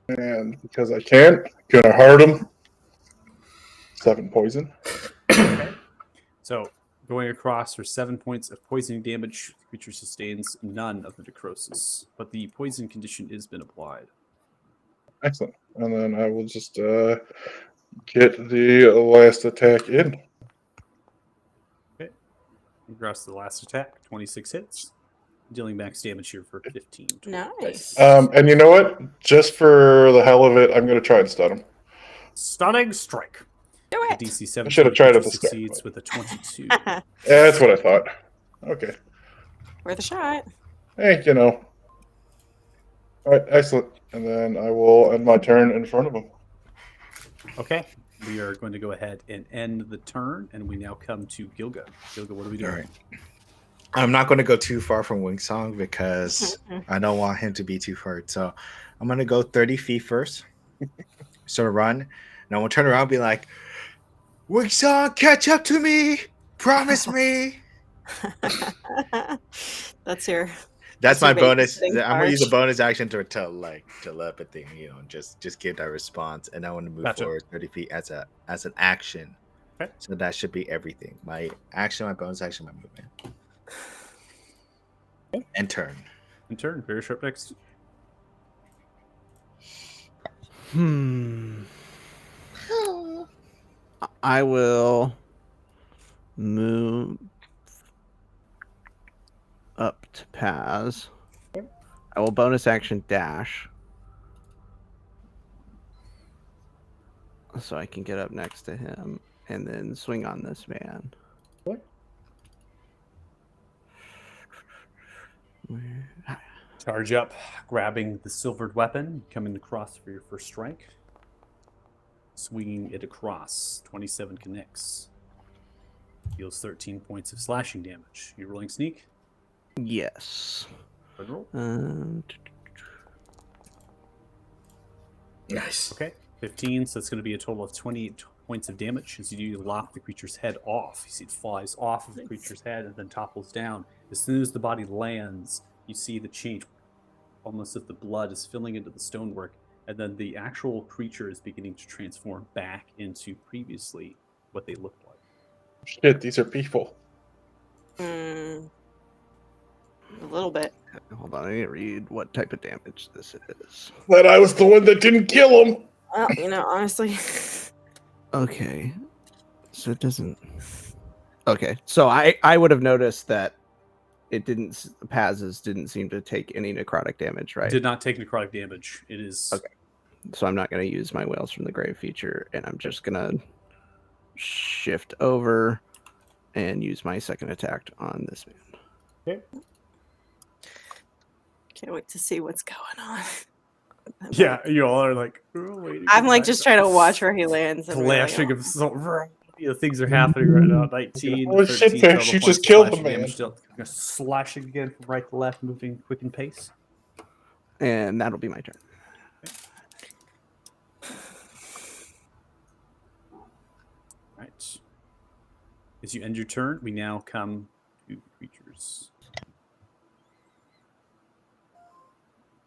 And because I can, gonna hurt him. 7 poison. So, going across for 7 points of poisoning damage, the creature sustains none of the necrosis, but the poison condition has been applied. Excellent. And then I will just get the last attack in. Across the last attack, 26 hits, dealing max damage here for 15. Nice. And you know what? Just for the hell of it, I'm gonna try and stun him. Stunning strike. Do The it. DC 7 I should have tried at the start, succeeds but- with a 22. Yeah, that's what I thought. Okay. Worth a shot. Hey, you know. All right, excellent. And then I will end my turn in front of him. Okay, we are going to go ahead and end the turn, and we now come to Gilga. Gilga, what are we doing? All right. I'm not going to go too far from Wingsong because I don't want him to be too hurt. So I'm going to go 30 feet first. So run. And I will turn around and be like, Wingsong, catch up to me. Promise me. That's your. That's That's my your bonus. babysitting I'm gonna use a charge. bonus action to telepathy, just give that response, and I want to move Gotcha. forward 30 feet as an action. Okay. So that should be everything. My action, my bonus action, my movement. And turn. In turn, very short next. I will move up to Paz. I will bonus action dash. So I can get up next to him and then swing on this man. Charge up, grabbing the silvered weapon, coming across for your first strike. Swinging it across. 27 connects. Deals 13 points of slashing damage. You rolling sneak? Yes. Good roll. Nice. Okay. 15, so it's going to be a total of 28 points of damage as you lop the creature's head off. You see it flies off of the creature's head and then topples down. As soon as the body lands, you see the change, almost as if the blood is filling into the stonework, and then the actual creature is beginning to transform back into previously what they looked like. Shit, these are people. A little bit. Hold on, I need to read what type of damage this is. But I was the one that didn't kill him. Well, honestly. Okay. So it doesn't... Okay, so I would have noticed that it didn't... Paz's didn't seem to take any necrotic damage, right? Did not take necrotic damage. It is... Okay. So I'm not going to use my Whales from the Grave feature, and I'm just going to shift over and use my second attack on this man. Okay. Can't wait to see what's going on. Yeah, you all are like, waiting. I'm like just trying to watch where he lands. And clashing of things are happening right now. 19, Holy 13 shit, total Fish, you points just of killed the slashing man. damage dealt. Slashing again from right to left, moving quick in pace. And that'll be my turn. Right. As you end your turn, we now come to creatures.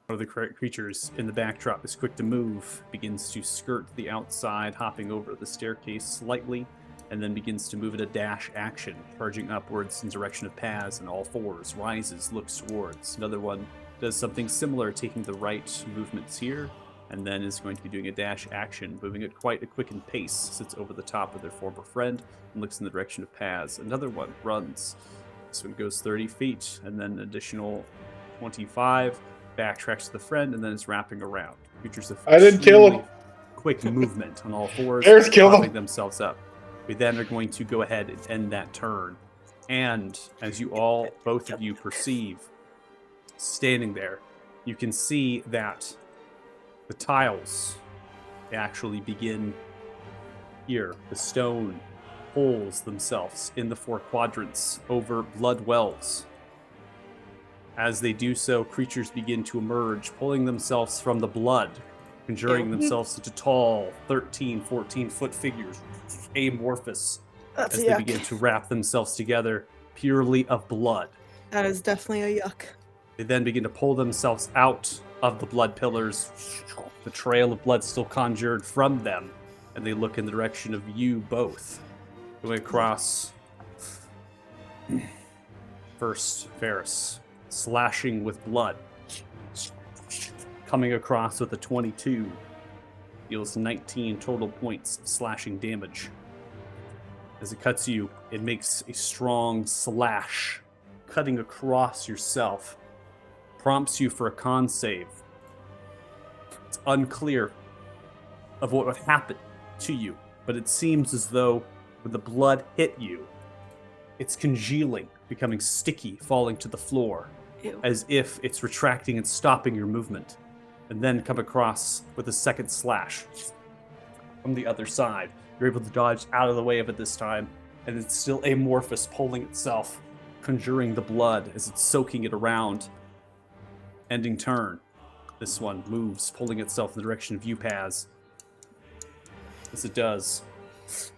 One of the creatures in the backdrop is quick to move, begins to skirt the outside, hopping over the staircase slightly, and then begins to move at a dash action, charging upwards in direction of Paz on all fours, rises, looks towards. Another one does something similar, taking the right movements here, and then is going to be doing a dash action, moving at quite a quickened pace, sits over the top of their former friend, and looks in the direction of Paz. Another one runs. This one goes 30 feet, and then an additional 25, backtracks to the friend, and then is wrapping around. Creatures of I didn't kill him. quick movement on all fours, Bears killed propping him. themselves up. We then are going to go ahead and end that turn. And as you all, both of you perceive, standing there, you can see that the tiles actually begin here. The stone holes themselves in the four quadrants over blood wells. As they do so, creatures begin to emerge, pulling themselves from the blood, conjuring themselves into tall 13, 14-foot figures, amorphous, That's as they begin to wrap themselves together purely of blood. That is definitely a yuck. They then begin to pull themselves out of the blood pillars, the trail of blood still conjured from them, and they look in the direction of you both. Going across. First, Ferris, slashing with blood. Coming across with a 22. Deals 19 total points of slashing damage. As it cuts you, it makes a strong slash, cutting across yourself. Prompts you for a con save. It's unclear of what would happen to you, but it seems as though when the blood hit you, it's congealing, becoming sticky, falling to the floor, Ew. as if it's retracting and stopping your movement, and then come across with a second slash from the other side. You're able to dodge out of the way of it this time, and it's still amorphous, pulling itself, conjuring the blood as it's soaking it around. Ending turn. This one moves, pulling itself in the direction of you, Paz. As it does,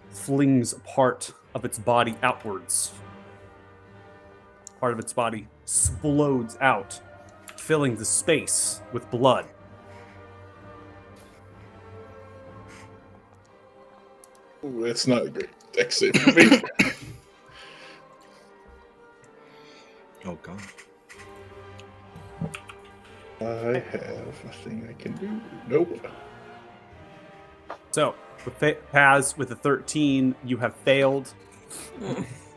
flings part of its body outwards. Part of its body explodes out, filling the space with blood. Ooh, that's not a great deck save for me. Oh god. I have a thing I can do. Nope. So, with Paz with a 13, you have failed.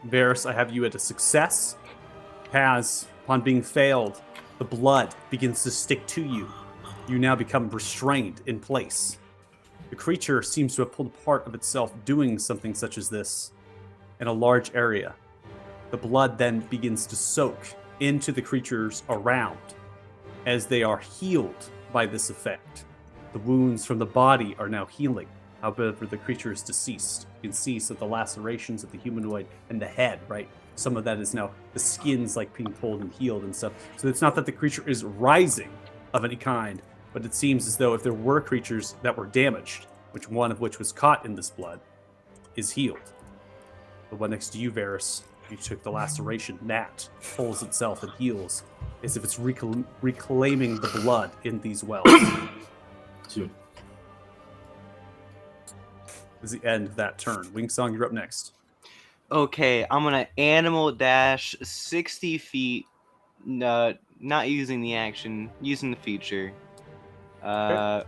Varys, I have you at a success. Paz, upon being failed, the blood begins to stick to you. You now become restrained in place. The creature seems to have pulled part of itself doing something such as this in a large area. The blood then begins to soak into the creatures around as they are healed by this effect. The wounds from the body are now healing. However, the creature is deceased. You can see some of the lacerations of the humanoid and the head, right? Some of that is now the skin's like being pulled and healed and stuff. So it's not that the creature is rising of any kind, but it seems as though if there were creatures that were damaged, which one of which was caught in this blood, is healed. The one next to you, Varys, you took the laceration. That pulls itself and heals as if it's reclaiming the blood in these wells. Shoot. This is the end of that turn. Wingsong, you're up next. Okay, I'm gonna animal dash 60 feet. Not using the action, using the feature. And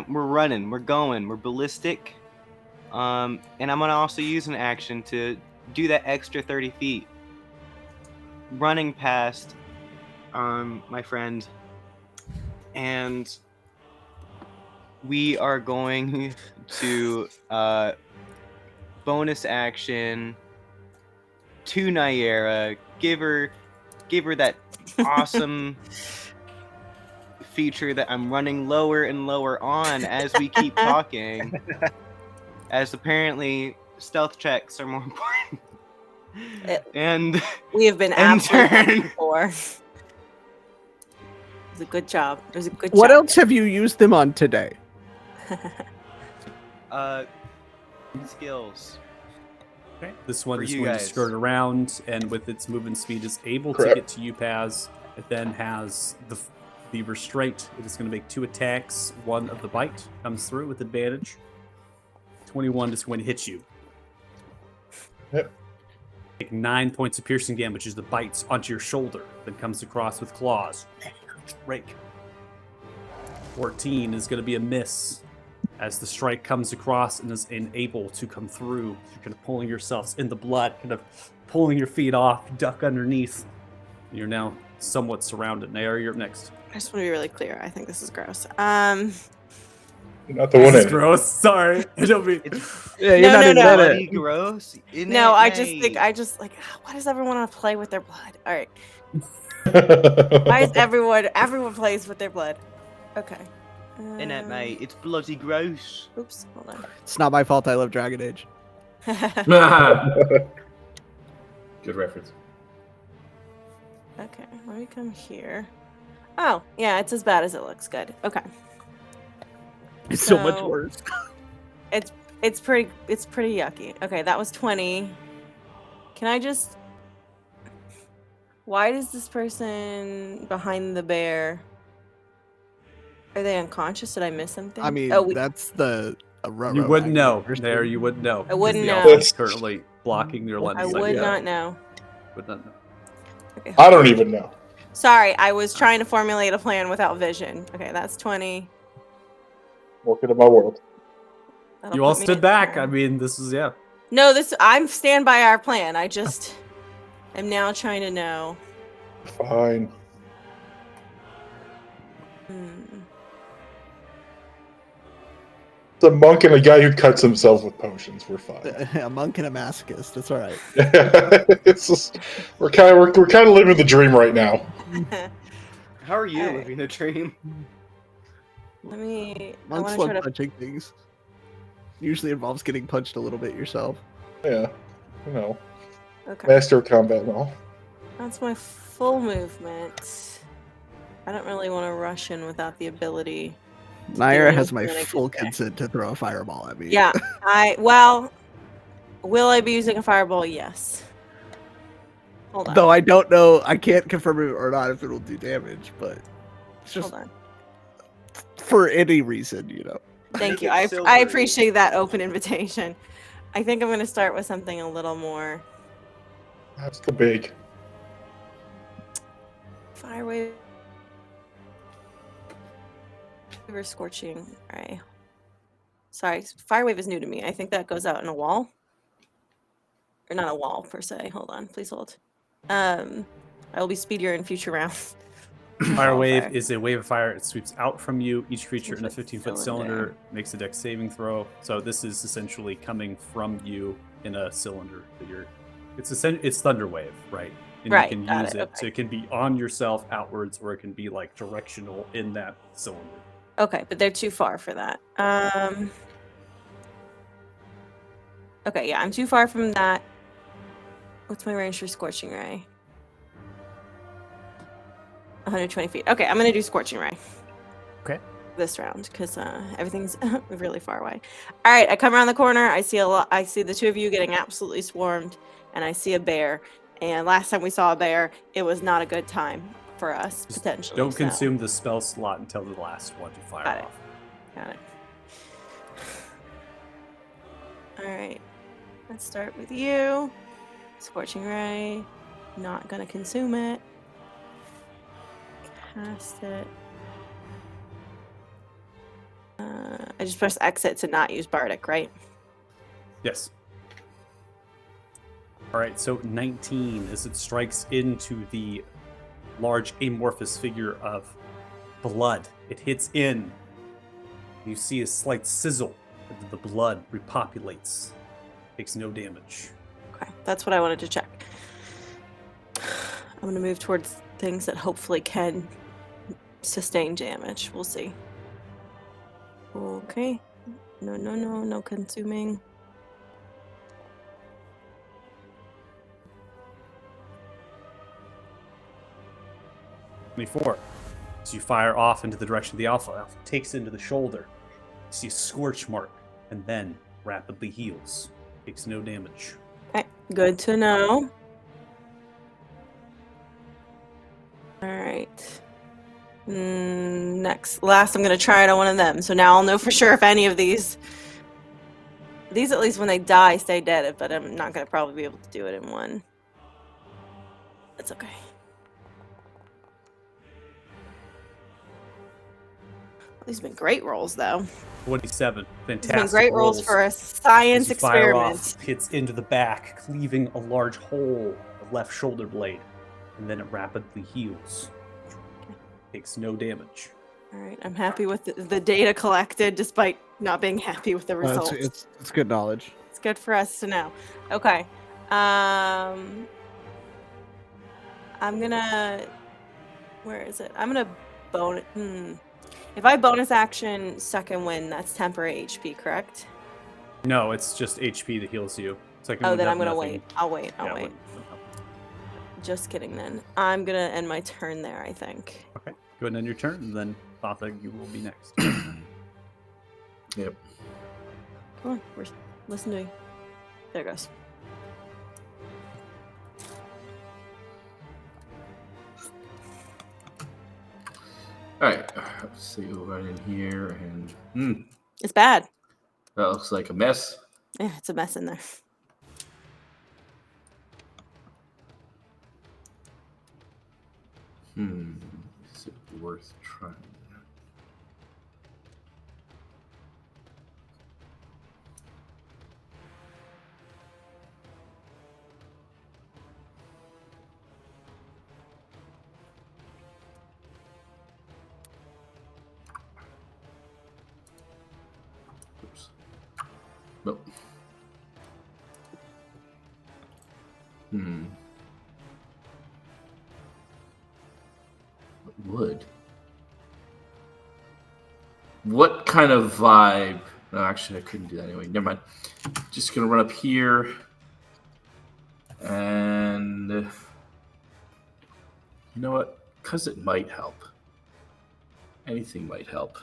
we're running, we're going, we're ballistic. And I'm gonna also use an action to do that extra 30 feet. Running past my friend, and we are going to bonus action to Nyera, give her that awesome feature that I'm running lower and lower on as we keep talking, as apparently stealth checks are more important. And We have been And absolutely turn. before. It was a good job. It was a good What job. else have you used them on today? skills. Okay. This one For is you going to guys. skirt around, and with its movement speed, is able to Crap. get to you, Paz. It then has the restraint. It is going to make 2 attacks. One of the bite comes through with advantage. 21 is going to hit you. Yep. Take 9 points of piercing damage as the bites onto your shoulder. Then comes across with claws. Rake. 14 is going to be a miss as the strike comes across and is unable to come through. You're kind of pulling yourselves in the blood, kind of pulling your feet off, duck underneath. You're now somewhat surrounded. Nair, you're up next. I just want to be really clear. I think this is gross. Not the one This is in it. gross. Sorry. I don't mean. Yeah, No, no, no. Bloody gross. Isn't No, it, I just think mate? why does everyone want to play with their blood? All right. Why is everyone plays with their blood? Okay. Isn't it, mate? It's bloody gross. Oops, hold It's not my fault I love Dragon Age. on. Good reference. Okay, let me come here. Oh, yeah, it's as bad as it looks. Good. Okay. It's so much So- worse. It's pretty yucky. Okay, that was 20. Can I just Why does this person behind the bear, are they unconscious? Did I miss something? I mean, oh, that's the Aurora You wouldn't know. person. There, you wouldn't know. I wouldn't because know. the elf is currently blocking your line I of sight. would yeah. not know. Would not know. Okay. I don't even know. Sorry, I was trying to formulate a plan without vision. Okay, that's 20. Welcome to my world. That'll You all put me stood at back. 10. I mean, this is No, I'm stand by our plan. I just am now trying to know. Fine. It's a monk and a guy who cuts himself with potions. We're fine. A monk and a masochist. That's all right. It's just, we're kind of living the dream right now. How are you Alright. living the dream? Let me. I Monks want to love try to. punching things. Usually involves getting punched a little bit yourself. Yeah, you know, Okay, master of combat and all. that's my full movement. I don't really want to rush in without the ability. Naira has my anything I full can say. consent to throw a fireball at me. Yeah, will I be using a fireball? Yes. Hold on. Though I don't know, I can't confirm it or not if it'll do damage, but it's just Hold on. for any reason, you know. Thank Make you. it I silvery. appreciate that open invitation. I think I'm going to start with something a little more That's the big. fire wave River Scorching Ray. Sorry, Fire Wave is new to me. I think that goes out in a wall. Or not a wall, per se. Hold on. Please hold. I will be speedier in future rounds. Fire wave Fire. is a wave of fire. It sweeps out from you. Each creature in a 15-foot 15-foot cylinder. cylinder makes a dex saving throw. So this is essentially coming from you in a cylinder. It's thunder wave, right? And Right, you can got use it, it. okay. So it can be on yourself outwards, or it can be like directional in that cylinder. Okay, but they're too far for that. Okay, yeah, I'm too far from that. What's my range for Scorching Ray? 120 feet. Okay, I'm gonna do Scorching Ray. Okay. This round, because everything's really far away. All right, I come around the corner. I see I see the two of you getting absolutely swarmed, and I see a bear. And last time we saw a bear, it was not a good time for us Just potentially. Don't so- consume the spell slot until the last one to fire Got it. off. Got it. All right. Let's start with you. Scorching Ray. Not gonna consume it. Cast it. I just press exit to not use Bardic, right? Yes. All right, so 19 as it strikes into the large amorphous figure of blood. It hits in. You see a slight sizzle as the blood repopulates. Takes no damage. Okay, that's what I wanted to check. I'm gonna move towards things that hopefully can sustain damage. We'll see. Okay. No consuming. Twenty-four. As you fire off into the direction of the alpha takes into the shoulder. You see a scorch mark and then rapidly heals. Takes no damage. Okay, good to know. All right. Last, I'm gonna try it on one of them. So now I'll know for sure if any of these at least when they die, stay dead. But I'm not gonna probably be able to do it in one. It's okay. These have been great rolls, though. 27. These Fantastic. have been great rolls for a science As you fire experiment. off, hits into the back, cleaving a large hole in the left shoulder blade, and then it rapidly heals. Takes no damage. All right, I'm happy with the data collected, despite not being happy with the results. It's good knowledge. It's good for us to know. Okay. I'm gonna. Where is it? I'm gonna bonus. If I bonus action second wind, that's temporary HP, correct? No, it's just HP that heals you. Second Oh, one then does I'm gonna nothing. wait. I'll wait. Yeah, I'll wait. wouldn't help. Just kidding. Then I'm gonna end my turn there. I think. Okay. Go ahead and end your turn, and then Fatha, you will be next. Yep. Come on, listen to me. There it goes. All right. Let's see. Go right in here, and It's bad. that looks like a mess. Yeah, it's a mess in there. Is it worth trying? Oops. Nope. Wood. What kind of vibe? No, actually, I couldn't do that anyway. Never mind. Just gonna run up here, and you know what? Because it might help. Anything might help.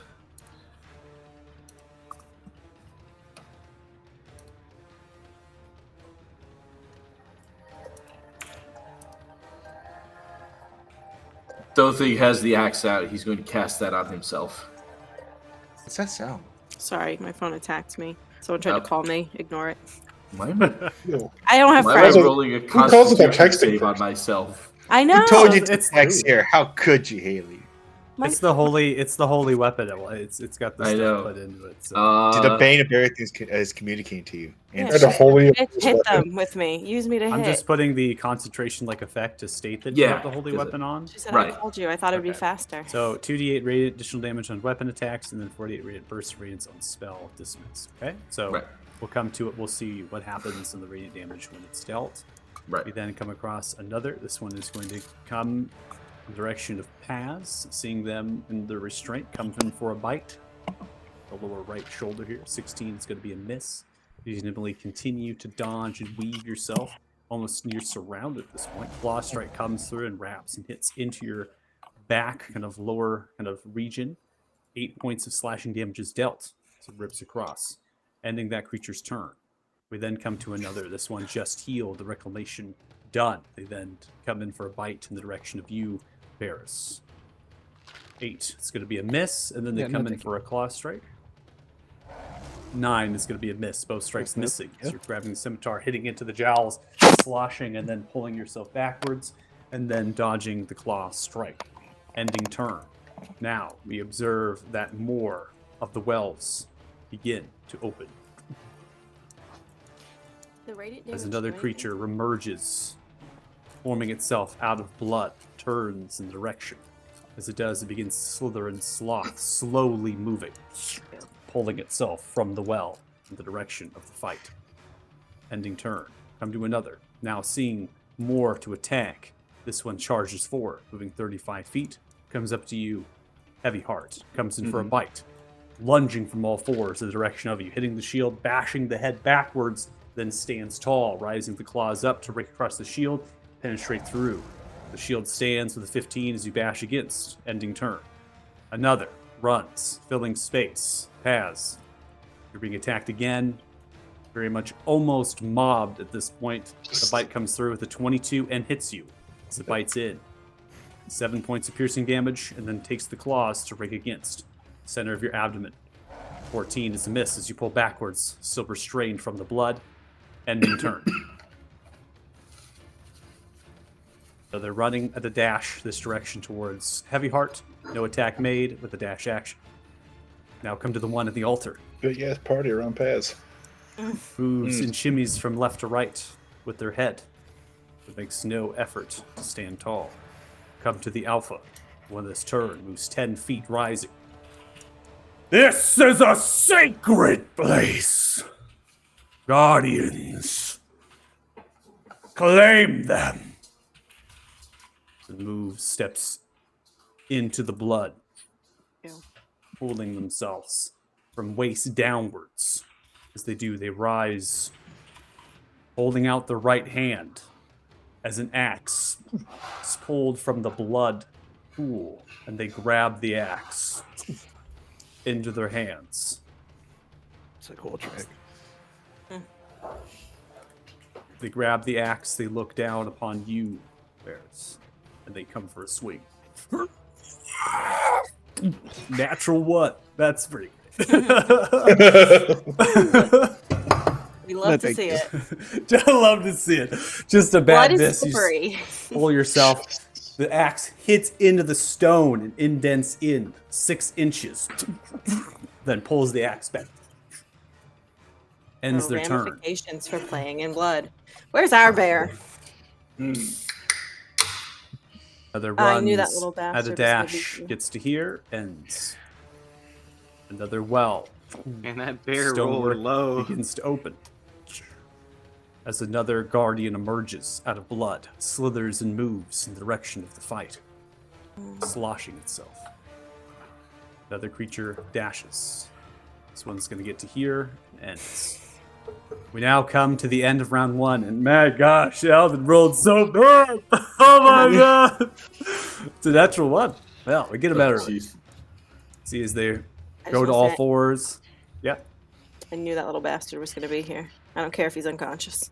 Though he has the axe out, he's going to cast that on himself. What's that sound? Sorry, my phone attacked me. Someone tried to call me. Ignore it. Why am I, I don't have why am I friends. rolling a calls it a constitution texting save on first? myself? I know. Who told you to it's text new. here? How could you, Haley? It's the holy weapon. It's got the I stuff know. put into it. So. To the bane of everything is communicating to you. Yeah, And a holy hit weapon. them with me. Use me to I'm hit. just putting the concentration like effect to state that you Yeah, have the holy 'cause weapon on. She said Right. I told you. I thought it'd be Okay. faster. So 2d8 radiant additional damage on weapon attacks, and then 48 radiant burst radiance on spell dismiss. Okay, so Right. we'll come to it. We'll see what happens in the radiant damage when it's dealt. Right. We then come across another. This one is going to come in the direction of Paz, seeing them in the restraint, comes in for a bite. The lower right shoulder here. 16 is going to be a miss. Reasonably continue to dodge and weave yourself. Almost near surrounded at this point. Claw strike comes through and wraps and hits into your back, kind of lower kind of region. 8 points of slashing damage is dealt. So it rips across, ending that creature's turn. We then come to another. This one just healed. The reclamation done. They then come in for a bite in the direction of you, Varus. 8. It's going to be a miss, and then they Yeah, no, come in thank for a claw strike. 9 is going to be a miss. Both strikes Yep, missing. So yep. you're grabbing the scimitar, hitting into the jowls, sloshing, and then pulling yourself backwards, and then dodging the claw strike. Ending turn. Now we observe that more of the wells begin to open The radiant as damage another do anything? creature remerges, forming itself out of blood, turns in the direction. As it does, it begins to slither and sloth, slowly moving, pulling itself from the well in the direction of the fight. Ending turn. Come to another. Now seeing more to attack. This one charges forward, moving 35 feet. Comes up to you, Heavy Heart. Comes in for a bite. Lunging from all fours in the direction of you, hitting the shield, bashing the head backwards, then stands tall, rising the claws up to break across the shield, penetrate through. The shield stands with a 15 as you bash against. Ending turn. Another runs, filling space. Paz. You're being attacked again. Very much almost mobbed at this point. The bite comes through with a 22 and hits you as it bites in. 7 points of piercing damage, and then takes the claws to rig against. Center of your abdomen. 14 is a miss as you pull backwards, still restrained from the blood. Ending turn. So they're running at a dash this direction towards Heavy Heart. No attack made with a dash action. Now come to the one at the altar. Big ass party around Paz. Moves and shimmies from left to right with their head, but makes no effort to stand tall. Come to the Alpha. One this turn moves 10 feet, rising. This is a sacred place! Guardians, claim them! The move steps into the blood, Ew. pulling themselves from waist downwards. As they do, they rise, holding out the right hand as an axe is pulled from the blood pool, and they grab the axe into their hands. It's a cool trick. They grab the axe, they look down upon you, Varus, and they come for a swing. Natural what? That's pretty We love to thank see you. it. I love to see it. Just a Blood bad is miss. You slippery. pull yourself. The axe hits into the stone and indents in 6 inches. Then pulls the axe back. Ends Oh, their turn. ramifications for playing in blood. Where's our bear? Another I runs knew that little at a bastard was gonna beat dash, you. gets to here, ends. Another well. And that bear Stonework rolled low. begins to open. As another guardian emerges out of blood, slithers and moves in the direction of the fight, sloshing itself. Another creature dashes. This one's going to get to here and ends. We now come to the end of round 1, and my gosh, Alvin rolled so bad. Oh my god! It's a natural 1. Well, we get a better one. Jeez. See as they I go just to wanna all say, fours. Yep. I knew that little bastard was going to be here. I don't care if he's unconscious.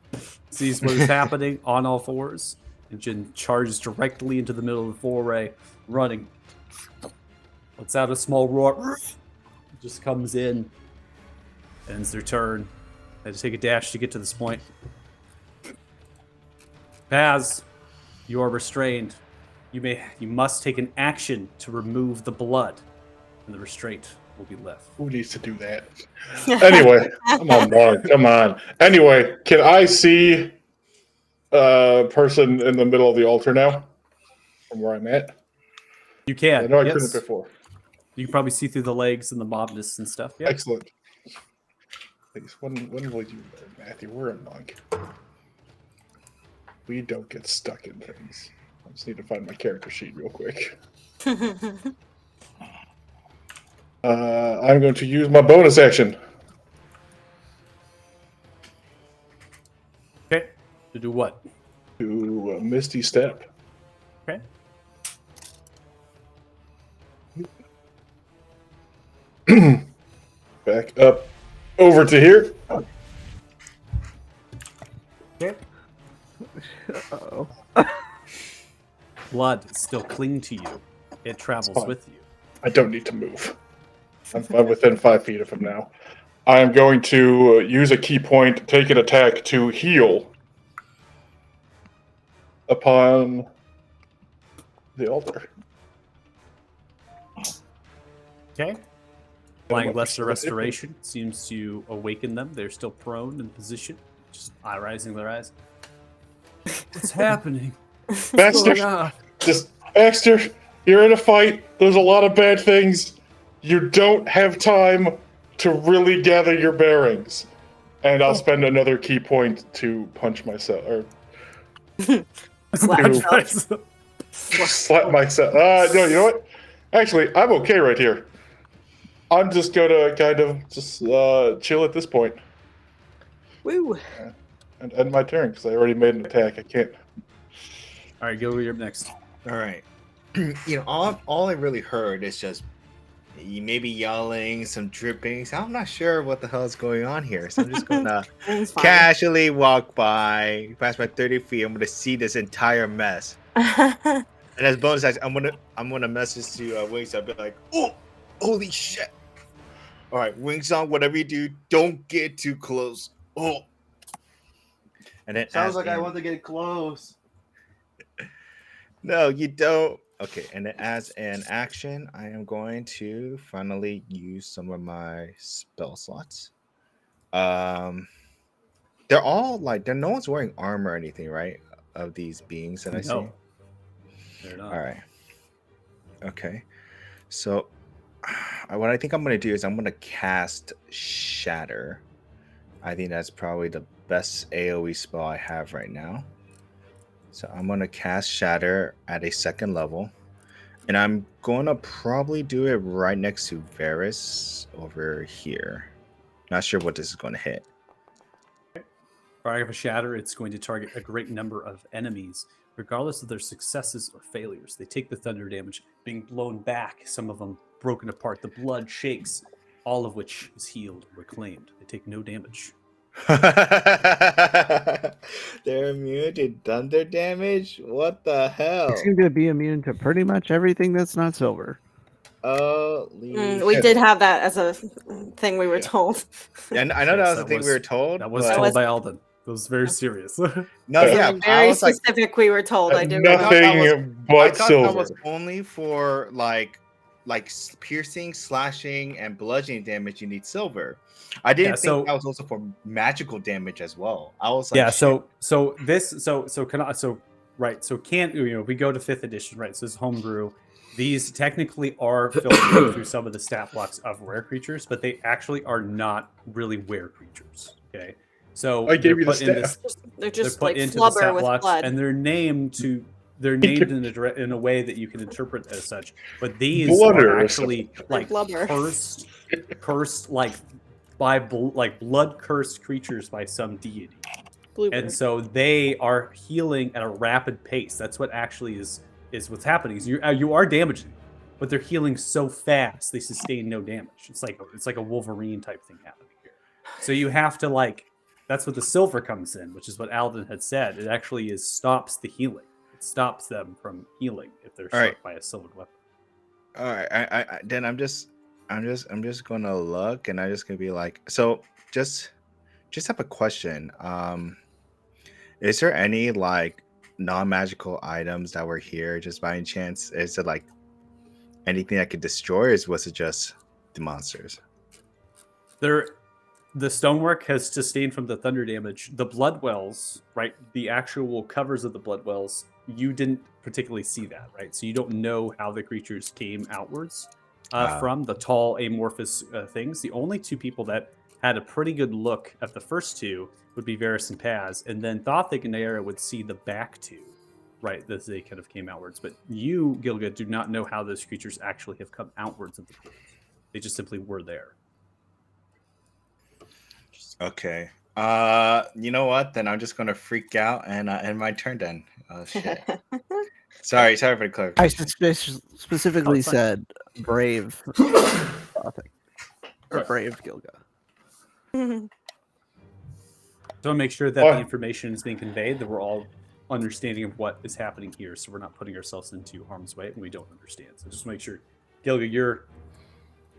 Sees what is happening on all fours, and Jin charges directly into the middle of the foray, running. Lets out a small roar. Just comes in. Ends their turn. Had to take a dash to get to this point. Paz, you are restrained. You must take an action to remove the blood, and the restraint will be left. Who needs to do that? Anyway, come on, Mark. Come on. Anyway, can I see a person in the middle of the altar now, from where I'm at? You can. I know I yes. couldn't before. You can probably see through the legs and the mobness and stuff. Yeah. Excellent. Please, when will you learn, Matthew? We're a monk. We don't get stuck in things. I just need to find my character sheet real quick. I'm going to use my bonus action. Okay. To do what? To Misty Step. Okay. Back up over to here. Okay. Uh-oh. Blood still cling to you. It travels fine. with you. I don't need to move. I'm within 5 feet of him now. I am going to use a key point, take an attack to heal upon the altar. Okay. Applying Lesser Restoration seems to awaken them. They're still prone in position, just raising their eyes. What's happening? Baxter, Baxter, you're in a fight. There's a lot of bad things. You don't have time to really gather your bearings. And I'll spend another key point to punch myself, or Slap to yourself. slap myself. No, you know what? Actually, I'm okay right here. I'm just gonna kind of just chill at this point. Woo. And end my turn, because I already made an attack. I can't. All right, go over here next. All right. All I really heard is just maybe yelling, some drippings. I'm not sure what the hell is going on here, so I'm just gonna It's fine. casually walk by, past my 30 feet. I'm gonna see this entire mess, and as bonus action, I'm gonna message to Wings. I'll be like, "Oh, holy shit! All right, Wings on. Whatever you do, don't get too close. Oh." And then Sounds like I want to get close. No, you don't. Okay, and then as an action, I am going to finally use some of my spell slots. They're all no one's wearing armor or anything, right? Of these beings that I see. No. They're not. All right. Okay. So what I think I'm going to do is I'm going to cast Shatter. I think that's probably the best AoE spell I have right now. So I'm going to cast Shatter at a 2nd level. And I'm going to probably do it right next to Varys over here. Not sure what this is going to hit. Firing of a shatter, it's going to target a great number of enemies, regardless of their successes or failures. They take the thunder damage, being blown back, some of them broken apart. The blood shakes, all of which is healed and reclaimed. They take no damage. They're immune to thunder damage? What the hell? They seem to be immune to pretty much everything that's not silver. We did have that as a thing we were told. And I know Yes, that was the thing we were told. That was but- told by Alden. It was very serious. No, yeah, I Very was like, specific. We were told. I do remember. Nothing I but thought silver. that was only for like piercing, slashing, and bludgeoning damage. You need silver. I didn't think that was also for magical damage as well. I was like, yeah. shit. So we go to 5th edition, right? So this is homebrew. These technically are filtered through some of the stat blocks of rare creatures, but they actually are not really rare creatures. Okay. So I gave you the put in stat. They're just put like into the flubber stat with blocks, blood. and they're named in a way that you can interpret as such. But these Bludder. are actually like Blubber. cursed like by blood cursed creatures by some deity. Bluebird. And so they are healing at a rapid pace. That's what actually is what's happening. Is you are damaging them, but they're healing so fast they sustain no damage. It's like a Wolverine type thing happening here. So you have to that's what the silver comes in, which is what Alden had said. It actually stops the healing. It stops them from healing if they're struck by a silver weapon. All right, I then I'm just gonna look, and I'm just gonna be like, so just have a question. Is there any non-magical items that were here just by any chance? Is it like anything that could destroy, or was it just the monsters? The stonework has sustained from the thunder damage. The blood wells, right? The actual covers of the blood wells, you didn't particularly see that, right? So you don't know how the creatures came outwards from the tall amorphous things. The only two people that had a pretty good look at the first two would be Varys and Paz, and then thought that Ganaera would see the back two, right? As they kind of came outwards. But you, Gilga, do not know how those creatures actually have come outwards of the pools. They just simply were there. Okay. You know what? Then I'm just gonna freak out and end my turn then. Oh shit. sorry for the clarification. I specifically fine. said brave. Nothing. Or brave Gilga. So make sure that the information is being conveyed, that we're all understanding of what is happening here, so we're not putting ourselves into harm's way when we don't understand. So just make sure, Gilga, you're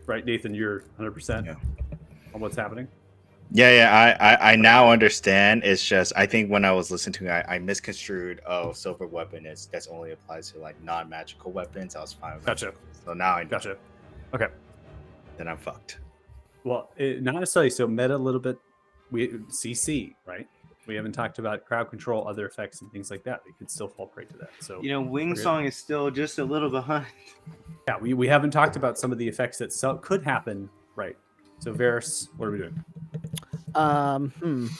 right, Nathan, you're 100% on what's happening. I now understand. It's just I think when I was listening to it, I misconstrued. Oh, silver weapon that's only applies to like non-magical weapons. I was fine with Gotcha. it. So now I know. Gotcha. Okay. Then I'm fucked. Well, not necessarily. So meta a little bit. We CC, right? We haven't talked about crowd control, other effects, and things like that. We could still fall prey to that. So Wing Song is still just a little behind. Yeah, we haven't talked about some of the effects that could happen, right? So Varys, what are we doing? I'm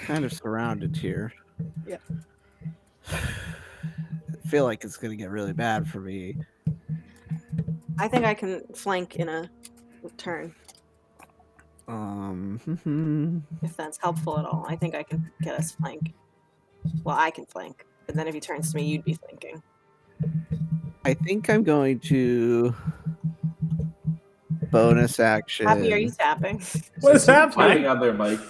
kind of surrounded here. Yeah. I feel like it's gonna get really bad for me. I think I can flank in a turn if that's helpful at all. I think I can get us flank. Well, I can flank, but then if he turns to me, you'd be flanking. I think I'm going to bonus action. Happy, are you tapping? What is Typing happening? on there, Mike.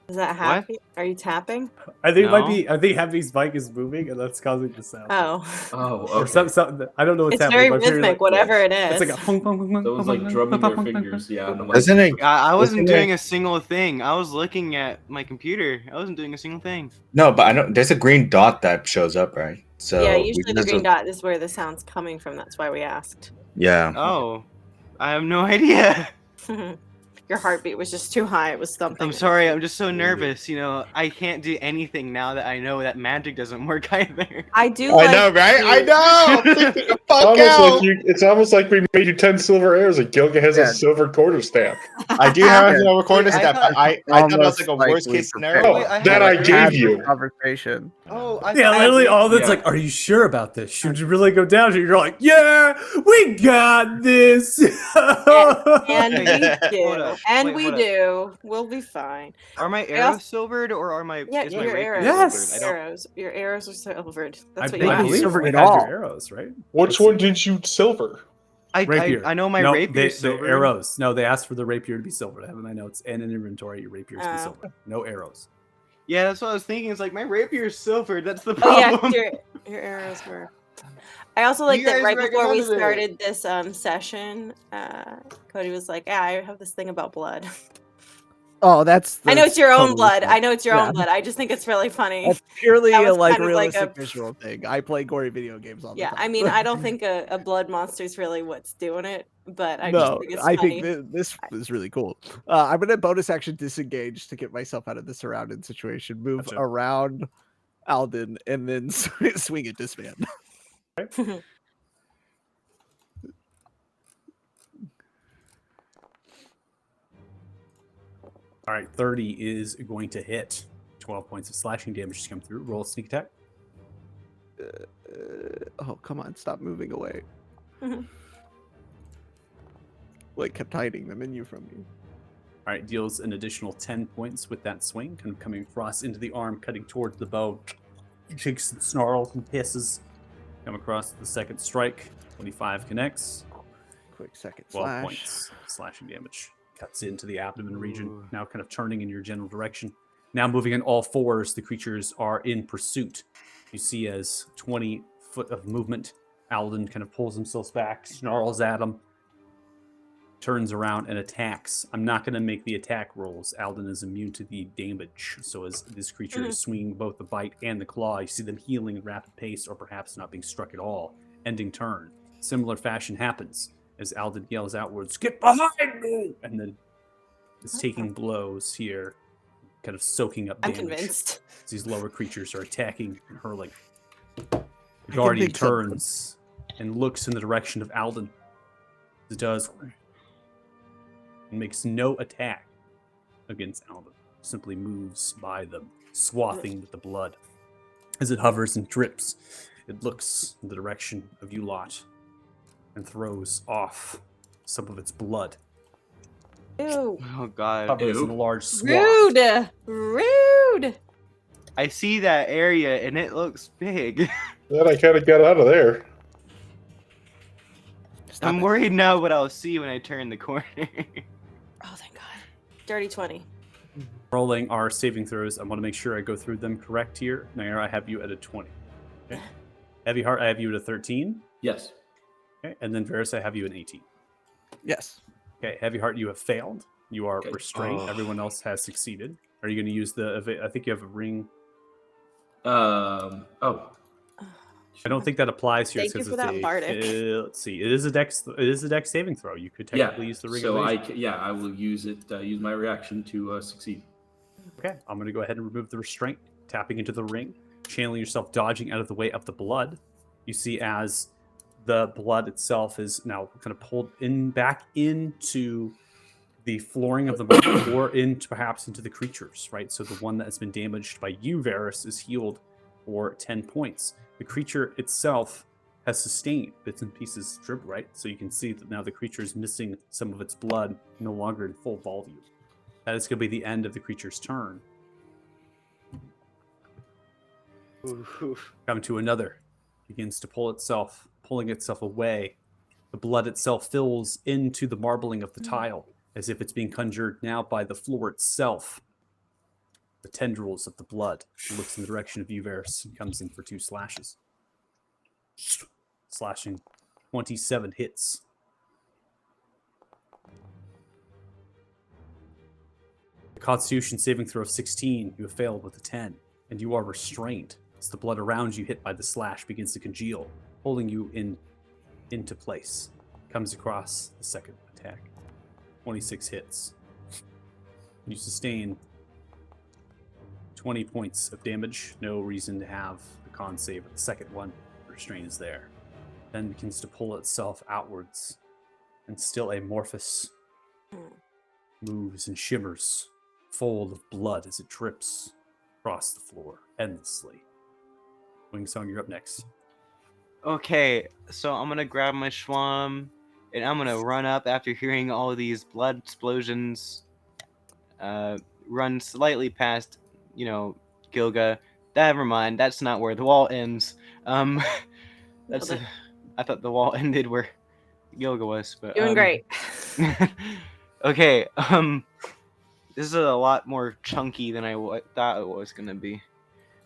Is that happy? Are you tapping? I think it might No. be. I think Happy's mic is moving, and that's causing the sound. Oh, Oh, Or okay. some, I don't know what's it's happening. very but I'm hearing, rhythmic, like, whatever it is. It's like a hung, hung, hung, hung, That was hung, like hung, drumming hung, their hung, hung, fingers. Yeah. on the mic. Doesn't it? I wasn't Isn't doing it- a single thing. I was looking at my computer. I wasn't doing a single thing. No, but I know there's a green dot that shows up, right? So Yeah, we usually the just- green dot is where the sound's coming from. That's why we asked. Yeah. Oh, I have no idea. Your heartbeat was just too high. It was thumping. I'm sorry. I'm just so nervous. I can't do anything now that I know that magic doesn't work either. I do. I like know, right? to- I know. Fuck Almost out. like it's almost like we made you 10 silver arrows and Gilga has Yeah. a silver quarterstaff. I do have a recording I step, thought- but I thought that was like a Almost worst like case we scenario. Oh, Wait, I that had I a- gave Had you. this conversation. Oh, Yeah, literally all that's Yeah. like, are you sure about this? Should you really go down here? You're like, yeah, we got this. And we Hold do. up. And Wait, we hold up. do. We'll be fine. Are my also- arrows silvered or are my Yeah, is my your rapier arrows. Yes. silvered? I don't. Arrows. Your arrows are silvered. I That's what believe you it's asked. silver we at had all. your arrows, right? Which one did you silver? Rapier. I know my no, rapier is the silvered. arrows. No, they asked for the rapier to be silver. I have in my notes and in inventory, your rapier to be Oh. silver. No arrows. Yeah, that's what I was thinking. It's like my rapier is silvered. That's the Oh yeah, problem. your arrows were. I also like You that guys right before we recommended it. started this session, Cody was like, "Yeah, I have this thing about blood." Oh, that's. I know it's your own totally blood. fine. I know it's your Yeah. own blood. I just think it's really funny. That's purely That a was like kind of like realistic a- visual thing. I play gory video games all the Yeah, time. I mean, I don't think a blood monster is really what's doing it, but I just no, think it's I funny. think this is really cool. I'm gonna bonus action disengage to get myself out of the surrounded situation, move Gotcha. around Alden, and then swing at this man. All right, 30 is going to hit. 12 points of slashing damage to come through. Roll a sneak attack. Oh, come on, stop moving away. Mhm. Like kept hiding the menu from me. All right, deals an additional 10 points with that swing, kind of coming across into the arm, cutting towards the bow. Shakes and snarls and hisses. Come across the second strike. 25 connects. Quick second 12 slash. points slashing damage. Cuts into the abdomen region, Ooh. now kind of turning in your general direction. Now moving on all fours, the creatures are in pursuit. You see as 20 foot of movement, Alden kind of pulls himself back, snarls at him. turns around and attacks. I'm not going to make the attack rolls. Alden is immune to the damage. So as this creature is swinging both the bite and the claw, you see them healing at rapid pace or perhaps not being struck at all. Ending turn. Similar fashion happens as Alden yells outwards, "Get behind me!" And then is taking blows here, kind of soaking up I'm damage. convinced. As these lower creatures are attacking and hurling. The can Guardian think some- turns and looks in the direction of Alden. It does and makes no attack against Alden. Simply moves by them, swathing with the blood. As it hovers and drips, it looks in the direction of you lot and throws off some of its blood. Ew. Oh god. Covers in a Ew. large swath. Rude. Rude. I see that area and it looks big. Then I kind of got out of there. Stop I'm it. worried now what I'll see when I turn the corner. Oh, thank God. Dirty 20. Rolling our saving throws. I want to make sure I go through them correct here. Naira, I have you at a 20. Okay. Heavy Heart, I have you at a 13. Yes. Okay. And then Varus, I have you at 18. Yes. Okay. Heavy Heart, you have failed. You are Okay. restrained. Oh. Everyone else has succeeded. Are you going to use I think you have a ring. Oh. I don't think that applies here. Thank you because for that, Bardic. Let's see. It is a dex. It is a dex saving throw. You could technically use the ring. So of I evasion. I will use it. Use my reaction to succeed. Okay, I'm going to go ahead and remove the restraint, tapping into the ring, channeling yourself, dodging out of the way of the blood. You see as the blood itself is now kind of pulled back into the flooring of the marble or perhaps into the creatures, right? So the one that has been damaged by you, Varus, is healed for 10 points. The creature itself has sustained bits and pieces drip, right? So you can see that now the creature is missing some of its blood, no longer in full volume. That is going to be the end of the creature's turn. Come to another. Begins to pulling itself away. The blood itself fills into the marbling of the tile, as if it's being conjured now by the floor itself. The tendrils of the blood. It looks in the direction of you, Varus, and comes in for 2 slashes. Slashing 27 hits. The Constitution saving throw of 16, you have failed with a 10, and you are restrained as the blood around you hit by the slash begins to congeal, holding you into place. Comes across the second attack. 26 hits. You sustain 20 points of damage. No reason to have the con save. The second one, restraint is there. Then begins to pull itself outwards, and still amorphous moves and shimmers, full of blood as it drips across the floor endlessly. Wingsong, you're up next. Okay, so I'm gonna grab my schwam and I'm gonna run up after hearing all these blood explosions. Run slightly past, Gilga. Never mind, that's not where the wall ends. That's Nailed it. I thought the wall ended where Gilga was, but Doing great. okay, this is a lot more chunky than I thought it was gonna be.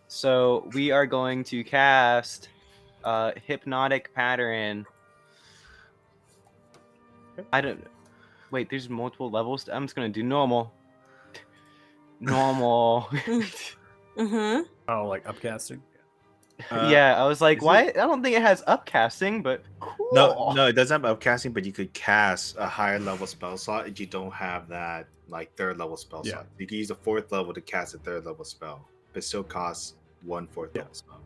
So we are going to cast hypnotic pattern. I don't. Wait, there's multiple levels. I'm just gonna do normal. Normal. Mm-hmm. Oh, like upcasting? Yeah, I was like, is why? it- I don't think it has upcasting, but cool. No, it doesn't have upcasting, but you could cast a higher level spell slot if you don't have that like 3rd level spell Yeah. slot. You can use the 4th level to cast a 3rd level spell, but it still costs 1 4th Yeah. level spell.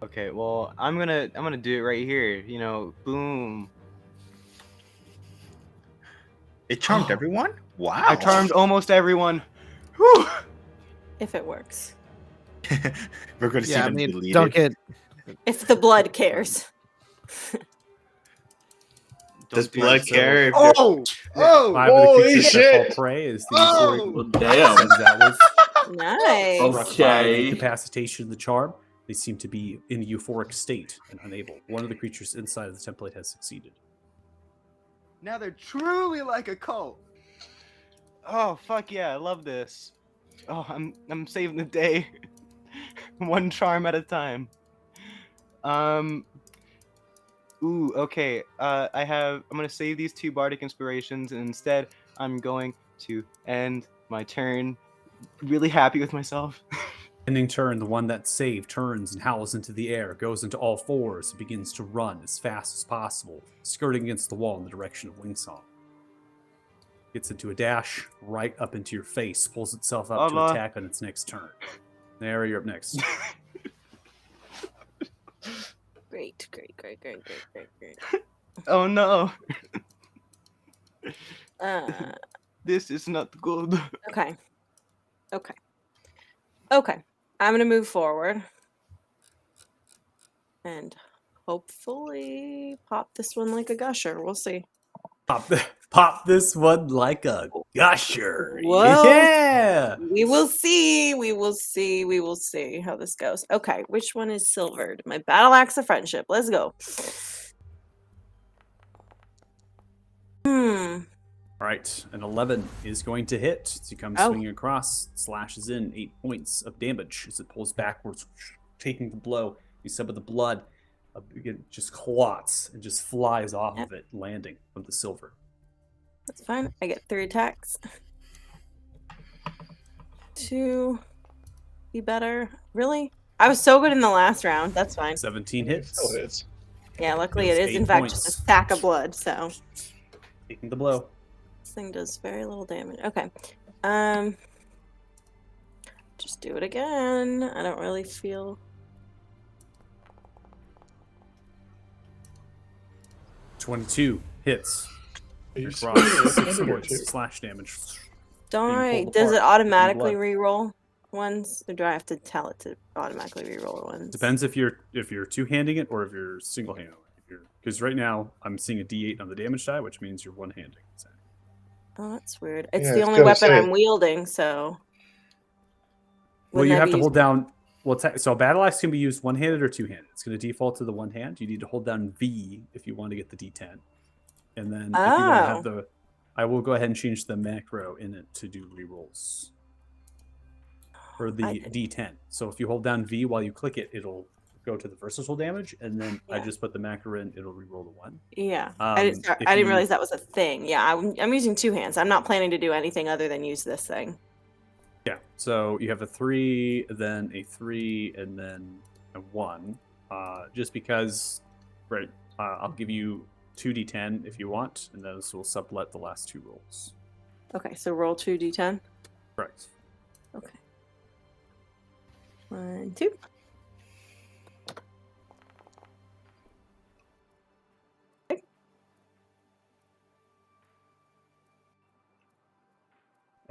Okay, well, I'm gonna do it right here. Boom. It charmed everyone? Wow. I charmed almost everyone. Whew. If it works. We're going to see Yeah, I them mean, delete don't it. get If the blood cares. Does Don't do blood it, so- care? If Oh! Oh! 5 of the holy creatures that shit! fall prey is the Oh! Well, damn. Sends outwards. Nice. Oh. Struck by the Okay. incapacitation of the charm, they seem to be in a euphoric state and unable. One of the creatures inside of the template has succeeded. Now they're truly like a cult. Oh fuck yeah, I love this. Oh, I'm saving the day. One charm at a time. Ooh, okay. I'm gonna save these 2 bardic inspirations, and instead I'm going to end my turn really happy with myself. Ending turn, the one that saved turns and howls into the air, goes into all fours, and begins to run as fast as possible, skirting against the wall in the direction of Wingsong. Gets into a dash right up into your face, pulls itself up to Baba. attack on its next turn. There, you're up next. Great. Oh no, Uh, this is not good. okay. I'm gonna move forward and hopefully pop this one like a gusher. We'll see. Pop this one like a gusher. Whoa. Yeah. We will see how this goes. Okay, which one is silvered? My battle axe of friendship. Let's go. All right, an 11 is going to hit. As you come Oh. swinging across, slashes in 8 points of damage as it pulls backwards, taking the blow. You said with the blood, it just clots and just flies off of it, landing from the silver. That's fine. I get 3 attacks. 2 be better. Really? I was so good in the last round. That's fine. 17 hits, Still hits. Yeah, luckily Deals it is in 8 fact points. just a sack of blood, so taking the blow. this thing does very little damage. Okay. Just do it again. I don't really feel 22 hits. He's- Across he's 6 under points too. slash damage. die. pulled Does it apart, automatically blood. reroll ones? Or do I have to tell it to automatically reroll ones? Depends if you're two-handing it or if you're single-handing it. Because right now I'm seeing a D8 on the damage die, which means you're one-handing. So. Oh, that's weird. It's Yeah, the I was only gonna weapon say. I'm wielding, so. Well, Wouldn't you that have be to hold using- down. Well, so a battle axe can be used one-handed or two-handed. It's going to default to the one hand. You need to hold down V if you want to get the D10, and then if you want to have the, I will go ahead and change the macro in it to do rerolls for the I did. D10. So if you hold down V while you click it, it'll go to the versatile damage, and then I Yeah. just put the macro in. It'll reroll the one. Yeah, if I didn't you- realize that was a thing. Yeah, I'm using 2 hands. I'm not planning to do anything other than use this thing. Yeah. So you have a 3, then a 3, and then a 1. Just because, right? I'll give you 2d10 if you want, and those will sublet the last 2 rolls. Okay, so roll 2d10. Correct. Okay. 1, 2.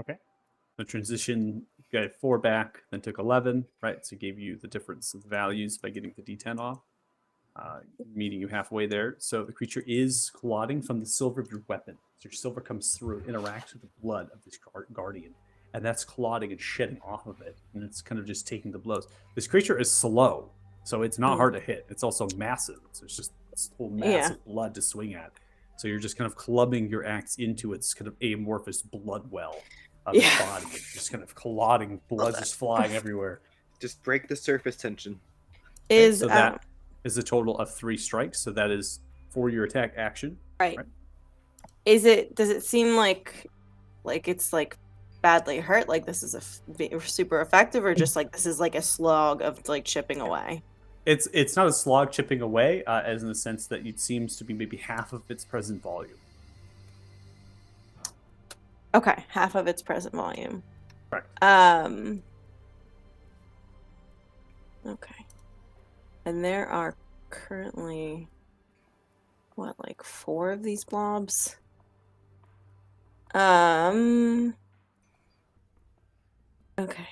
Okay. The transition got 4 back, then took 11, right? So it gave you the difference of values by getting the d10 off, meeting you halfway there. So the creature is clotting from the silver of your weapon. So your silver comes through, interacts with the blood of this guardian, and that's clotting and shedding off of it, and it's kind of just taking the blows. This creature is slow, so it's not hard to hit. It's also massive, so it's just this whole mass of blood to swing at. So you're just kind of clubbing your axe into its kind of amorphous blood well of its body, and just kind of clotting blood just flying everywhere. Just break the surface tension. Is So that is a total of 3 strikes. So that is for your attack action. right. right. Does it seem like it's like badly hurt? Like this is super effective, or just like this is like a slog of like chipping away? It's not a slog chipping away, as in the sense that it seems to be maybe half of its present volume. Okay, half of its present volume. Correct. Okay. And there are currently like 4 of these blobs? Okay.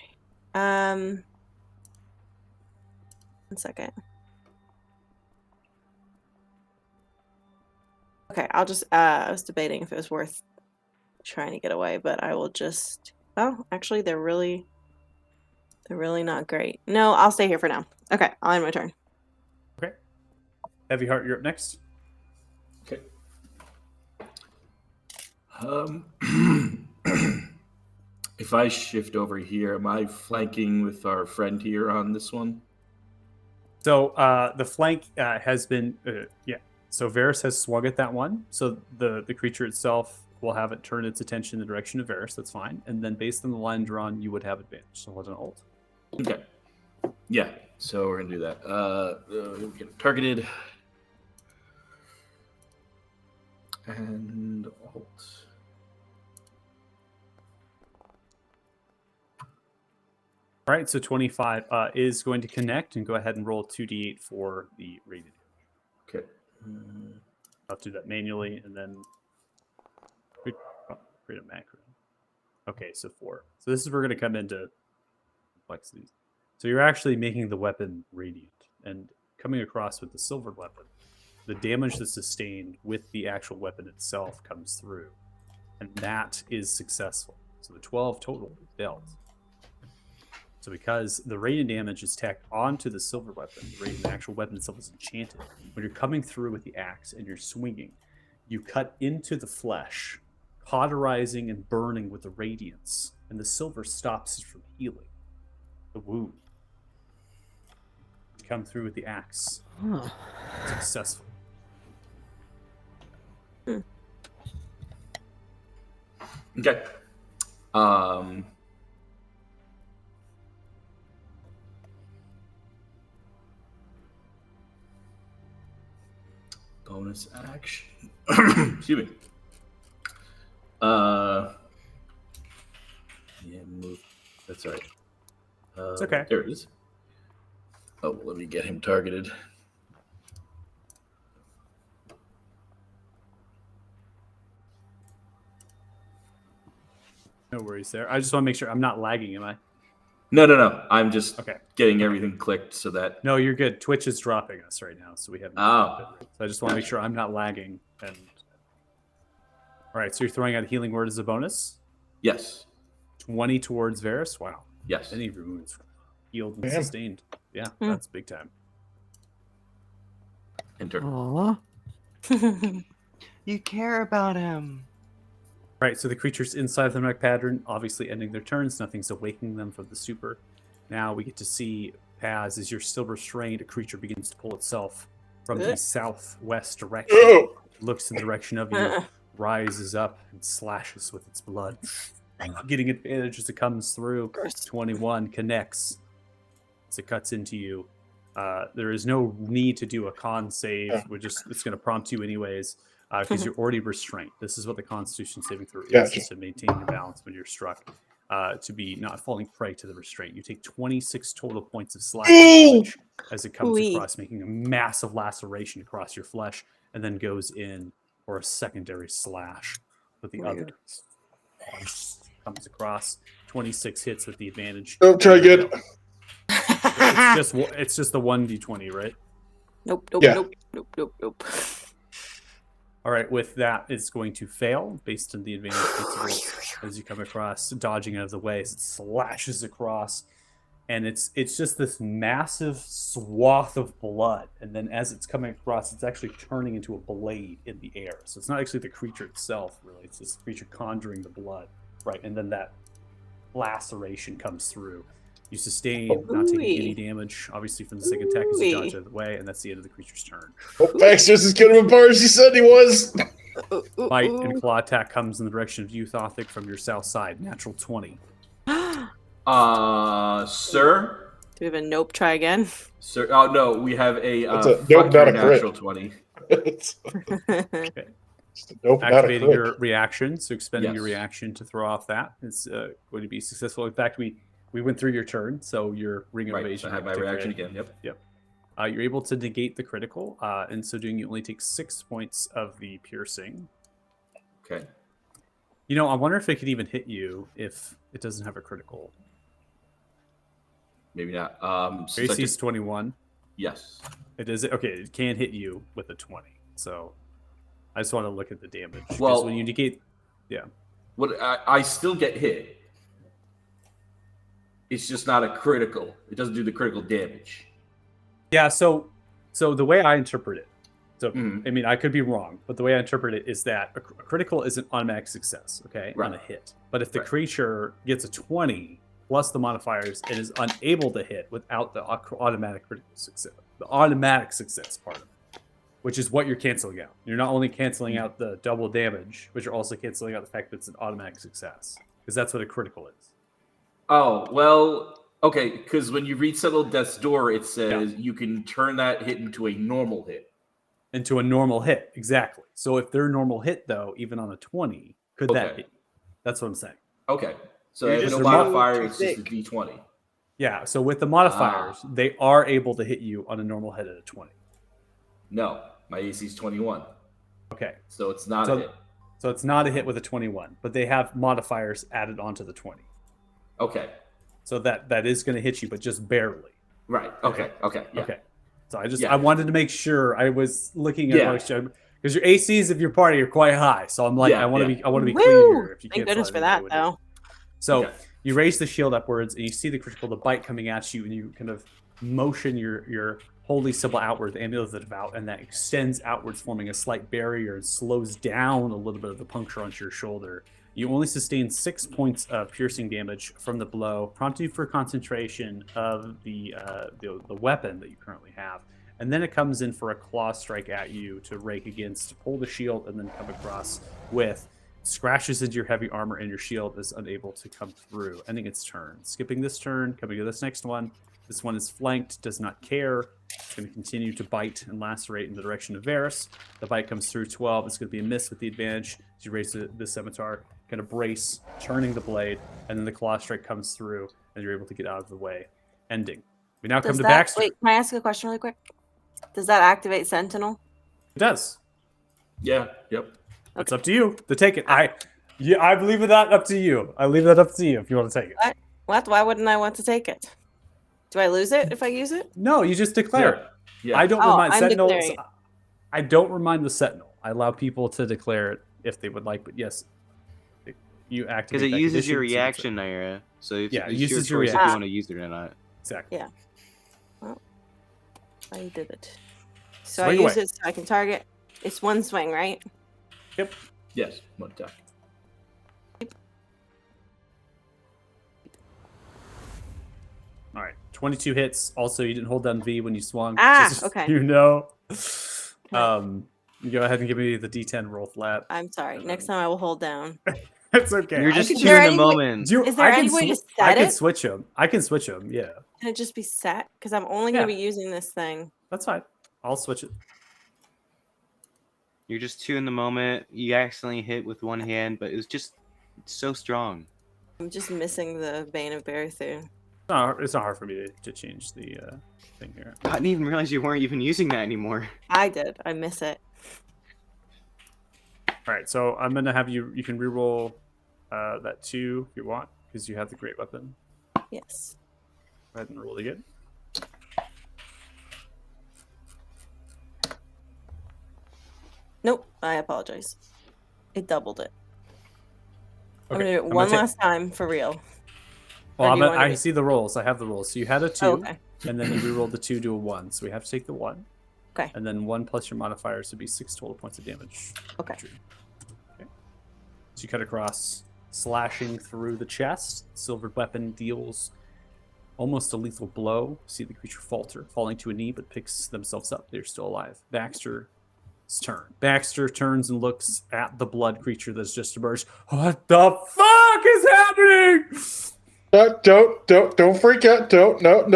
One second. Okay, I'll just I was debating if it was worth trying to get away, but I will just actually they're really not great. No, I'll stay here for now. Okay, I'll end my turn. Okay. Heavy Heart, you're up next. Okay. If I shift over here, am I flanking with our friend here on this one? So the flank has been So Varys has swung at that one. So the creature itself will have it turn its attention in the direction of Varys. That's fine. And then based on the line drawn, you would have advantage. So hold an ult. Okay. Yeah. So we're gonna do that. Get targeted. And ult. All right. So 25 is going to connect, and go ahead and roll 2d8 for the rated. Okay. I'll do that manually, and then create a macro. Okay, so 4. So this is where we're going to come into complexities. So you're actually making the weapon radiant, and coming across with the silvered weapon, the damage that's sustained with the actual weapon itself comes through, and that is successful. So the 12 total is dealt. So because the radiant damage is tacked onto the silver weapon, the actual weapon itself is enchanted. When you're coming through with the axe and you're swinging, you cut into the flesh, cauterizing and burning with the radiance, and the silver stops it from healing the wound. You come through with the axe. Huh. Successful. Okay. Bonus action. Excuse me. Yeah, move. That's right. It's okay. There it is. Oh, let me get him targeted. No worries there. I just want to make sure I'm not lagging, am I? No. I'm just Okay. getting everything clicked so that. No, you're good. Twitch is dropping us right now, so we haven't. Oh. So I just want to make sure I'm not lagging. And all right, so you're throwing out a healing word as a bonus. Yes. 20 towards Varys. Wow. Yes. Any of your wounds healed and Damn. sustained. Yeah, that's big time. Enter. Aw. You care about him. All right, so the creatures inside the mech pattern, obviously ending their turns. Nothing's awakening them from the super. Now we get to see Paz, as you're still restrained, a creature begins to pull itself from the southwest direction. Oh! Looks in the direction of you, rises up and slashes with its blood. Getting advantage as it comes through. 21 connects as it cuts into you. There is no need to do a con save. It's going to prompt you anyways, because you're already restrained. This is what the Constitution saving throw is, Gotcha. is to maintain your balance when you're struck, to be not falling prey to the restraint. You take 26 total points of slashing damage as it comes across, making a massive laceration across your flesh, and then goes in for a secondary slash with the other. Comes across 26 hits with the advantage. Don't try again. It's just the 1d20, right? Nope. Yeah. Nope. All right, with that, it's going to fail based on the advantage principles as you come across, dodging out of the way as it slashes across, and it's just this massive swath of blood, and then as it's coming across, it's actually turning into a blade in the air. So it's not actually the creature itself, really. It's this creature conjuring the blood, right? And then that laceration comes through. You sustain, not taking any damage, obviously, from the second attack as you dodge out of the way, and that's the end of the creature's turn. Hope Baxter's as good of a bar as he said he was. Bite and claw attack comes in the direction of you, Thothic, from your south side. Natural 20. Sir? Do we have a nope? Try again. Sir? Oh, no, we have a, It's a fuck nope, not your a crit. natural 20. It's Okay. nope, not a Activating crit. your reaction, so expending your Yes. reaction to throw off that. It's going to be successful. In fact, we went through your turn, so your ring of Right, evasion. so I have my reaction again. Yep. You're able to negate the critical, and so doing, you only take 6 points of the piercing. Okay. You know, I wonder if it could even hit you if it doesn't have a critical. Maybe not. AC is 21. Yes. It is okay. It can hit you with a 20. So I just want to look at the damage. 'Cause Well, when you negate, What I still get hit. It's just not a critical. It doesn't do the critical damage. yeah. So the way I interpret it, so Mhm. I mean, I could be wrong, but the way I interpret it is that a critical is an automatic success, okay, on a Right. hit. But if the Right. creature gets a 20 plus the modifiers and is unable to hit without the automatic critical success, the automatic success part of it, which is what you're canceling out. You're not only canceling out the double damage, but you're also canceling out the fact that it's an automatic success, because that's what a critical is. Oh, well, okay, because when you read Settled Death's Door, it says you can turn that hit into a normal hit. Into a normal hit, exactly. So if they're normal hit, though, even on a 20, could that Okay. hit you? That's what I'm saying. Okay. So You're if just no too modifier, it's just a thick. D20. Yeah, so with the modifiers, they are able to hit you on a normal hit at a 20. No, my AC is 21. Okay. So it's not So- a hit. So it's not a hit with a 21, but they have modifiers added onto the 20. Okay. So that is going to hit you, but just barely. Right. Okay. Yeah. Okay. So I Yeah. I wanted to make sure I was looking at Yeah. because your ACs of your party are quite high. So I'm like, Yeah, I want to yeah. be Woo! clean here. If you Thank cancel goodness for anybody that, would do it. though. So Okay. you raise the shield upwards, and you see the critical, the bite coming at you, and you kind of motion your holy symbol outward, the amulet of the devout, and that extends outwards, forming a slight barrier and slows down a little bit of the puncture onto your shoulder. You only sustain 6 points of piercing damage from the blow, prompting you for concentration of the weapon that you currently have. And then it comes in for a claw strike at you to rake against, to pull the shield, and then come across with scratches into your heavy armor, and your shield is unable to come through, ending its turn. Skipping this turn, coming to this next one. This one is flanked, does not care. It's going to continue to bite and lacerate in the direction of Varys. The bite comes through 12. It's going to be a miss with the advantage. As you raise the scimitar, kind of brace, turning the blade, and then the claw strike comes through, and you're able to get out of the way, ending. We now come to Baxter. Wait, can I ask a question really quick? Does that activate Sentinel? It does. Yeah. Yep. It's up to you to take it. I leave that up to you. I leave that up to you if you want to take it. What? Why wouldn't I want to take it? Do I lose it if I use it? No, you just declare it. Yeah. I don't Oh, remind I'm Sentinels. declaring it. I don't remind the Sentinel. I allow people to declare it if they would like, but yes, you activate Because it that uses your condition, so reaction, Naira. So if, Yeah, it it's uses your your choice if you reaction. want to use it or not. exactly. Yeah. I did it. So Swing I use away. it so I can target. It's one swing, right? Yes. One attack. All right, 22 hits. Also, you didn't hold down V when you swung. Ah, just, okay. You know. You go ahead and give me the D10 roll flat. I'm sorry. Next time I will hold down. It's okay. You're I just can- two there in the any way- moment. Is there any way to I set can it? switch them. I can switch them. Yeah, Can it just be set? Because I'm only going to Yeah. be using this thing. that's fine. I'll switch it. You're just two in the moment. You accidentally hit with one hand, but it's just so strong. I'm just missing the Bane of Berethu. It's not hard for me to change the thing here. I didn't even realize you weren't even using that anymore. I did. I miss it. All right, so I'm gonna have you. You can reroll that 2 if you want, because you have the great weapon. Yes. Go ahead and roll it again. Nope. I apologize. It doubled it. I'm Okay, going to do I'm it gonna one take- last time for real. Well, Or do you wanna I be- see the rolls. I have the rolls. So you had a 2, Oh, okay. and then you rerolled the 2 to a 1. So we have to take the 1. Okay. And then 1 plus your modifiers would be 6 total points of damage. Okay. Okay. So you cut across, slashing through the chest. Silvered weapon deals almost a lethal blow. See the creature falter, falling to a knee, but picks themselves up. They're still alive. Baxter's turn. Baxter turns and looks at the blood creature that's just emerged. What the fuck is happening? Don't freak out. Don't. No.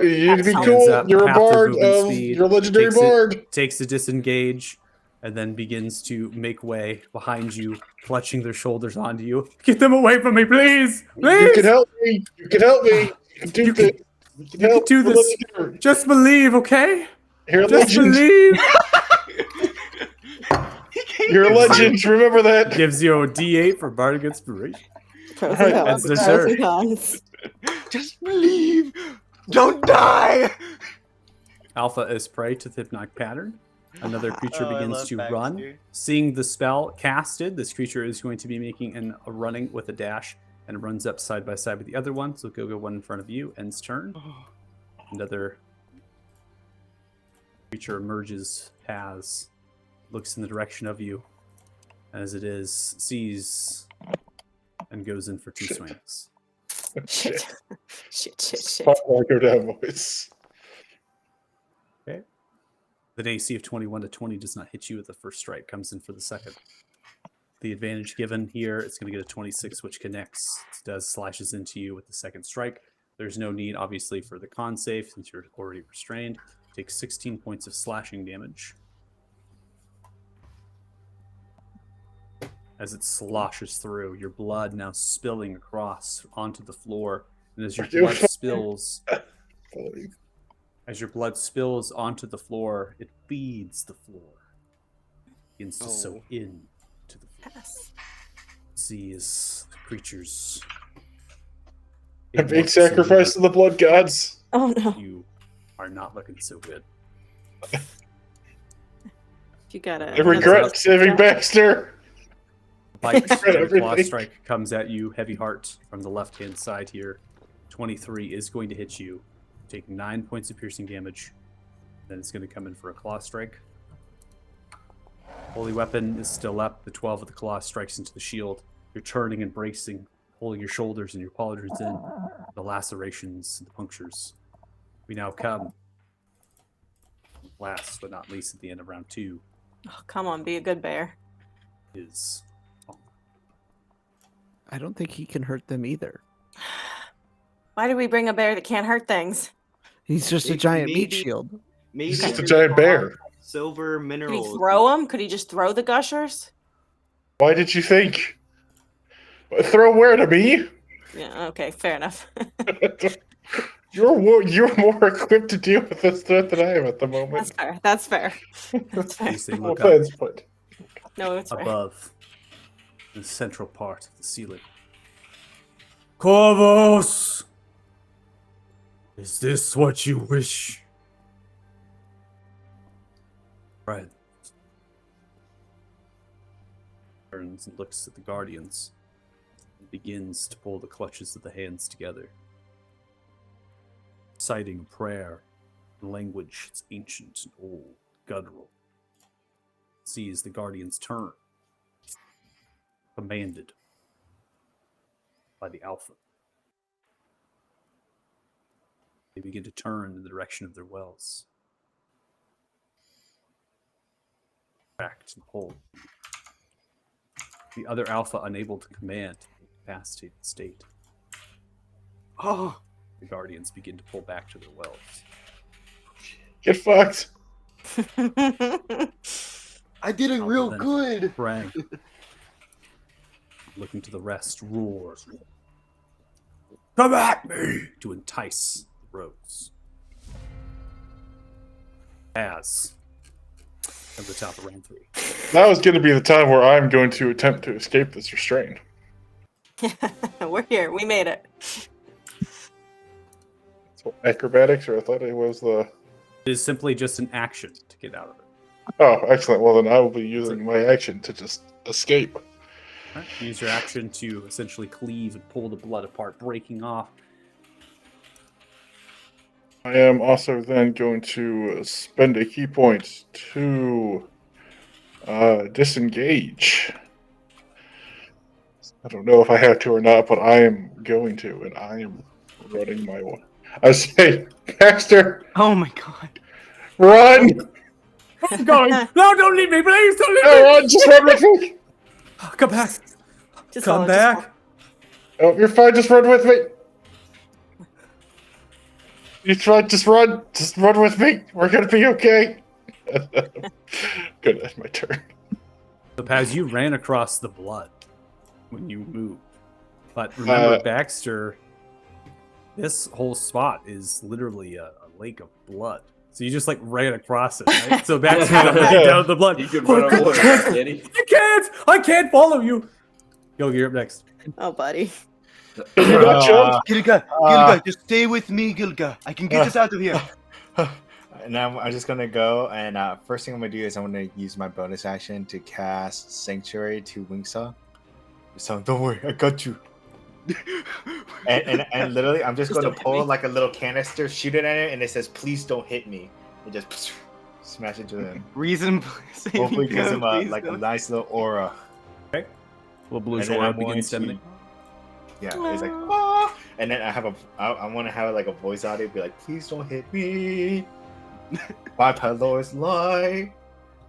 You need to be Hands cool. up, You're a half the bard. movement speed, You're a legendary takes it- bard. Takes the disengage, and then begins to make way behind you, clutching their shoulders onto you. Get them away from me, please! You Please! can help me. You can help me. You can do You can- this. You can help. do You're this. legendary. Just believe, okay? You're a Just legend. believe! You're a legend. Remember that. Gives you a D8 for Bardic Inspiration. Pros Alright, and that's cons. the Pros turn. and cons. Just believe. Don't die. Alpha is prey to the hypnotic pattern. Another creature Oh, I begins love to Baxter. run. Seeing the spell casted, this creature is going to be making a running with a dash and runs up side by side with the other one. So go one in front of you. Ends turn. Another creature emerges, looks in the direction of you, as it is, sees, and goes in for 2 swings. Shit. Shit. Fuck, go down, boys. The AC of 21 to 20 does not hit you with the first strike, comes in for the second. The advantage given here, it's going to get a 26, which connects, slashes into you with the second strike. There's no need, obviously, for the con save since you're already restrained. Take 16 points of slashing damage as it sloshes through, your blood now spilling across onto the floor. And as your blood spills, onto the floor, it feeds the floor, begins to soak in to the floor. Yes. See as the creatures. A big sacrifice to the blood gods. Oh no. You are not looking so good. You gotta. I regret saving Baxter. Bite Regret and claw everything. strike comes at you, heavy heart from the left-hand side here. 23 is going to hit you. Take 9 points of piercing damage. Then it's going to come in for a claw strike. Holy weapon is still up. The 12 of the claw strikes into the shield. You're turning and bracing, holding your shoulders and your pauldrons in. The lacerations and the punctures. We now come, last but not least, at the end of round 2, Oh, come on, be a good bear. is I don't think he can hurt them either. Why did we bring a bear that can't hurt things? He's just a It giant meat maybe- shield. Maybe He's just a there's giant bear. silver Could minerals. he throw them? Could he just throw the gushers? Why did you think? Throw where to me? Yeah, okay, fair enough. You're more equipped to deal with this threat than I am at the moment. That's fair. That's fair. That's fair. as they No look up offense, but No, it's fair. above the central part of the ceiling. Corvus! Is this what you wish? Right. Turns and looks at the guardians and begins to pull the clutches of the hands together, reciting a prayer in language that's ancient and old, guttural. Sees the guardians turn, commanded by the Alpha. They begin to turn in the direction of their wells. Tracked and pulled. The other Alpha unable to command in a incapacitated state. Oh, The guardians begin to pull back to their wells. get fucked. I did it Alpha real then good. Brang. Looking to the rest, roars. Come at me! To entice the rogues. As at the top of round 3. That was going to be the time where I'm going to attempt to escape this restraint. We're here. We made it. So acrobatics, or I thought it was the. It is simply just an action to get out of it. Oh, excellent. Well, then I will be using my action to just escape. Right? Use your action to essentially cleave and pull the blood apart, breaking off. I am also then going to spend a key point to disengage. I don't know if I have to or not, but I am going to, and I am running my one. I say, Baxter, Oh my god. run! I'm going. No, don't leave me, please. Don't leave No, me. run! Just run with me! Come back. Just Come follow, back. Oh, you're fine. Just run with me. You try. Just run. Just run with me. We're gonna be okay. Good. That's my turn. So, Paz, you ran across the blood when you moved. But remember, Baxter, this whole spot is literally a lake of blood. So you just like ran across it, right? So Baxter's running down the blood. You could run over that, Kenny. I can't follow you. Yo, you're up next. Oh, buddy. You don't jump. Gilga, just stay with me, Gilga. I can get us out of here. And I'm just gonna go, and first thing I'm gonna do is I'm gonna use my bonus action to cast Sanctuary to Wingsaw. So don't worry, I got you. and literally, I'm just Just gonna don't hit pull me. like a little canister, shoot it at it, and it says, "Please don't hit me." And just smash into them. Reason. Hopefully, gives him a, Please like a don't. nice little aura. Little blue And then aura I'm going begins to to- emanate. Yeah, it's like, ah! And then I want to have like a voice out it, be like, "Please don't hit me." My pillows lie.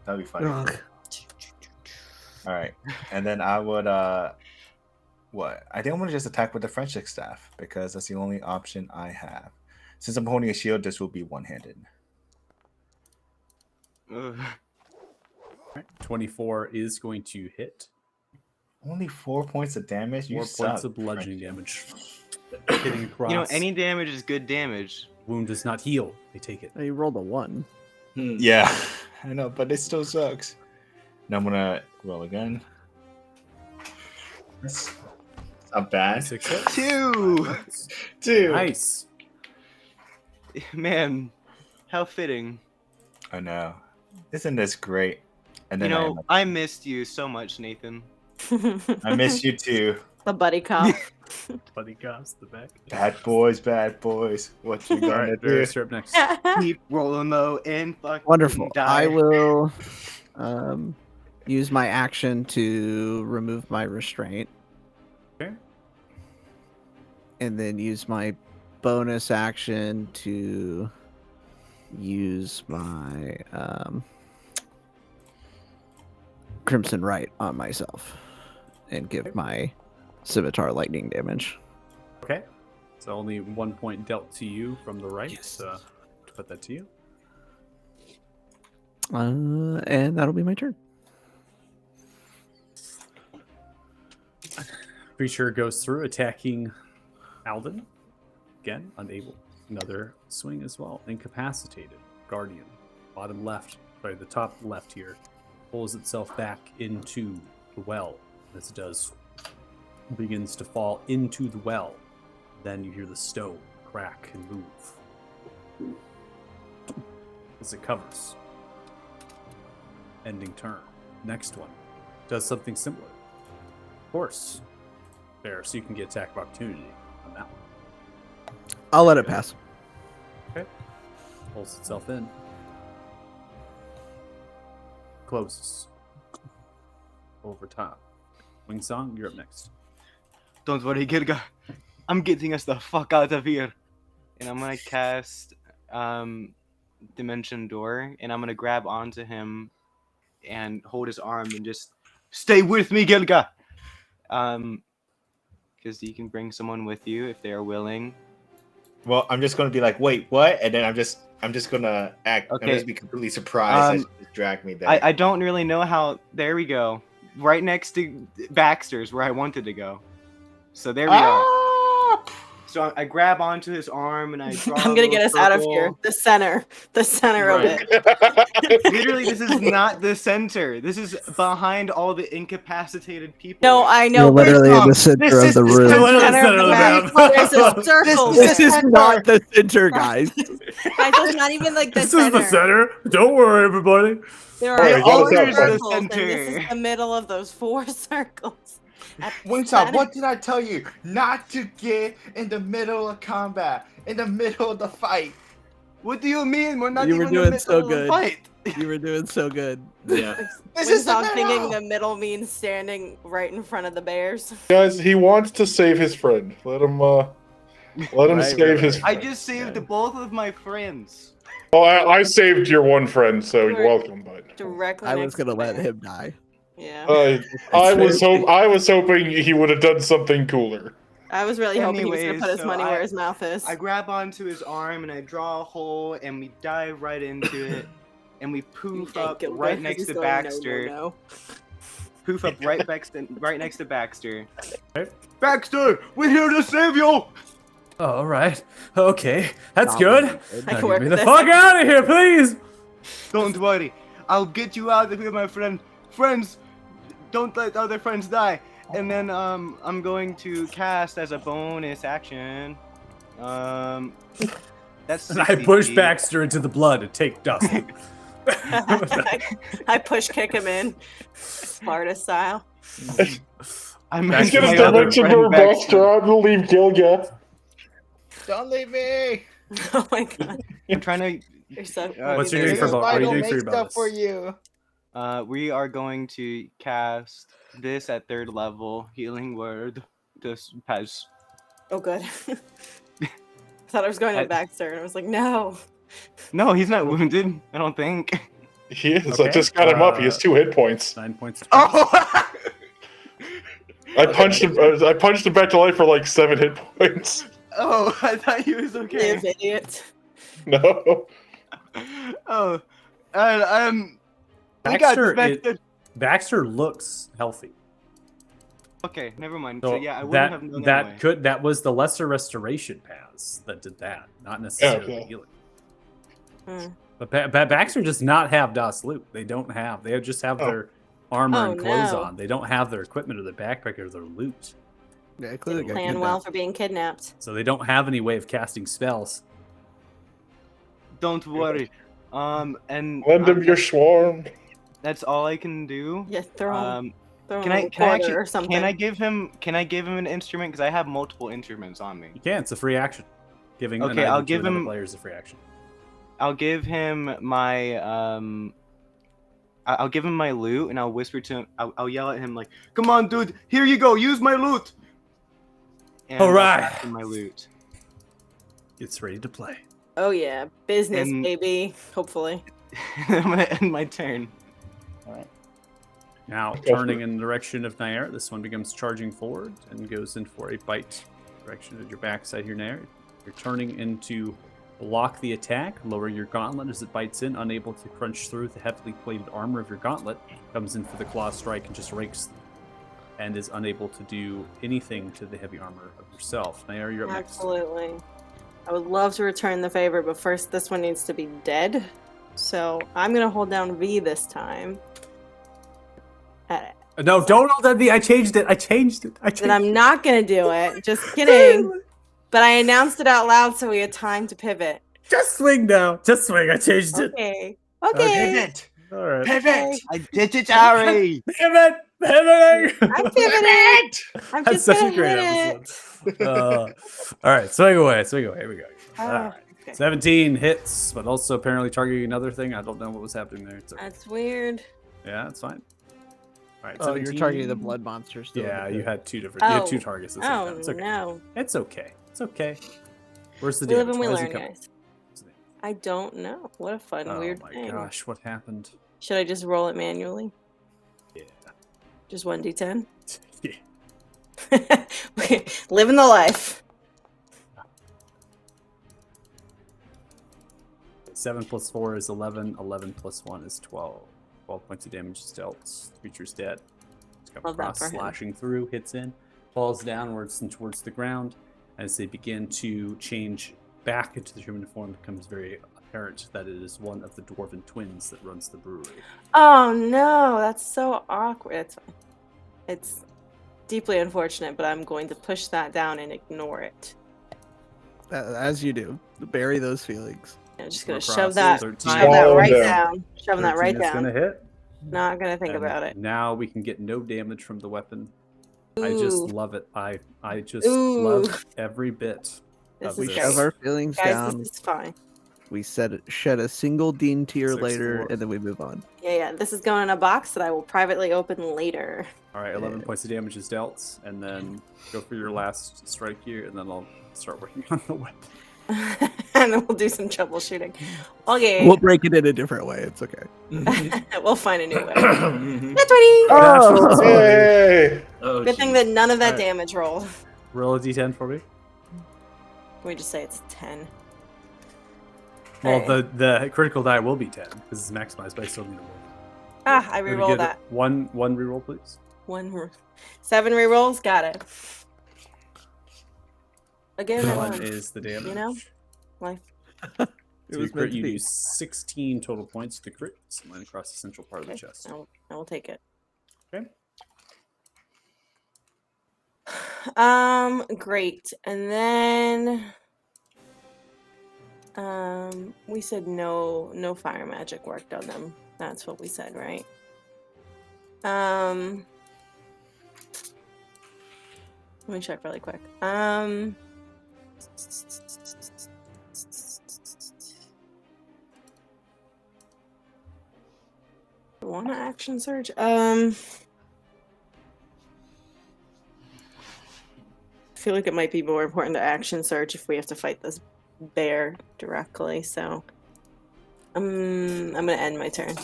That'd be funny. Ugh. All right, and then I would what? I think I'm gonna just attack with the friendship staff because that's the only option I have. Since I'm holding a shield, this will be one-handed. Ugh. 24 is going to hit. Only 4 points of damage. 4 You points suck. of bludgeoning damage. Hitting across. You know, any damage is good damage. Wound does not heal. They take it. You rolled a 1. Yeah, I know, but it still sucks. Now I'm gonna roll again. That's not bad. 6 hits. 2. Two. Nice. Man, how fitting. I know. Isn't this great? And You then know, I missed you so much, Nathan. I miss you too. The buddy cop. Buddy cops the back. Bad boys, bad boys. What you All gonna right, do? Darius, you're up next. Keep rolling low and fucking Wonderful. die. I will use my action to remove my restraint. Okay. And then use my bonus action to use my Crimson Right on myself and give my scimitar lightning damage. Okay. So only 1 point dealt to you from the right. To put that to you. And that'll be my turn. Creature goes through, attacking Alden. Again, unable. Another swing as well. Incapacitated. Guardian. Bottom left. Sorry, the top left here. Pulls itself back into the well. As it does, begins to fall into the well. Then you hear the stone crack and move. As it covers. Ending turn. Next one. Does something similar. Of course. There, so you can get attack of opportunity on that one. I'll let it pass. Okay. Pulls itself in. Closes. Over top. Wingsong, you're up next. Don't worry, Gilga. I'm getting us the fuck out of here. And I'm gonna cast Dimension Door, and I'm gonna grab onto him and hold his arm and just stay with me, Gilga. Because you can bring someone with you if they are willing. Well, I'm just gonna be like, wait, what? And then I'm just gonna act. Okay. I'm just be completely surprised that she just dragged me there. I don't really know how. There we go. Right next to Baxter's, where I wanted to go. So there we are. So I grab onto his arm and I draw. I'm gonna get us out of here. The center of Right. it. Literally, this is not the center. This is behind all the incapacitated people. No, I know. You're but literally in the center of the room. center of the map. There's a circle. This is not the center, guys. Guys, that's not even like the This center. is the center. Don't worry, everybody. There Alright, are you gotta all tell circles, us. and this is the middle of those 4 circles. At the Wingstop, center. what did I tell you? Not to get in the middle of combat, in the middle of the fight. What do you mean? We're not You were even in doing the so middle of the good. fight. You were doing so good. Yeah. This is the Winsong thinking middle. the middle means standing right in front of the bears. Guys, he wants to save his friend. Let him Right, save his I friend. just saved both of my friends. Oh, I saved your one friend, so you're Right. welcome, bud. Directly. I was next to gonna the let bear. him die. Yeah. I was hoping he would have done something cooler. I was really hoping he was gonna Anyways, put his so money where his mouth is. I grab onto his arm and I draw a hole and we dive right into it and we poof up Gilbert, right 'cause next he's to going, "No, no, Baxter. no." Poof up right next to Baxter. Okay. Baxter, we're here to save you. Oh, all right. Okay. That's Not good. really good. I Now can get work me with the this. fuck out of here, please. Don't worry, I'll get you out of here, my friend. Friends, don't let other friends die. And then I'm going to cast as a bonus action. That's And I 60 push feet. Baxter into the blood and take dust. I push kick him in, Sparta style. I'm He's Baxter's gonna my other dimension friend her Baxter. Baxter. I believe Gilga. Don't leave me. Oh my god, I'm trying to. you're so. What's your There doing for you go. bonus? What are you Vital doing for your make stuff bonus? for you. We are going to cast this at 3rd level, Healing Word. Just pass. Oh good. I thought I was going to Baxter, and I was like, no. No, he's not wounded. I don't think. He is. I Okay, just got him up. He has 2 hit points. 9 points. Oh. I punched him. I punched him back to life for like 7 hit points. Oh, I thought he was You okay. idiot. No. Oh, we got Baxter, infected. Baxter looks healthy. Okay, never mind. So So yeah, I wouldn't have known anyway. that was the lesser restoration pass that did that, not necessarily Okay. healing. Hmm. But Baxter does not have Das Loot. They don't have. They just have their armor Oh, and clothes no. on. They don't have their equipment or their backpack or their loot. Yeah, clearly Didn't got plan kidnapped. well for being kidnapped. So they don't have any way of casting spells. Don't worry. And Lend him your swarm. that's all I can do. Yeah, throw him Can a I recorder actually or something. can I give him an instrument because I have multiple instruments on me. You can. It's a free action. Giving an Okay, item I'll to give another him- player is a free action. I'll give him my I'll give him my loot and I'll whisper to him. I'll yell at him like, "Come on, dude! Here you go. Use my loot." And All I'll right. pass him my loot. It's ready to play. Oh yeah, business, And- baby. Hopefully. I'm gonna end my turn. All right. Now, Go for turning it. in the direction of Nair, this one becomes charging forward and goes in for a bite direction at your backside here, Nair. You're turning in to block the attack, lower your gauntlet as it bites in, unable to crunch through the heavily plated armor of your gauntlet. Comes in for the claw strike and just rakes them, and is unable to do anything to the heavy armor of yourself. Nair, you're up next. Absolutely. I would love to return the favor, but first this one needs to be dead. So I'm gonna hold down V this time. No, don't hold that V. I changed it. I changed it. Then I'm not gonna do it. Just kidding. But I announced it out loud so we had time to pivot. Just swing now. Just swing. I changed it. Okay. Okay. Pivot! All right. Pivot! I did it, Ari! Pivot! Pivoting! I'm pivoting. I'm That's just such gonna a great hit episode. All right, swing away, swing away. Here we go. All Ah, right. okay. 17 hits, but also apparently targeting another thing. I don't know what was happening there. It's okay. That's weird. Yeah, that's fine. All right, Oh, you're targeting the 17. blood monster still. Yeah, but you had two different. You had two Oh. targets. At the same Oh time. It's okay. no. It's okay. It's okay. Where's the We live damage? and we Why is he learn, coming? guys. I don't know. What a fun, Oh weird my thing. gosh, what happened? Should I just roll it manually? Yeah. Just 1d10? Yeah. Okay, living the life. 7 plus 4 is 11. 11 plus 1 is 12. 12 points of damage is dealt. Creature's dead. It's come Love that across, for him. slashing through, hits in, falls downwards and towards the ground. As they begin to change back into the human form, it becomes very apparent that it is one of the dwarven twins that runs the brewery. Oh no, that's so awkward. It's fine. It's deeply unfortunate, but I'm going to push that down and ignore it. As you do, bury those feelings. I'm just gonna Across shove that, 13. shove that Oh, right no. down. Shoving that 13 right is down. gonna hit. Not gonna think And about it. Now we can get no damage from the weapon. I Ooh, just love it. I just Ooh. love every bit. this of We is this. shove great. our feelings Guys, down. this is fine. We shed a single Dean tear 6, later, 4. and then we move on. Yeah, this is going in a box that I will privately open later. All right, 11 points of damage is dealt, and then go for your last strike here, and then I'll start working on the weapon. And then we'll do some troubleshooting. Okay, We'll break it in a different way. It's okay. we'll find a new way. Mhm. Nat 20! Oh! Yay! Oh, Good thing geez. that none of that Alright. damage rolled. Roll a d10 for me. Can we just say it's 10? Well, Hey. the critical die will be 10 because it's maximized, but I still need to roll. Ah, I Can we reroll get that. One reroll, please. 7 rerolls? Got it. Again, I One won. is the damage. You know? Life. It So was you crit, meant to you be. do 16 total points to crit, line across the central part of the Okay, chest. I will take it. Okay. Great. And then we said no fire magic worked on them. That's what we said, right? Let me check really quick. Want to action surge? I feel like it might be more important to action search if we have to fight this bear directly. So I'm gonna end my turn.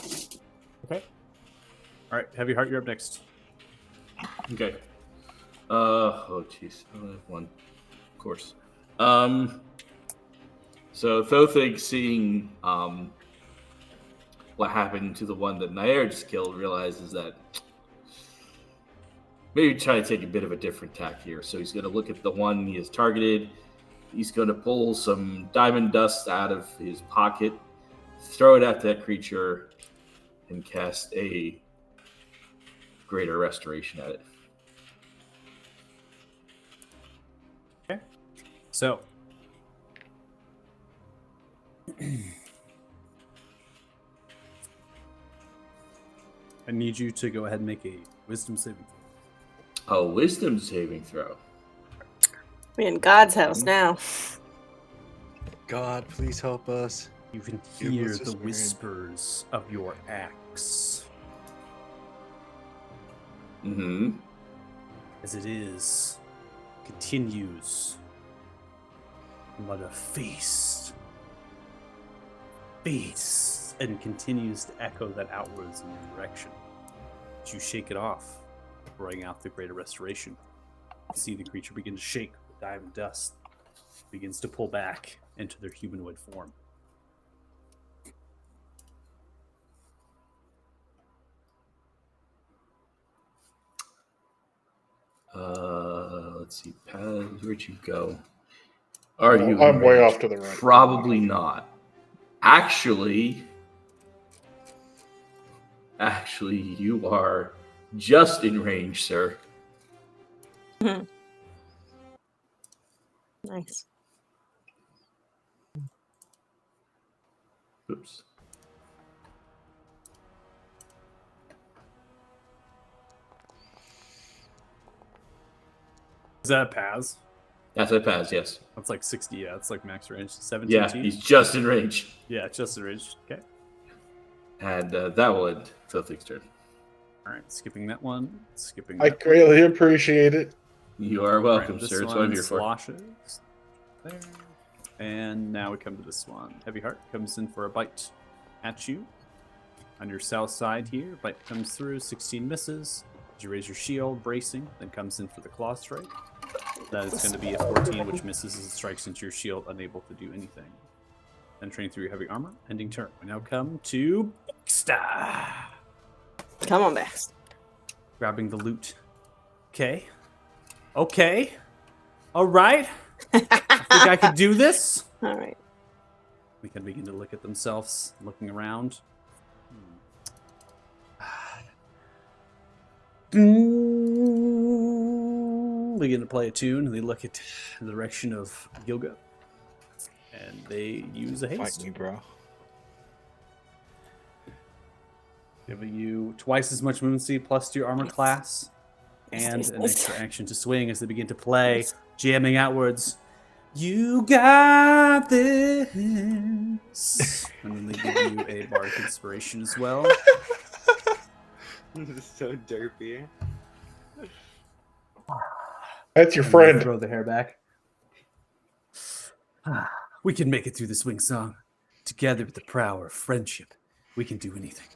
Okay. All right, Heavy Heart, you're up next. Okay. Oh jeez. I only have one. Of course. So Thothig, seeing what happened to the one that Nair just killed, realizes that maybe try to take a bit of a different tack here. So he's going to look at the one he has targeted. He's going to pull some diamond dust out of his pocket, throw it at that creature, and cast a greater restoration at it. Okay. So. I need you to go ahead and make a wisdom saving throw. A wisdom saving throw. We're in God's house now. God, please help us. You can Give hear us the a strength. whispers of your axe Mm-hmm. as it is continues. Mother feast, and continues to echo that outwards in your direction. As you shake it off, throwing out the greater restoration. You see the creature begin to shake with diamond dust, begins to pull back into their humanoid form. Let's see, Paz, where'd you go? Are you? I'm way enraged? off to the right. Probably not. Actually, you are just in range, sir. Nice. Oops. Is that a Paz? That's a Paz, yes. That's like 60, yeah, it's like max range. 17 Yeah, teeth? he's just in range. Yeah, just in range. Okay. And that will end Filthic's turn. All right, skipping that one. Skipping I that greatly appreciate it. You are one. welcome, All right, sir. this It's what I'm one here for. sloshes. There. And now we come to this one. Heavy Heart comes in for a bite at you. On your south side here, bite comes through, 16 misses. You raise your shield, bracing, then comes in for the claw strike. That is going to be a 14, which misses as it strikes into your shield, unable to do anything. Entering through your heavy armor, ending turn. We now come to Baxter. Come on, Bax. Grabbing the loot. Okay. Okay. All right. I think I could do this. All right. We can begin to look at themselves, looking around. Begin to play a tune. They look at the direction of Yoga, and they use a Fight haste, me, bro. giving you twice as much movement speed plus to your armor class, and Yes, an yes. extra action to swing as they begin to play, jamming outwards. You got this, and then they give you a bardic inspiration as well. This is so derpy. That's your And they friend. throw the hair back. We can make it through the swing song. Together with the power of friendship, we can do anything.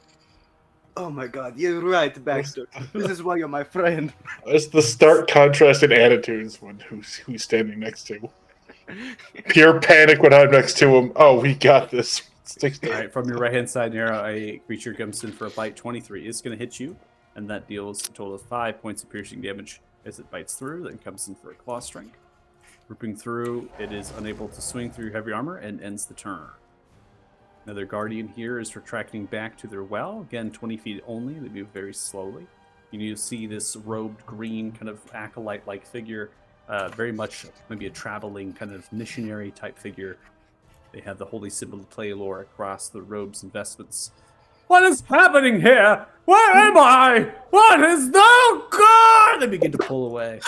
Oh my god, you're right, Baxter. This is why you're my friend. It's the stark contrast in attitudes when who's standing next to. Pure panic when I'm next to him. Oh, we got this. Sticks All to right, from your right-hand side, Nara, a creature comes in for a bite. 23 is going to hit you, and that deals a total of 5 points of piercing damage as it bites through, then comes in for a claw strike. Ripping through, it is unable to swing through heavy armor and ends the turn. Another guardian here is retracting back to their well. Again, 20 feet only. They move very slowly. You need to see this robed green kind of acolyte-like figure, very much maybe a traveling kind of missionary-type figure. They have the holy symbol of Playlor across the robes and vestments. What is happening here? Where am I? What is no God? They begin to pull away,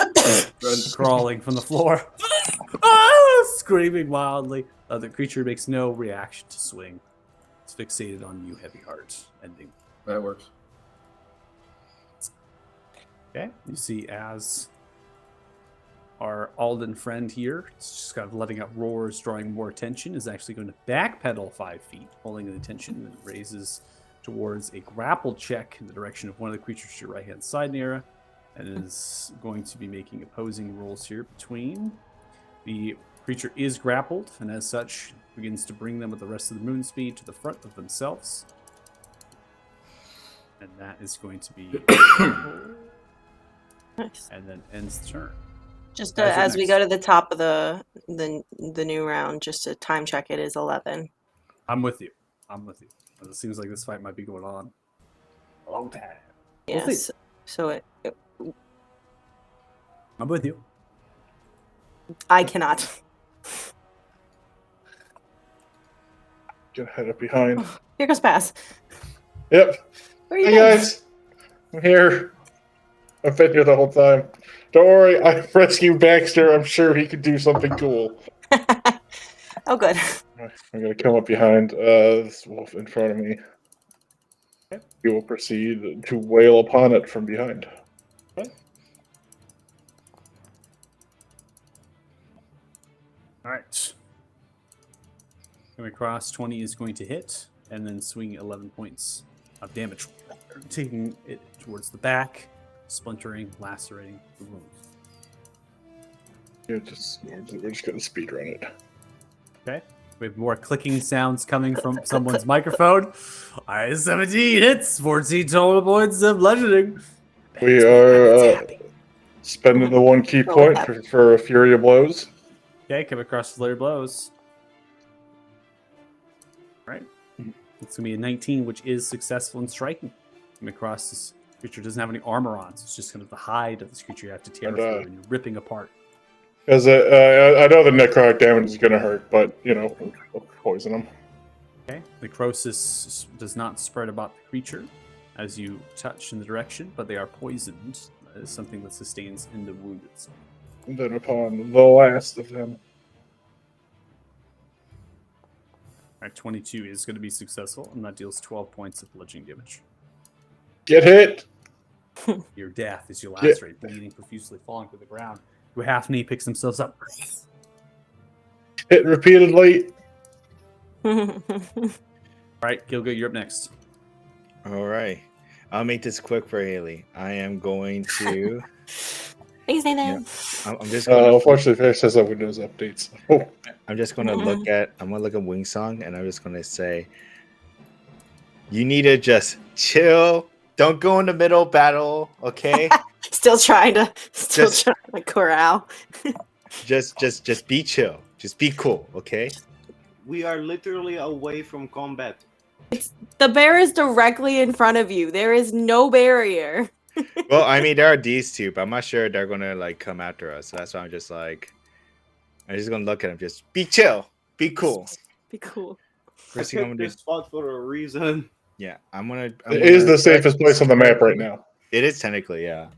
crawling from the floor, screaming wildly. The creature makes no reaction to swing. It's fixated on you, Heavy Heart. Ending. That works. Okay. You see as our Alden friend here, it's just kind of letting out roars, drawing more attention, is actually going to backpedal 5 feet, holding the attention, and raises towards a grapple check in the direction of one of the creatures to your right-hand side, Nira, and is going to be making opposing rolls here between. The creature is grappled, and as such, begins to bring them with the rest of the moon speed to the front of themselves. And that is going to be... Nice. And then ends the turn. Just Guys, you're as we next. go to the top of the new round, just to time check, it is 11. I'm with you. It seems like this fight might be going on a long time. We'll see. Yes. So it I'm with you. I cannot. Get ahead up behind. Here goes Pass. Yep. Where are you Hey going? guys, I'm here. I've been here the whole time. Don't worry, I rescued Baxter. I'm sure he could do something cool. Oh, good. I'm gonna come up behind this wolf in front of me. He will proceed to wail upon it from behind. All right. Coming across, 20 is going to hit, and then swing 11 points of damage, taking it towards the back, splintering, lacerating the wound. We're just gonna speed run it. Okay. We have more clicking sounds coming from someone's microphone. I-17 hits, 14 total points of bludgeoning. We are spending the 1 key point for a Fury of Blows. Okay, come across with Flurry of Blows. All right. It's going to be a 19, which is successful in striking. Come across, this creature doesn't have any armor on, so it's just kind of the hide of this creature you have to tear And, through and you're ripping apart. Because I know the necrotic damage is gonna hurt, but you know, we'll poison him. Okay. Necrosis does not spread about the creature as you touch in the direction, but they are poisoned. That is something that sustains in the wound itself. And then upon the last of them, All right, 22 is going to be successful, and that deals 12 points of bludgeoning damage. get hit. Your death as you lacerate, bleeding profusely, falling to the ground. Your half knee picks themselves up. Hit repeatedly. All right, Gilga, you're up next. All right. I'll make this quick for Haley. I am going to. Thanks, Nathan. I'm just going to. Unfortunately, Fair says that Windows updates. Oh, I'm just going to look at. I'm going to look at Wingsong, and I'm just going to say, you need to just chill. Don't go in the middle battle, okay? Still trying to Just- corral. just be chill. Just be cool, okay? We are literally away from combat. The bear is directly in front of you. There is no barrier. Well, I mean, there are these two, but I'm not sure they're gonna like come after us. So that's why I'm just gonna look at them. Just be chill, be cool. Be cool. First thing I'm gonna do. This spot for a reason. Yeah, I'm it is the safest place on the map right now. It is technically, yeah. I'd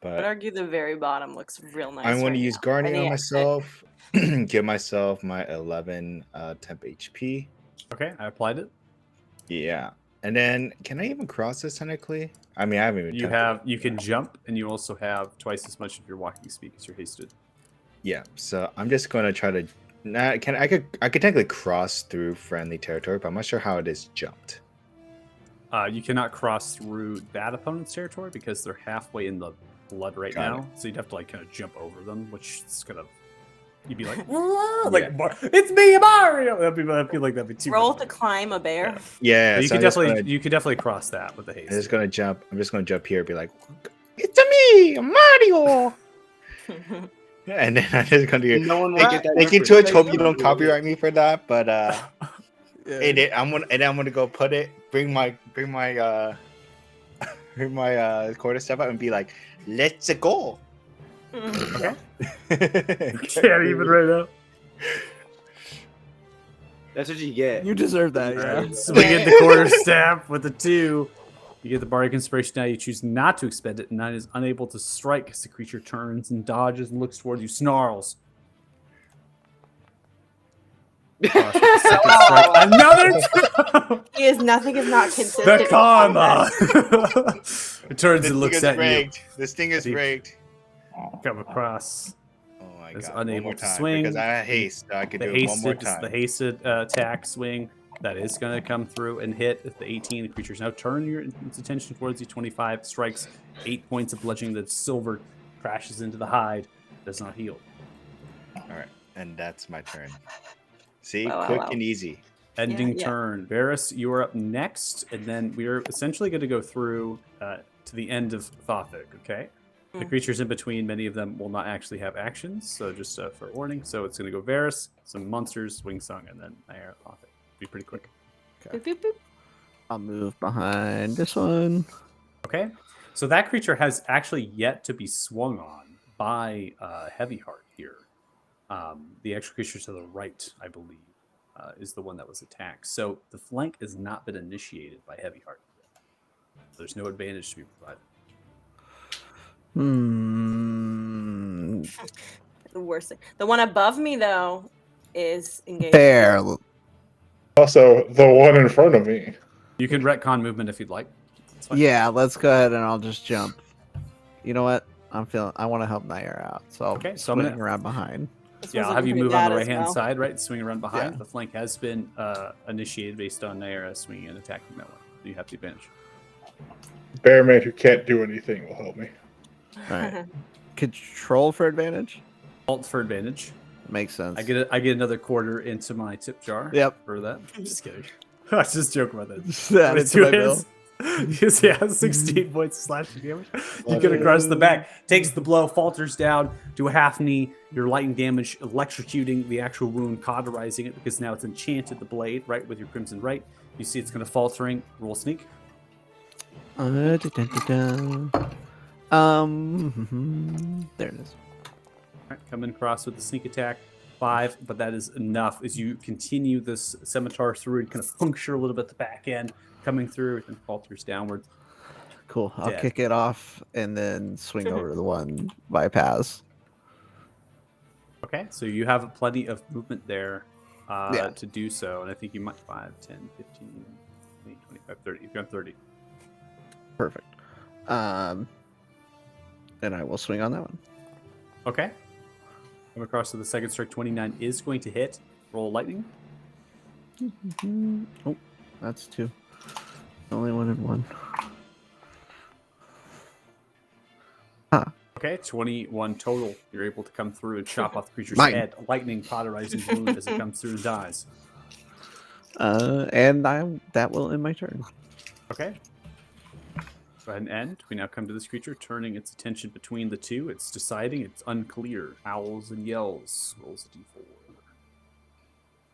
But argue the very bottom looks real nice. I'm going right to use now. Guardian Or the on exit. myself. Give myself my 11 temp HP. Okay, I applied it. Yeah, and then can I even cross this technically? I mean, I haven't even. You can jump, and you also have twice as much of your walking speed as you're hasted. Yeah, so I'm just going to try to. I could technically cross through friendly territory, but I'm not sure how it is jumped. You cannot cross through that opponent's territory because they're halfway in the blood right Got now. So you'd have to like kind of jump over them, which is gonna. You'd be like, it's me, Mario. I feel like that'd be too. Roll much. to climb a bear. Yeah, But you so could I'm just definitely you could definitely cross that with the haste. I'm just gonna jump. I'm just gonna jump here and be like, "It's me, Mario!" And then I'm just gonna do. No one will get that. Thank you, reference. Twitch. Hope you don't copyright me for that, but Yeah. I'm gonna go put it. Bring my quarter step up and be like, "Let's go." Okay. Can't Can't even right now. That's what you get. You deserve that, All yeah. right, so we get the quarter staff with the 2. You get the Bardic Inspiration now. You choose not to expend it, and 9 is unable to strike as the creature turns and dodges and looks toward you, snarls. Another Nothing is not consistent. the in karma. combat. It turns This and thing looks is at rigged. This thing is See? rigged. you. Come across. my Is god! One unable more to time swing. because I have haste, so I could do it one more time. The hasted attack swing that is going to come through and hit at the 18. The creature's now turn its attention towards you. 25 strikes, 8 points of bludgeoning. The silver crashes into the hide. Does not heal. All right, and that's my turn. See, Wow, wow, quick wow. and easy. Ending Yeah. turn. Varys, you are up next, and then we are essentially going to go through to the end of Thothic, okay? The creatures in between, many of them will not actually have actions, so just for warning. So it's going to go Varys, some monsters, Wingsong, and then Nair Thothic. Be pretty quick. Boop, boop, boop. I'll move behind this one. Okay, so that creature has actually yet to be swung on by Heavy Heart here. The extra creature to the right, I believe, is the one that was attacked. So the flank has not been initiated by Heavy Heart. There's no advantage to be provided. The worst thing. The one above me, though, is engaged. Fair. Also, the one in front of me. You can retcon movement if you'd like. It's fine. Yeah, let's go ahead and I'll just jump. You know what? I want to help Nair out, so Okay, I'm so I'm swing gonna- around behind. This Yeah, one's I'll have you looking move pretty on the bad as right-hand well. side, right? Swing around behind. Yeah. The flank has been initiated based on Naira swinging and attacking that one. You have the advantage. Bearman who can't do anything will help me. All right. Control for advantage Alt for advantage. makes sense. I get another quarter into my tip jar. Yep. For that. Just kidding. I was just joking about that. Just add it to 22 my bill. hits. Yes, yeah, 16 points of slashing damage. You get across the back, takes the blow, falters down to a half knee. Your lightning damage electrocuting the actual wound, cauterizing it because now it's enchanted the blade, right, with your crimson right. You see it's going to faltering. Roll sneak. There it is. All right, coming across with the sneak attack. 5, but that is enough as you continue this scimitar through and kind of puncture a little bit the back end, coming through and falters downwards. Cool. I'll Dead. kick it off and then swing over to the one bypass. Okay, so you have plenty of movement there Yeah. to do so, and I think you might 5, 10, 15, 20, 25, 30. You've got 30. Perfect. And I will swing on that one. Okay. Come across to the second strike. 29 is going to hit. Roll lightning. Oh, that's 2. Only 1 and 1. Okay, 21 total. You're able to come through and chop off the creature's Mine. head. Lightning cauterizing the wound as it comes through and dies. And that will end my turn. Okay. Go ahead and end. We now come to this creature, turning its attention between the two. It's deciding. It's unclear. Howls and yells. Rolls a d4.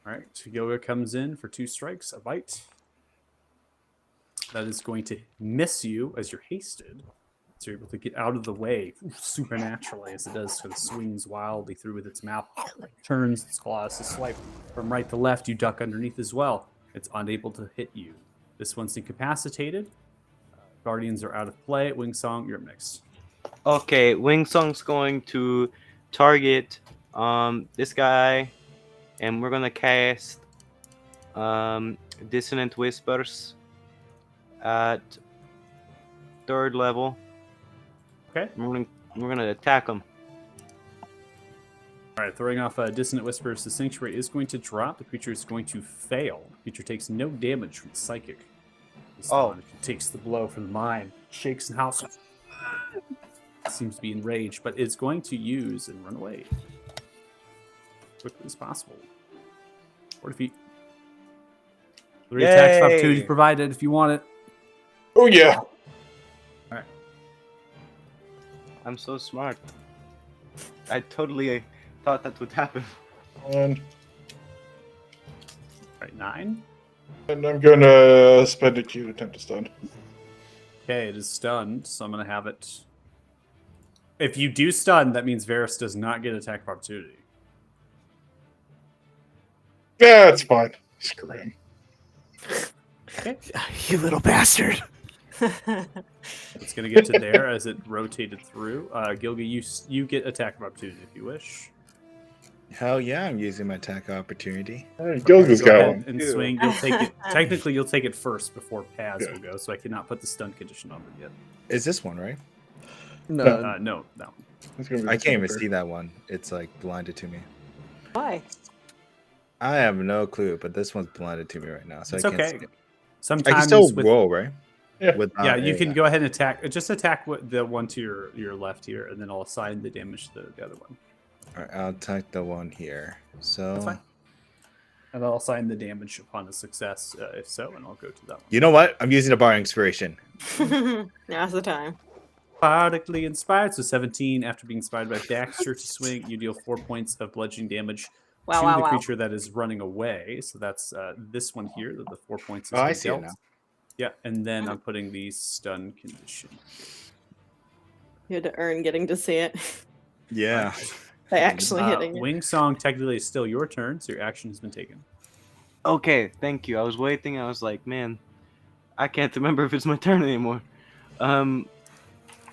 All right. Yoga comes in for 2 strikes. A bite. That is going to miss you as you're hasted. So you're able to get out of the way supernaturally as it does. Sort of swings wildly through with its mouth. Turns its claws to swipe from right to left. You duck underneath as well. It's unable to hit you. This one's incapacitated. Guardians are out of play. Wingsong, you're up next. Okay, Wingsong's going to target this guy, and we're gonna cast Dissonant Whispers at 3rd level. Okay. We're gonna attack him. All right, throwing off Dissonant Whispers, the Sanctuary is going to drop. The creature is going to fail. The creature takes no damage from Psychic. It takes the blow from the mine, shakes and howls. Seems to be enraged, but it's going to use and run away as quickly as possible. 40 feet. 3 attacks of opportunity provided if you want it. Oh yeah. I'm so smart. I totally thought that would happen. And All right, 9. I'm gonna spend a Q to attempt to stun. Okay, it is stunned, so I'm going to have it. If you do stun, that means Varys does not get attack of opportunity. Yeah, it's fine. Screw him. You little bastard. It's going to get to there as it rotated through. Gilga, you get attack of opportunity if you wish. Hell yeah, I'm using my attack opportunity. Hey, Gilga's Go got ahead one. and swing. You'll take it. Technically, you'll take it first before Paz will go, so I cannot put the stun condition on it yet. Is this one right? No, No. It's gonna be I the can't even same see that one. It's like blinded to me. Why? I have no clue, but this one's blinded to me right now, so It's I can't okay. see it. I Sometimes can still with roll, right? Yeah. Without you a, can go ahead and attack. Just attack the one to your left here, and then I'll assign the damage to the other one. All right, I'll take the one here. So That's fine. And I'll assign the damage upon a success, if so, and I'll go to that one. you know what? I'm using a bar inspiration. Now's the time. Bardically inspired, so 17. After being inspired by Daxter to swing, you deal 4 points of bludgeoning damage Wow, to wow, the wow. creature that is running away. So that's this one here. The 4 points. Oh, I see it now. Yeah, and then I'm putting the stun condition. You had to earn getting to see it Yeah. by actually hitting it. Wing Song technically is still your turn, so your action has been taken. Okay, thank you. I was waiting. I was like, man, I can't remember if it's my turn anymore.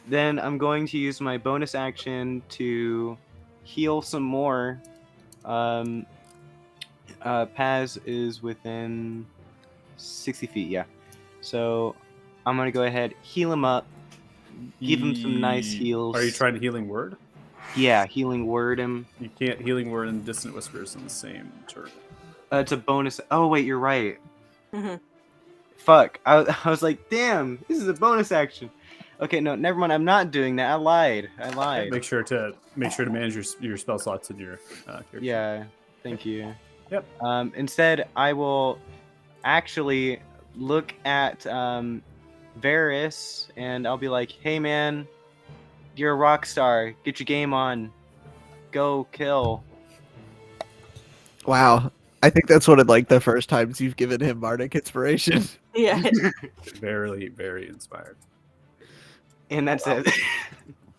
Then I'm going to use my bonus action to heal some more. Paz is within 60 feet, yeah. So I'm going to go ahead, heal him up, give him some nice heals. Are you trying to healing word? Yeah, healing word him. You can't healing word and distant whispers on the same turn. It's a bonus. Oh, wait, you're right. Mhm. Fuck. I was like, damn, this is a bonus action. Okay, no, never mind. I'm not doing that. I lied. Make sure to manage your spell slots in your character. Yeah, thank you. Yep. Instead, I will actually look at Varys and I'll be like, hey man, you're a rock star. Get your game on. Go kill. wow. I think that's one of like the first times you've given him bardic inspiration. Yeah. Very, very inspired. And that's it.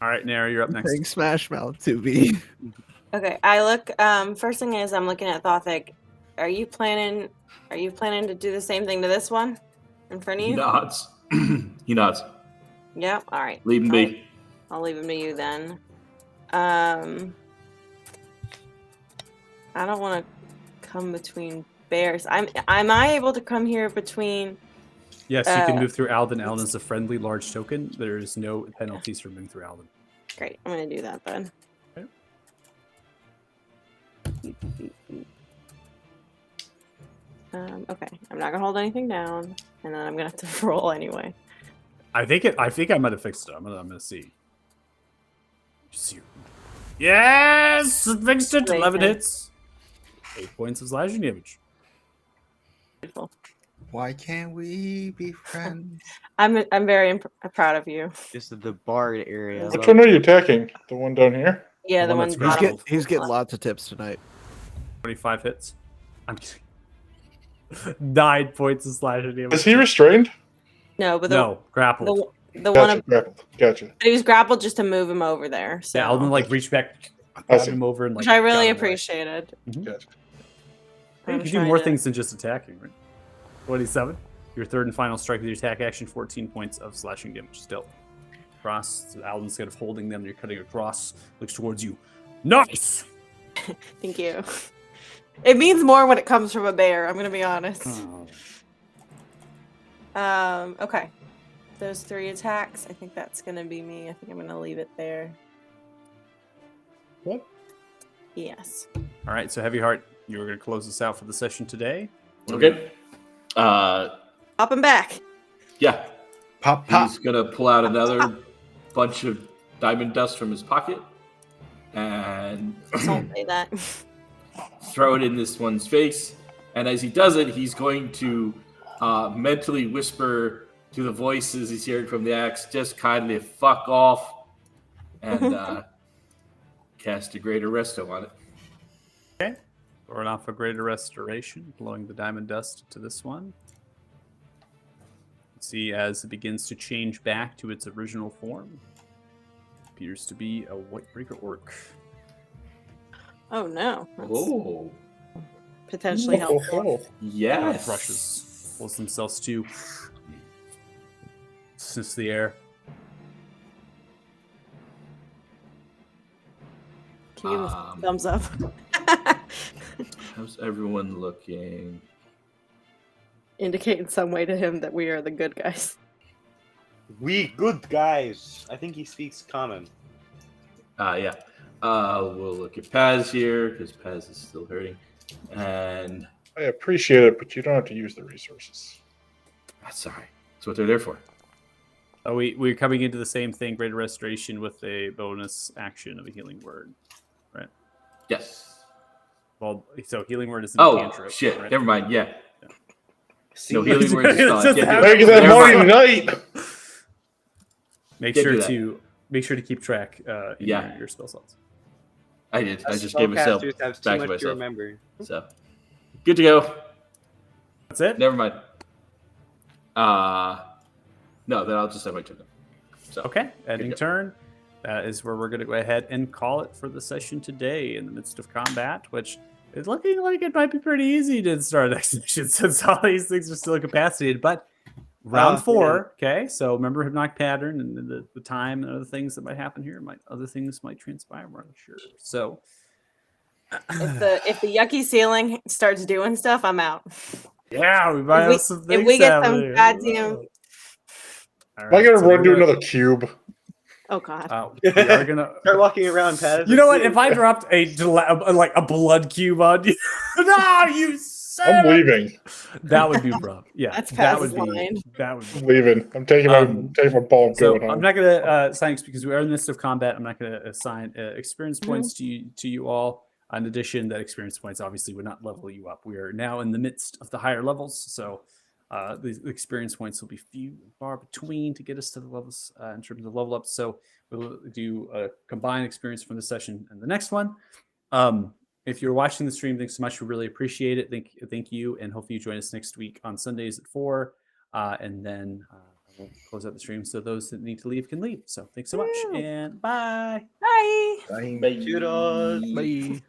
All right, Nara, you're up next. Thanks, Smash Mouth to me. Okay, I look. First thing is I'm looking at Thothic. Are you planning to do the same thing to this one in front of He you? nods. He nods. Yeah. All right. Leave him be. I'll leave him to you then. I don't want to come between bears. Am I able to come here between? Yes, you can move through Alden. Alden is a friendly large token. There's no penalties for moving through Alden. Great. I'm gonna do that then. Okay. I'm not gonna hold anything down, and then I'm gonna have to roll anyway. I think I might have fixed it. I'm gonna see. See. Yes, it fixed it. 11 hits. 8 points of slashing damage. Beautiful. Why can't we be friends? I'm very proud of you. This is the bard area. Which one are you attacking? The one down here? Yeah, The the one one that's bottom. grappled. He's getting lots of tips tonight. 25 hits. I'm kidding. 9 points of slashing damage. Is he restrained? No, but No, grappled. the one Gotcha. of, Grappled. Gotcha. but he was grappled just to move him over there. So Yeah, Alden like reached back, I grabbed see. him over, and like. which I really got him away. appreciated. Gotcha. You I'm can do trying more to- things than just attacking, right? 27. Your third and final strike with your attack action, 14 points of slashing damage still. Cross, Alden, instead of holding them, you're cutting across, looks towards you. Nice! Thank you. It means more when it comes from a bear. I'm gonna be honest. Okay. Those 3 attacks. I think that's gonna be me. I think I'm gonna leave it there. What? Yes. All right, so Heavy Heart, you were going to close this out for the session today. Okay. Up and back. Yeah. Pop, pop. He's gonna pull out another bunch of diamond dust from his pocket and Don't say that. throw it in this one's face. And as he does it, he's going to mentally whisper to the voices he's hearing from the axe, just kindly fuck off, and cast a greater resto on it. Okay. Throwing off a greater restoration, blowing the diamond dust to this one. See as it begins to change back to its original form. Appears to be a Whitebreaker Orc. Oh no. That's Oh, potentially helpful. yes. Rushes, pulls themselves to sniffs the air. Can you give a Um, thumbs up? How's everyone looking? Indicate in some way to him that we are the good guys. We good guys. I think he speaks common. Yeah. We'll look at Paz here because Paz is still hurting, and I appreciate it, but you don't have to use the resources. that's all right. That's what they're there for. We're coming into the same thing, greater restoration with a bonus action of a healing word, right? Yes. Well, so healing word is an Oh cantrip, shit! right? Never mind. Yeah. See, No healing It's word is just spell. happening. Make it that Never morning mind. night. Make Can't sure do that. to keep track in Yeah. your spell slots. I did. I us just gave myself spellcasters have too back to much to myself. remember. So good to go. That's it. Never mind. No, then I'll just have my turn. So Okay, ending go. turn. That is where we're going to go ahead and call it for the session today in the midst of combat, which is looking like it might be pretty easy to start next session since all these things are still incapacitated. But round Oh, 4, okay? So remember hypnotic pattern and the time and other things that might happen here. Other things might transpire, we're not sure. So If the yucky ceiling starts doing stuff, I'm out. yeah, we might have some things If we get some happening. goddamn, All Am I right, gonna so run we're to gonna- another cube? oh god, we are gonna Start walking around, Paz. You know what? If I dropped like a blood cube on you, no, you son I'm of- leaving. That would be rough. Yeah, That's that would Paz's be line. that would I'm be. leaving. I'm taking my ball and So going home. I'm not gonna assign because we are in the midst of combat. I'm not gonna assign experience Mhm. points to you all. In addition, that experience points obviously would not level you up. We are now in the midst of the higher levels, so the experience points will be few and far between to get us to the levels in terms of level up. So we'll do a combined experience from this session and the next one. If you're watching the stream, thanks so much. We really appreciate it. Thank you, and hopefully you join us next week on Sundays at 4, and then we'll close out the stream so those that need to leave can leave. So thanks so much, Woo. and bye. Bye. Bye. Bye. Toodles. Bye.